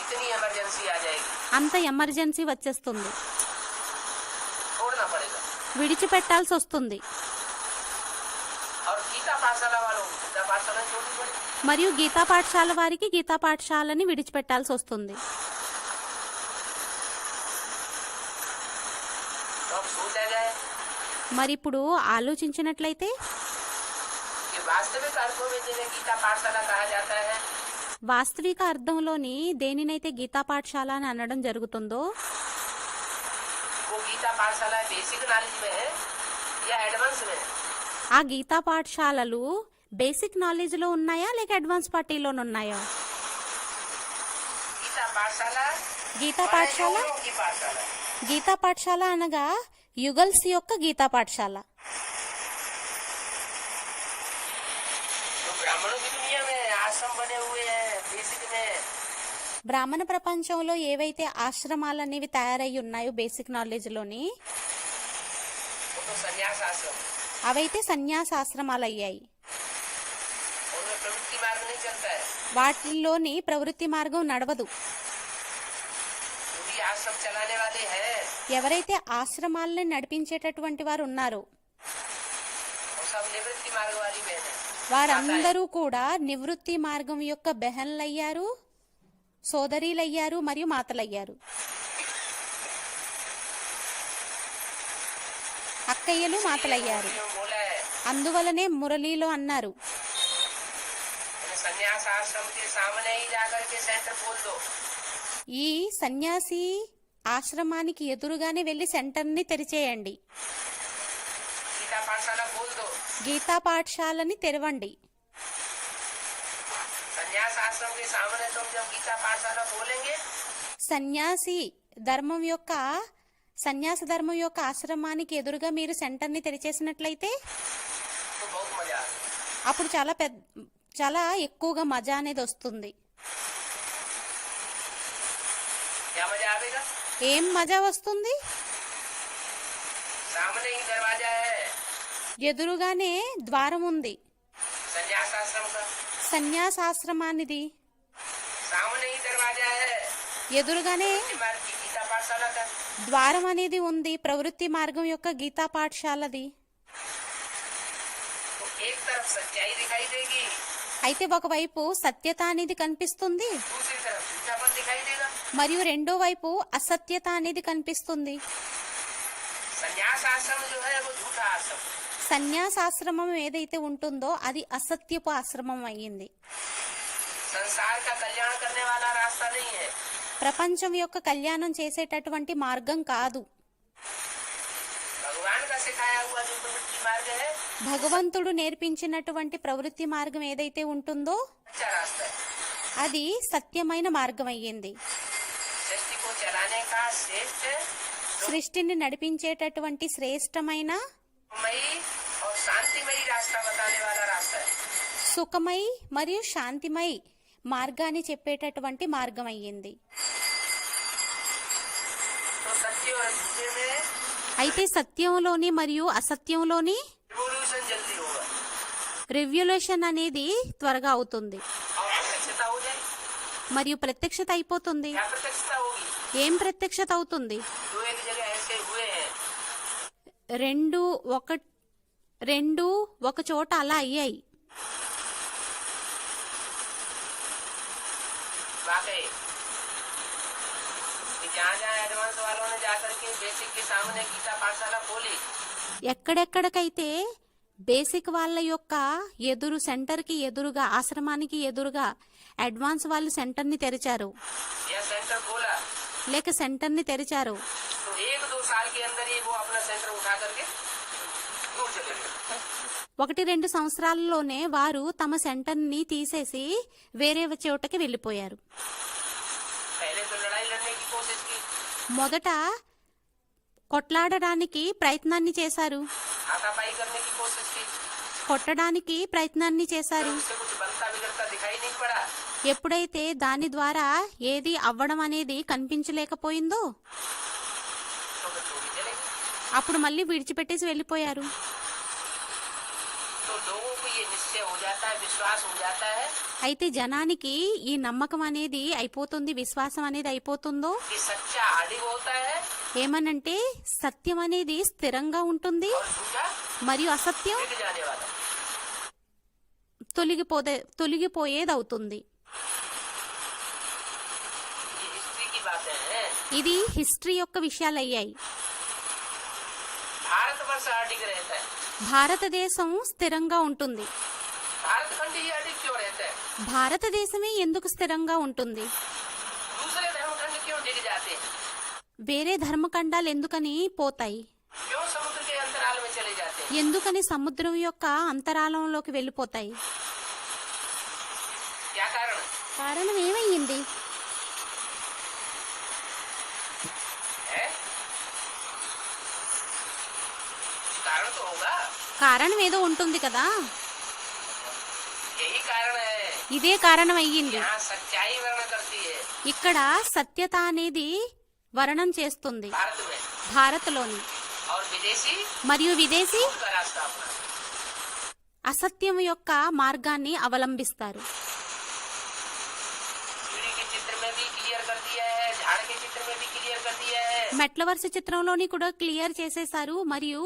[SPEAKER 1] इतनी इमरजेंसी आ जाएगी,
[SPEAKER 2] అంత ఎమర్జెన్సీ వచ్చేస్తుంది,
[SPEAKER 1] छोड़ना पड़ेगा।
[SPEAKER 2] విడిచిపెట్టాల్సి వస్తుంది.
[SPEAKER 1] और गीता पाठशाला वालों को गीता पाठशाला छोड़नी पड़ेगी।
[SPEAKER 2] మరియు గీతా పాఠశాల వారికి గీతా పాఠశాలని విడిచిపెట్టాల్సి వస్తుంది.
[SPEAKER 1] तो अब सोचा जाए
[SPEAKER 2] మరి ఇప్పుడు ఆలోచించినట్లయితే
[SPEAKER 1] कि वास्तविक अर्थों में जिन्हें गीता पाठशाला कहा जाता है,
[SPEAKER 2] వాస్తవిక అర్థంలోని దేనినైతే గీతా పాఠశాల అని అనడం జరుగుతుందో
[SPEAKER 1] वो गीता पाठशाला बेसिक नॉलेज में है या एडवांस में है।
[SPEAKER 2] ఆ గీతా పాఠశాలలు బేసిక్ నాలెడ్జ్ లో ఉన్నాయా లేక అడ్వాన్స్ పార్టీలోనున్నాయా?
[SPEAKER 1] गीता पाठशाला
[SPEAKER 2] గీతా పాఠశాల
[SPEAKER 1] माने की पाठशाला,
[SPEAKER 2] గీతా పాఠశాల అనగా యుగల్స్ యొక్క గీతా పాఠశాల.
[SPEAKER 1] तो ब्राह्मणों की दुनिया में आश्रम बने हुए हैं बेसिक में,
[SPEAKER 2] బ్రాహ్మణ ప్రపంచంలో ఏవైతే ఆశ్రమాలు అనేవి తయారై ఉన్నాయో బేసిక్ నాలెడ్జ్ లోని
[SPEAKER 1] वो तो संन्यास आश्रम,
[SPEAKER 2] అవైతే సన్యాసాశ్రమాలు అయ్యాయి.
[SPEAKER 1] उनमें प्रवृत्ति मार्ग नहीं चलता है।
[SPEAKER 2] వాటిలోని ప్రవృత్తి మార్గం నడవదు.
[SPEAKER 1] जो भी आश्रम चलाने वाले हैं
[SPEAKER 2] ఎవరైతే ఆశ్రమాలను నడిపించేటటువంటి వారు ఉన్నారో
[SPEAKER 1] वो सब निवृत्ति मार्ग वाली बहन है।
[SPEAKER 2] వారందరూ కూడా నివృత్తి మార్గం యొక్క బెహన్లయ్యారు, సోదరీలయ్యారు మరియు మాతలయ్యారు, అక్కయ్యలు మాతలయ్యారు.
[SPEAKER 1] बोला है
[SPEAKER 2] అందువలనే మురళీలో అన్నారు,
[SPEAKER 1] संन्यास आश्रम के सामने ही जाकर के सेंटर खोल दो।
[SPEAKER 2] ఈ సన్యాసి ఆశ్రమానికి ఎదురుగానే వెళ్లి సెంటర్ని తెరిచేయండి,
[SPEAKER 1] गीता पाठशाला खोल दो।
[SPEAKER 2] గీతా పాఠశాలని తెరవండి.
[SPEAKER 1] संन्यास आश्रम के सामने तुम जब गीता पाठशाला खोलेंगे
[SPEAKER 2] సన్యాసి ధర్మం యొక్క సన్యాస ధర్మం యొక్క ఆశ్రమానికి ఎదురుగా మీరు సెంటర్ని తెరిచేసినట్లయితే
[SPEAKER 1] तो बहुत मजा आएगा।
[SPEAKER 2] అప్పుడు చాలా ఎక్కువగా మజా అనేది వస్తుంది.
[SPEAKER 1] क्या मजा आएगा?
[SPEAKER 2] ఏం మజా వస్తుంది?
[SPEAKER 1] सामने ही दरवाजा है
[SPEAKER 2] ఎదురుగానే ద్వారం ఉంది,
[SPEAKER 1] संन्यास आश्रम का,
[SPEAKER 2] సన్యాసాశ్రమానిది.
[SPEAKER 1] सामने ही दरवाजा है
[SPEAKER 2] ఎదురుగానే
[SPEAKER 1] मार्ग की गीता पाठशाला का।
[SPEAKER 2] ద్వారం అనేది ఉంది, ప్రవృత్తి మార్గం యొక్క గీతా పాఠశాలది.
[SPEAKER 1] तो एक तरफ सच्चाई दिखाई देगी,
[SPEAKER 2] అయితే ఒకవైపు సత్యత అనేది కనిపిస్తుంది,
[SPEAKER 1] दूसरी तरफ झूठापन दिखाई देगा।
[SPEAKER 2] మరియు రెండో వైపు అసత్యత అనేది కనిపిస్తుంది.
[SPEAKER 1] संन्यास आश्रम जो है वो झूठा आश्रम,
[SPEAKER 2] సన్యాసాశ్రమం ఏదైతే ఉంటుందో అది అసత్యపు ఆశ్రమం అయ్యింది.
[SPEAKER 1] संसार का कल्याण करने वाला रास्ता नहीं है।
[SPEAKER 2] ప్రపంచం యొక్క కళ్యాణం చేసేటటువంటి మార్గం కాదు.
[SPEAKER 1] भगवान का सिखाया हुआ जो प्रवृत्ति मार्ग है
[SPEAKER 2] భగవంతుడు నేర్పించినటువంటి ప్రవృత్తి మార్గం ఏదైతే ఉంటుందో
[SPEAKER 1] अच्छा रास्ता है।
[SPEAKER 2] అది సత్యమైన మార్గం అయ్యింది.
[SPEAKER 1] सृष्टि को चलाने का श्रेष्ठ
[SPEAKER 2] సృష్టిని నడిపించేటటువంటి శ్రేష్టమైన
[SPEAKER 1] मई और शांतिमयी रास्ता बताने वाला रास्ता है।
[SPEAKER 2] సుఖమై మరియు శాంతిమై మార్గాన్ని చెప్పేటటువంటి మార్గం అయ్యింది.
[SPEAKER 1] तो सत्य और झूठे में
[SPEAKER 2] అయితే సత్యంలోని మరియు అసత్యంలోని
[SPEAKER 1] रिवोल्यूशन जल्दी होगा
[SPEAKER 2] రివ్యులేషన్ అనేది త్వరగా అవుతుంది
[SPEAKER 1] और प्रत्यक्षता हो जाएगी।
[SPEAKER 2] మరియు ప్రత్యక్షత అయిపోతుంది.
[SPEAKER 1] क्या प्रत्यक्षता होगी?
[SPEAKER 2] ఏం ప్రత్యక్షత అవుతుంది?
[SPEAKER 1] जो एक जगह ऐसे हुए हैं
[SPEAKER 2] రెండు ఒక చోట అలా అయ్యాయి.
[SPEAKER 1] वाकई कि जहाँ जहाँ एडवांस वालों ने जाकर के बेसिक के सामने गीता पाठशाला खोली,
[SPEAKER 2] ఎక్కడెక్కడికైతే బేసిక్ వాళ్ళ యొక్క ఎదురు సెంటర్కి ఎదురుగా ఆశ్రమానికి ఎదురుగా అడ్వాన్స్ వాళ్ళు సెంటర్ని తెరిచారు
[SPEAKER 1] यह सेंटर खोला
[SPEAKER 2] లేక సెంటర్ని తెరిచారు
[SPEAKER 1] तो 1-2 साल के अंदर ही वो अपना सेंटर उठा करके दूर चले गए।
[SPEAKER 2] 1-2 సంవత్సరాల్లోనే వారు తమ సెంటర్ని తీసేసి వేరే చోటకి వెళ్ళిపోయారు.
[SPEAKER 1] पहले तो लड़ाई लड़ने की कोशिश की,
[SPEAKER 2] మొదట కొట్లాడడానికి ప్రయత్నాన్ని చేశారు,
[SPEAKER 1] हाथापाई करने की कोशिश की,
[SPEAKER 2] కొట్టడానికి ప్రయత్నాన్ని చేశారు.
[SPEAKER 1] उससे कुछ बनता बिगड़ता दिखाई नहीं पड़ा
[SPEAKER 2] ఎప్పుడైతే దాని ద్వారా ఏది అవ్వడం అనేది కనిపించలేకపోయిందో
[SPEAKER 1] तो फिर छोड़ी चले गए।
[SPEAKER 2] అప్పుడు మళ్ళీ విడిచిపెట్టేసి వెళ్ళిపోయారు.
[SPEAKER 1] तो लोगों को ये निश्चय हो जाता है, विश्वास हो जाता है
[SPEAKER 2] అయితే జనానికి ఈ నమ్మకం అనేది అయిపోతుంది, విశ్వాసం అనేది అయిపోతుందో
[SPEAKER 1] कि सच्चा अडिग होता है
[SPEAKER 2] ఏమనంటే సత్యం అనేది స్థిరంగా ఉంటుంది
[SPEAKER 1] और झूठा
[SPEAKER 2] మరియు అసత్యం
[SPEAKER 1] बिक जाने वाला।
[SPEAKER 2] తొలగిపోయేదవుతుంది.
[SPEAKER 1] ये हिस्ट्री की बातें हैं।
[SPEAKER 2] ఇది హిస్టరీ యొక్క విషయాలు అయ్యాయి.
[SPEAKER 1] भारतवर्ष अडिग रहता है,
[SPEAKER 2] భారతదేశం స్థిరంగా ఉంటుంది.
[SPEAKER 1] भारतखंड ही अडिग क्यों रहता है?
[SPEAKER 2] భారతదేశమే ఎందుకు స్థిరంగా ఉంటుంది?
[SPEAKER 1] दूसरे धर्मखंड क्यों डिग जाते हैं?
[SPEAKER 2] వేరే ధర్మఖండాలు ఎందుకని పోతాయి?
[SPEAKER 1] क्यों समुद्र के अंतराल में चले जाते हैं?
[SPEAKER 2] ఎందుకని సముద్రం యొక్క అంతరాళంలోకి వెళ్ళిపోతాయి?
[SPEAKER 1] क्या कारण है?
[SPEAKER 2] కారణం ఏమయ్యింది?
[SPEAKER 1] है? कारण तो होगा,
[SPEAKER 2] కారణం ఏదో ఉంటుంది కదా.
[SPEAKER 1] यही कारण है।
[SPEAKER 2] ఇదే కారణం అయ్యింది.
[SPEAKER 1] यहाँ सच्चाई वर्ण करती है
[SPEAKER 2] ఇక్కడ సత్యత అనేది వర్ణం చేస్తుంది
[SPEAKER 1] भारत में,
[SPEAKER 2] భారత్లోని.
[SPEAKER 1] और विदेशी
[SPEAKER 2] మరియు విదేశీ
[SPEAKER 1] का रास्ता अपना।
[SPEAKER 2] అసత్యం యొక్క మార్గాన్ని అవలంబిస్తారు.
[SPEAKER 1] सीढ़ी के चित्र में भी क्लियर कर दिया है, झाड़ के चित्र में भी क्लियर कर दिया है
[SPEAKER 2] మెట్ల వరుస చిత్రంలోని కూడా క్లియర్ చేసేశారు మరియు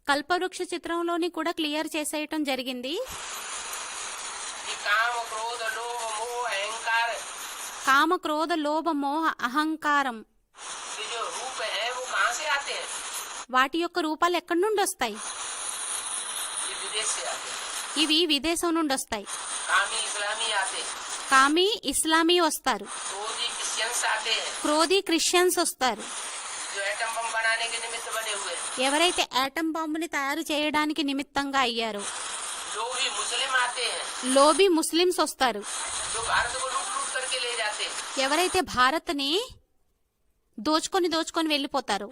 [SPEAKER 2] కల్పవృక్ష చిత్రంలోని కూడా క్లియర్ చేసేయటం జరిగింది.
[SPEAKER 1] कि काम क्रोध लोभ मोह अहंकार
[SPEAKER 2] కామ క్రోధ లోభ మోహ అహంకారం
[SPEAKER 1] के जो रूप है वो कहाँ से आते हैं?
[SPEAKER 2] వాటి యొక్క రూపాలు ఎక్కడి నుండి వస్తాయి?
[SPEAKER 1] ये विदेश से आते हैं।
[SPEAKER 2] ఇవి విదేశం నుండి వస్తాయి.
[SPEAKER 1] कामी इस्लामी आते हैं,
[SPEAKER 2] కామి ఇస్లామీ వస్తారు,
[SPEAKER 1] क्रोधी क्रिश्चियंस आते हैं,
[SPEAKER 2] క్రోధి క్రిస్టియన్స్ వస్తారు.
[SPEAKER 1] जो एटम बम बनाने के निमित्त बने हुए हैं।
[SPEAKER 2] ఎవరైతే ఆటం బాంబుని తయారు చేయడానికి నిమిత్తంగా అయ్యారో,
[SPEAKER 1] लोभी मुस्लिम आते हैं,
[SPEAKER 2] లోబీ ముస్లిమ్స్ వస్తారు.
[SPEAKER 1] जो भारत को लूट लूट करके ले जाते हैं।
[SPEAKER 2] ఎవరైతే భారత్ని దోచుకొని వెళ్ళిపోతారో,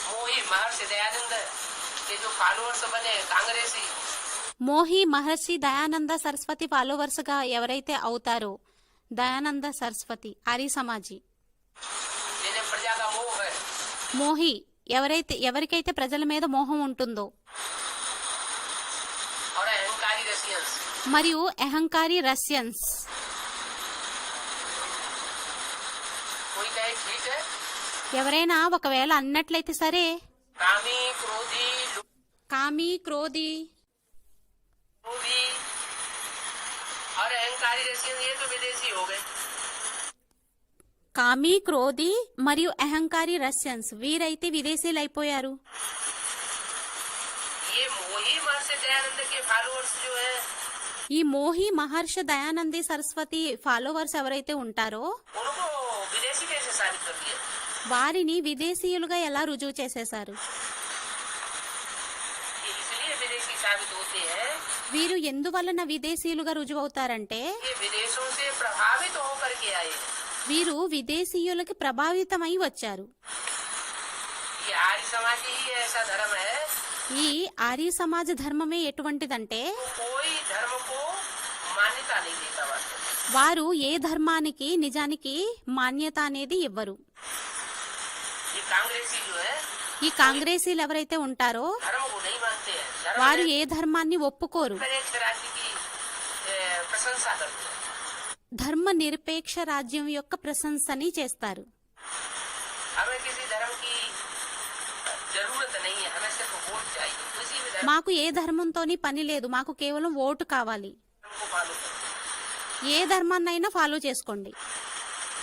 [SPEAKER 1] मोही महर्षि दयानंद के जो फॉलोअर्स बने कांग्रेसी,
[SPEAKER 2] మోహి మహర్షి దయానంద సరస్వతి ఫాలోవర్స్ గా ఎవరైతే అవుతారో, దయానంద సరస్వతి ఆర్య సమాజీ,
[SPEAKER 1] जिन्हें प्रजा का मोह है,
[SPEAKER 2] మోహి ఎవరికైతే ప్రజల మీద మోహం ఉంటుందో,
[SPEAKER 1] और अहंकारी रशियंस,
[SPEAKER 2] మరియు అహంకారి రష్యన్స్.
[SPEAKER 1] कोई कहे ठीक है,
[SPEAKER 2] ఎవరైనా ఒకవేళ అన్నట్లయితే సరే,
[SPEAKER 1] कामी क्रोधी
[SPEAKER 2] కామి క్రోధి
[SPEAKER 1] लोभी और अहंकारी रशियन ये तो विदेशी हो गए।
[SPEAKER 2] కామి క్రోధి మరియు అహంకారి రష్యన్స్ వీరైతే విదేశీయులు అయిపోయారు.
[SPEAKER 1] ये मोही महर्षि दयानंद के फॉलोअर्स जो है
[SPEAKER 2] ఈ మోహి మహర్షి దయానంది సరస్వతి ఫాలోవర్స్ ఎవరైతే ఉంటారో
[SPEAKER 1] उनको विदेशी कैसे साबित कर दिया?
[SPEAKER 2] వారిని విదేశీయులుగా ఎలా రుజువు చేసేశారు?
[SPEAKER 1] ये इसलिए विदेशी साबित होते हैं
[SPEAKER 2] వీరు ఎందువలన విదేశీయులుగా రుజువవుతారంటే,
[SPEAKER 1] कि विदेशों से प्रभावित होकर के आए हैं।
[SPEAKER 2] వీరు విదేశీయులకి ప్రభావితమై వచ్చారు.
[SPEAKER 1] ये आर्य समाज ही ऐसा धर्म है,
[SPEAKER 2] ఈ ఆర్య సమాజ ధర్మమే ఎటువంటిదంటే,
[SPEAKER 1] कोई धर्म को
[SPEAKER 2] వారు ఏ ధర్మానికి నిజానికి మాన్యత అనేది ఇవ్వరు.
[SPEAKER 1] ये कांग्रेसी जो है
[SPEAKER 2] ఈ కాంగ్రెసీలు ఎవరైతే ఉంటారో
[SPEAKER 1] धर्म को नहीं मानते हैं, धर्म
[SPEAKER 2] వారు ఏ ధర్మాన్ని ఒప్పుకోరు,
[SPEAKER 1] निरपेक्ष राज्य की प्रशंसा करते हैं.
[SPEAKER 2] ధర్మ నిరపేక్ష రాజ్యం యొక్క ప్రశంసని చేస్తారు.
[SPEAKER 1] हमें किसी धर्म की जरूरत नहीं है, हमें सिर्फ वोट चाहिए. किसी भी धर्म
[SPEAKER 2] మాకు ఏ ధర్మంతోని పని లేదు, మాకు కేవలం ఓటు కావాలి.
[SPEAKER 1] को फॉलो करो.
[SPEAKER 2] ఏ ధర్మాన్నైనా ఫాలో చేసుకోండి.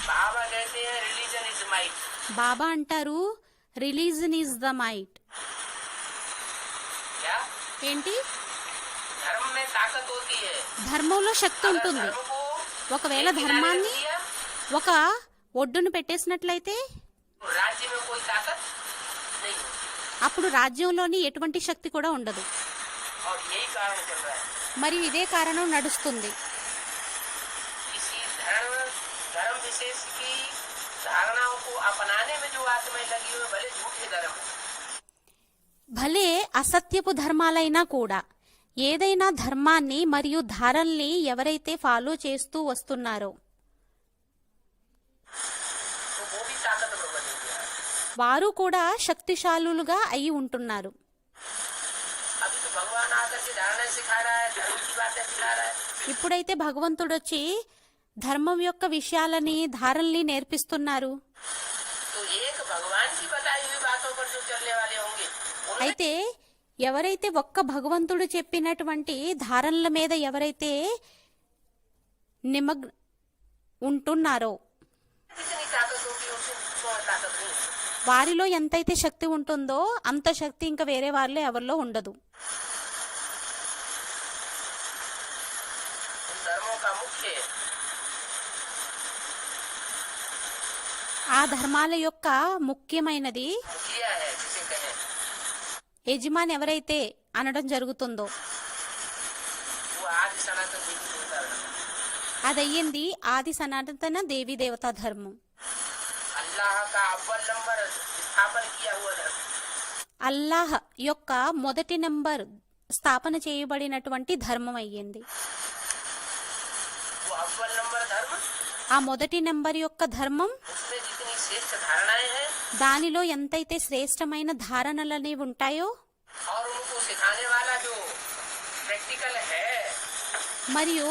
[SPEAKER 1] बाबा कहते हैं रिलीजन इज माइट.
[SPEAKER 2] బాబా అంటారు రిలీజన్ ఈజ్ ద మైట్.
[SPEAKER 1] क्या
[SPEAKER 2] ఏంటి?
[SPEAKER 1] धर्म में ताकत होती है.
[SPEAKER 2] ధర్మంలో శక్తి
[SPEAKER 1] अगर
[SPEAKER 2] ఉంటుంది.
[SPEAKER 1] धर्म को
[SPEAKER 2] ఒకవేళ
[SPEAKER 1] एक किनारे
[SPEAKER 2] ధర్మాన్ని
[SPEAKER 1] रख दिया,
[SPEAKER 2] ఒక ఒడ్డును పెట్టేసినట్లయితే
[SPEAKER 1] तो राज्य में कोई ताकत नहीं होती.
[SPEAKER 2] అప్పుడు రాజ్యంలోని ఎటువంటి శక్తి కూడా ఉండదు.
[SPEAKER 1] और यही कारण चल रहा है.
[SPEAKER 2] మరియు ఇదే కారణం నడుస్తుంది.
[SPEAKER 1] किसी धर्म विशेष की धारणाओं को अपनाने में जो आत्माएं लगी हुई, भले झूठे धर्म हो,
[SPEAKER 2] భలే అసత్యపు ధర్మాలైనా కూడా ఏదైనా ధర్మాన్ని మరియు ధారల్ని ఎవరైతే ఫాలో చేస్తూ వస్తున్నారో
[SPEAKER 1] तो वो भी ताकतवर बनेंगे.
[SPEAKER 2] వారు కూడా శక్తిశాలులుగా అయి ఉంటున్నారు.
[SPEAKER 1] अभी तो भगवान आकर के धारणा सिखा रहा है, धर्म की बातें सिखा रहा है.
[SPEAKER 2] ఇప్పుడైతే భగవంతుడు వచ్చి ధర్మం యొక్క విషయాలని ధారల్ని నేర్పిస్తున్నారు.
[SPEAKER 1] तो एक भगवान की बताई हुई बातों पर जो चलने वाले होंगे, उनमें
[SPEAKER 2] అయితే ఎవరైతే ఒక్క భగవంతుడు చెప్పినటువంటి ధారణల మీద ఎవరైతే నిమగ్న ఉంటున్నారో
[SPEAKER 1] जितनी ताकत होगी उससे ताकत नहीं है.
[SPEAKER 2] వారిలో ఎంతైతే శక్తి ఉంటుందో అంత శక్తి ఇంకా వేరే వారిలో ఎవరిలో ఉండదు.
[SPEAKER 1] उन धर्मों का मुख्य
[SPEAKER 2] ఆ ధర్మాల యొక్క ముఖ్యమైనది
[SPEAKER 1] मुखिया है, जिसे कहें
[SPEAKER 2] యజమాని ఎవరైతే అనడం జరుగుతుందో
[SPEAKER 1] वो आदि सनातन देवी देवता धर्म.
[SPEAKER 2] అదయ్యింది ఆది సనాతన దేవీ దేవతా ధర్మం.
[SPEAKER 1] अल्लाह का अव्वल नंबर स्थापन किया हुआ धर्म.
[SPEAKER 2] అల్లాహ్ యొక్క మొదటి నంబర్ స్థాపన చేయబడినటువంటి ధర్మం అయ్యింది.
[SPEAKER 1] वो अव्वल नंबर धर्म,
[SPEAKER 2] ఆ మొదటి నంబర్ యొక్క ధర్మం
[SPEAKER 1] उसमें जितनी श्रेष्ठ धारणाएं हैं
[SPEAKER 2] దానిలో ఎంతైతే శ్రేష్టమైన ధారణలనేవి ఉంటాయో
[SPEAKER 1] और उनको सिखाने वाला जो प्रैक्टिकल है,
[SPEAKER 2] మరియు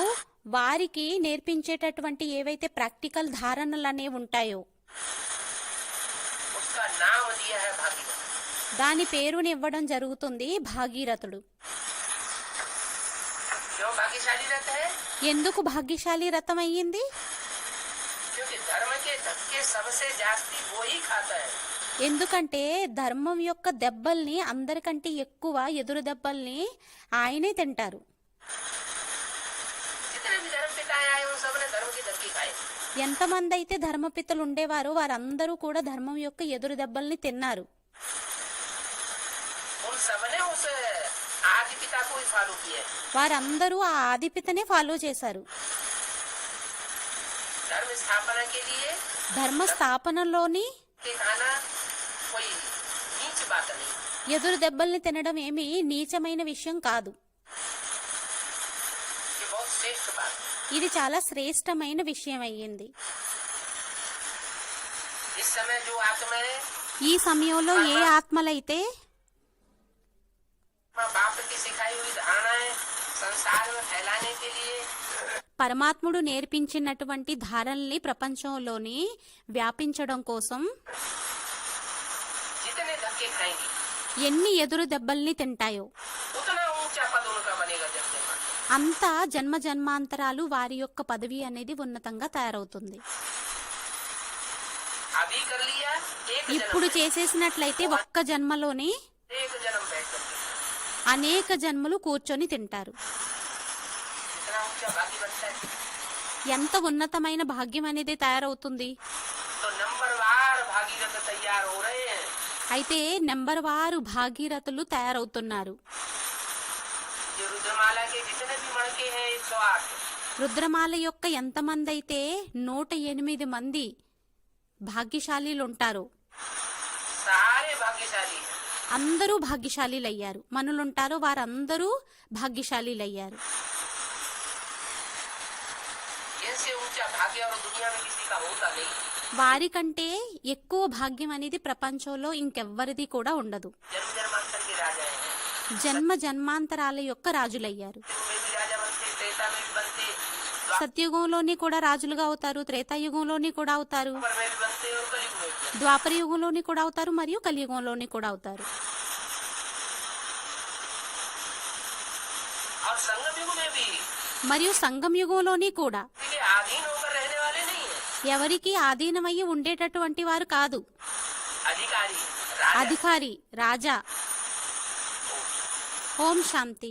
[SPEAKER 2] వారికి నేర్పించేటటువంటి ఏవైతే ప్రాక్టికల్ ధారణలు అనేవి ఉంటాయో
[SPEAKER 1] उसका नाम दिया है भागीरथ.
[SPEAKER 2] దాని పేరుని ఇవ్వడం జరుగుతుంది భాగీరథుడు.
[SPEAKER 1] क्यों भाग्यशाली रहता है?
[SPEAKER 2] ఎందుకు భాగ్యశాలి రథం అయ్యింది?
[SPEAKER 1] क्योंकि धर्म के धक्के सबसे जास्ती वो ही खाता है.
[SPEAKER 2] ఎందుకంటే ధర్మం యొక్క దెబ్బల్ని అందరికంటే ఎక్కువ ఎదురు దెబ్బల్ని ఆయనే తింటారు.
[SPEAKER 1] जितने भी धर्म पिताएं आए उन सबने धर्म के धक्के खाए.
[SPEAKER 2] ఎంతమంది అయితే ధర్మపితలు ఉండేవారో వారందరూ కూడా ధర్మం యొక్క ఎదురు దెబ్బల్ని తిన్నారు.
[SPEAKER 1] उन सबने उस आदि पिता को ही फॉलो किया है.
[SPEAKER 2] వారందరూ ఆ ఆదిపితనే ఫాలో చేశారు.
[SPEAKER 1] धर्म स्थापना के लिए
[SPEAKER 2] ధర్మ స్థాపనలోని
[SPEAKER 1] के खाना कोई नीच बात नहीं.
[SPEAKER 2] ఎదురు దెబ్బల్ని తినడం ఏమీ నీచమైన విషయం కాదు.
[SPEAKER 1] ये बहुत श्रेष्ठ बात है.
[SPEAKER 2] ఇది చాలా శ్రేష్టమైన విషయం అయ్యింది.
[SPEAKER 1] इस समय जो आत्माएं
[SPEAKER 2] ఈ సమయంలో ఏ ఆత్మలైతే
[SPEAKER 1] माँ बाप की सिखाई हुई धारणाएं संसार में फैलाने के लिए
[SPEAKER 2] పరమాత్ముడు నేర్పించినటువంటి ధారణల్ని ప్రపంచంలోని వ్యాపించడం కోసం
[SPEAKER 1] जितने धक्के खाएंगे
[SPEAKER 2] ఎన్ని ఎదురు దెబ్బల్ని తింటాయో
[SPEAKER 1] उतना ऊंचा पद उनका बनेगा जब जन्म.
[SPEAKER 2] అంత జన్మ జన్మాంతరాలు వారి యొక్క పదవి అనేది ఉన్నతంగా తయారవుతుంది.
[SPEAKER 1] अभी कर लिया एक
[SPEAKER 2] ఇప్పుడు
[SPEAKER 1] जन्म,
[SPEAKER 2] చేసేసినట్లయితే ఒక్క జన్మలోనే
[SPEAKER 1] एक जन्म बैठ करके
[SPEAKER 2] అనేక జన్మలు కూర్చొని తింటారు.
[SPEAKER 1] इतना ऊंचा भागी बनता है.
[SPEAKER 2] ఎంత ఉన్నతమైన భాగ్యం అనేది తయారవుతుంది.
[SPEAKER 1] तो नंबरवार भागीरथ तैयार हो रहे हैं.
[SPEAKER 2] అయితే నెంబర్ వారు భాగీరథులు తయారవుతున్నారు.
[SPEAKER 1] ये रुद्रमाला के जितने भी मणके हैं 108
[SPEAKER 2] రుద్రమాల యొక్క ఎంతమంది అయితే 108 మంది భాగ్యశాలీలు ఉంటారో
[SPEAKER 1] सारे भाग्यशाली हैं.
[SPEAKER 2] అందరూ భాగ్యశాలీలయ్యారు. మనులుంటారో వారందరూ భాగ్యశాలీలయ్యారు.
[SPEAKER 1] इनसे ऐसा होता नहीं।
[SPEAKER 2] వారికంటే ఎక్కువ భాగ్యం అనేది ప్రపంచంలో ఇంకెవ్వరిది కూడా ఉండదు.
[SPEAKER 1] जन्म जन्मांतर के राजा हैं,
[SPEAKER 2] జన్మ జన్మాంతరాల యొక్క రాజులయ్యారు.
[SPEAKER 1] युग में भी राजा बनते, त्रेता में भी बनते,
[SPEAKER 2] సత్యుగంలోని కూడా రాజులుగా అవుతారు, త్రేతాయుగంలోని కూడా అవుతారు,
[SPEAKER 1] द्वापर में भी बनते और कलयुग में भी बनते।
[SPEAKER 2] ద్వాపర యుగంలోని కూడా అవుతారు మరియు కలియుగంలోని కూడా అవుతారు.
[SPEAKER 1] और संगम युग में भी
[SPEAKER 2] మరియు సంగం యుగంలోని కూడా
[SPEAKER 1] किसी के अधीन होकर रहने वाले नहीं है।
[SPEAKER 2] ఎవరికి ఆధీనమయ్యి ఉండేటటువంటి వారు కాదు.
[SPEAKER 1] अधिकारी राजा।
[SPEAKER 2] అధికారి రాజా. ఓం శాంతి.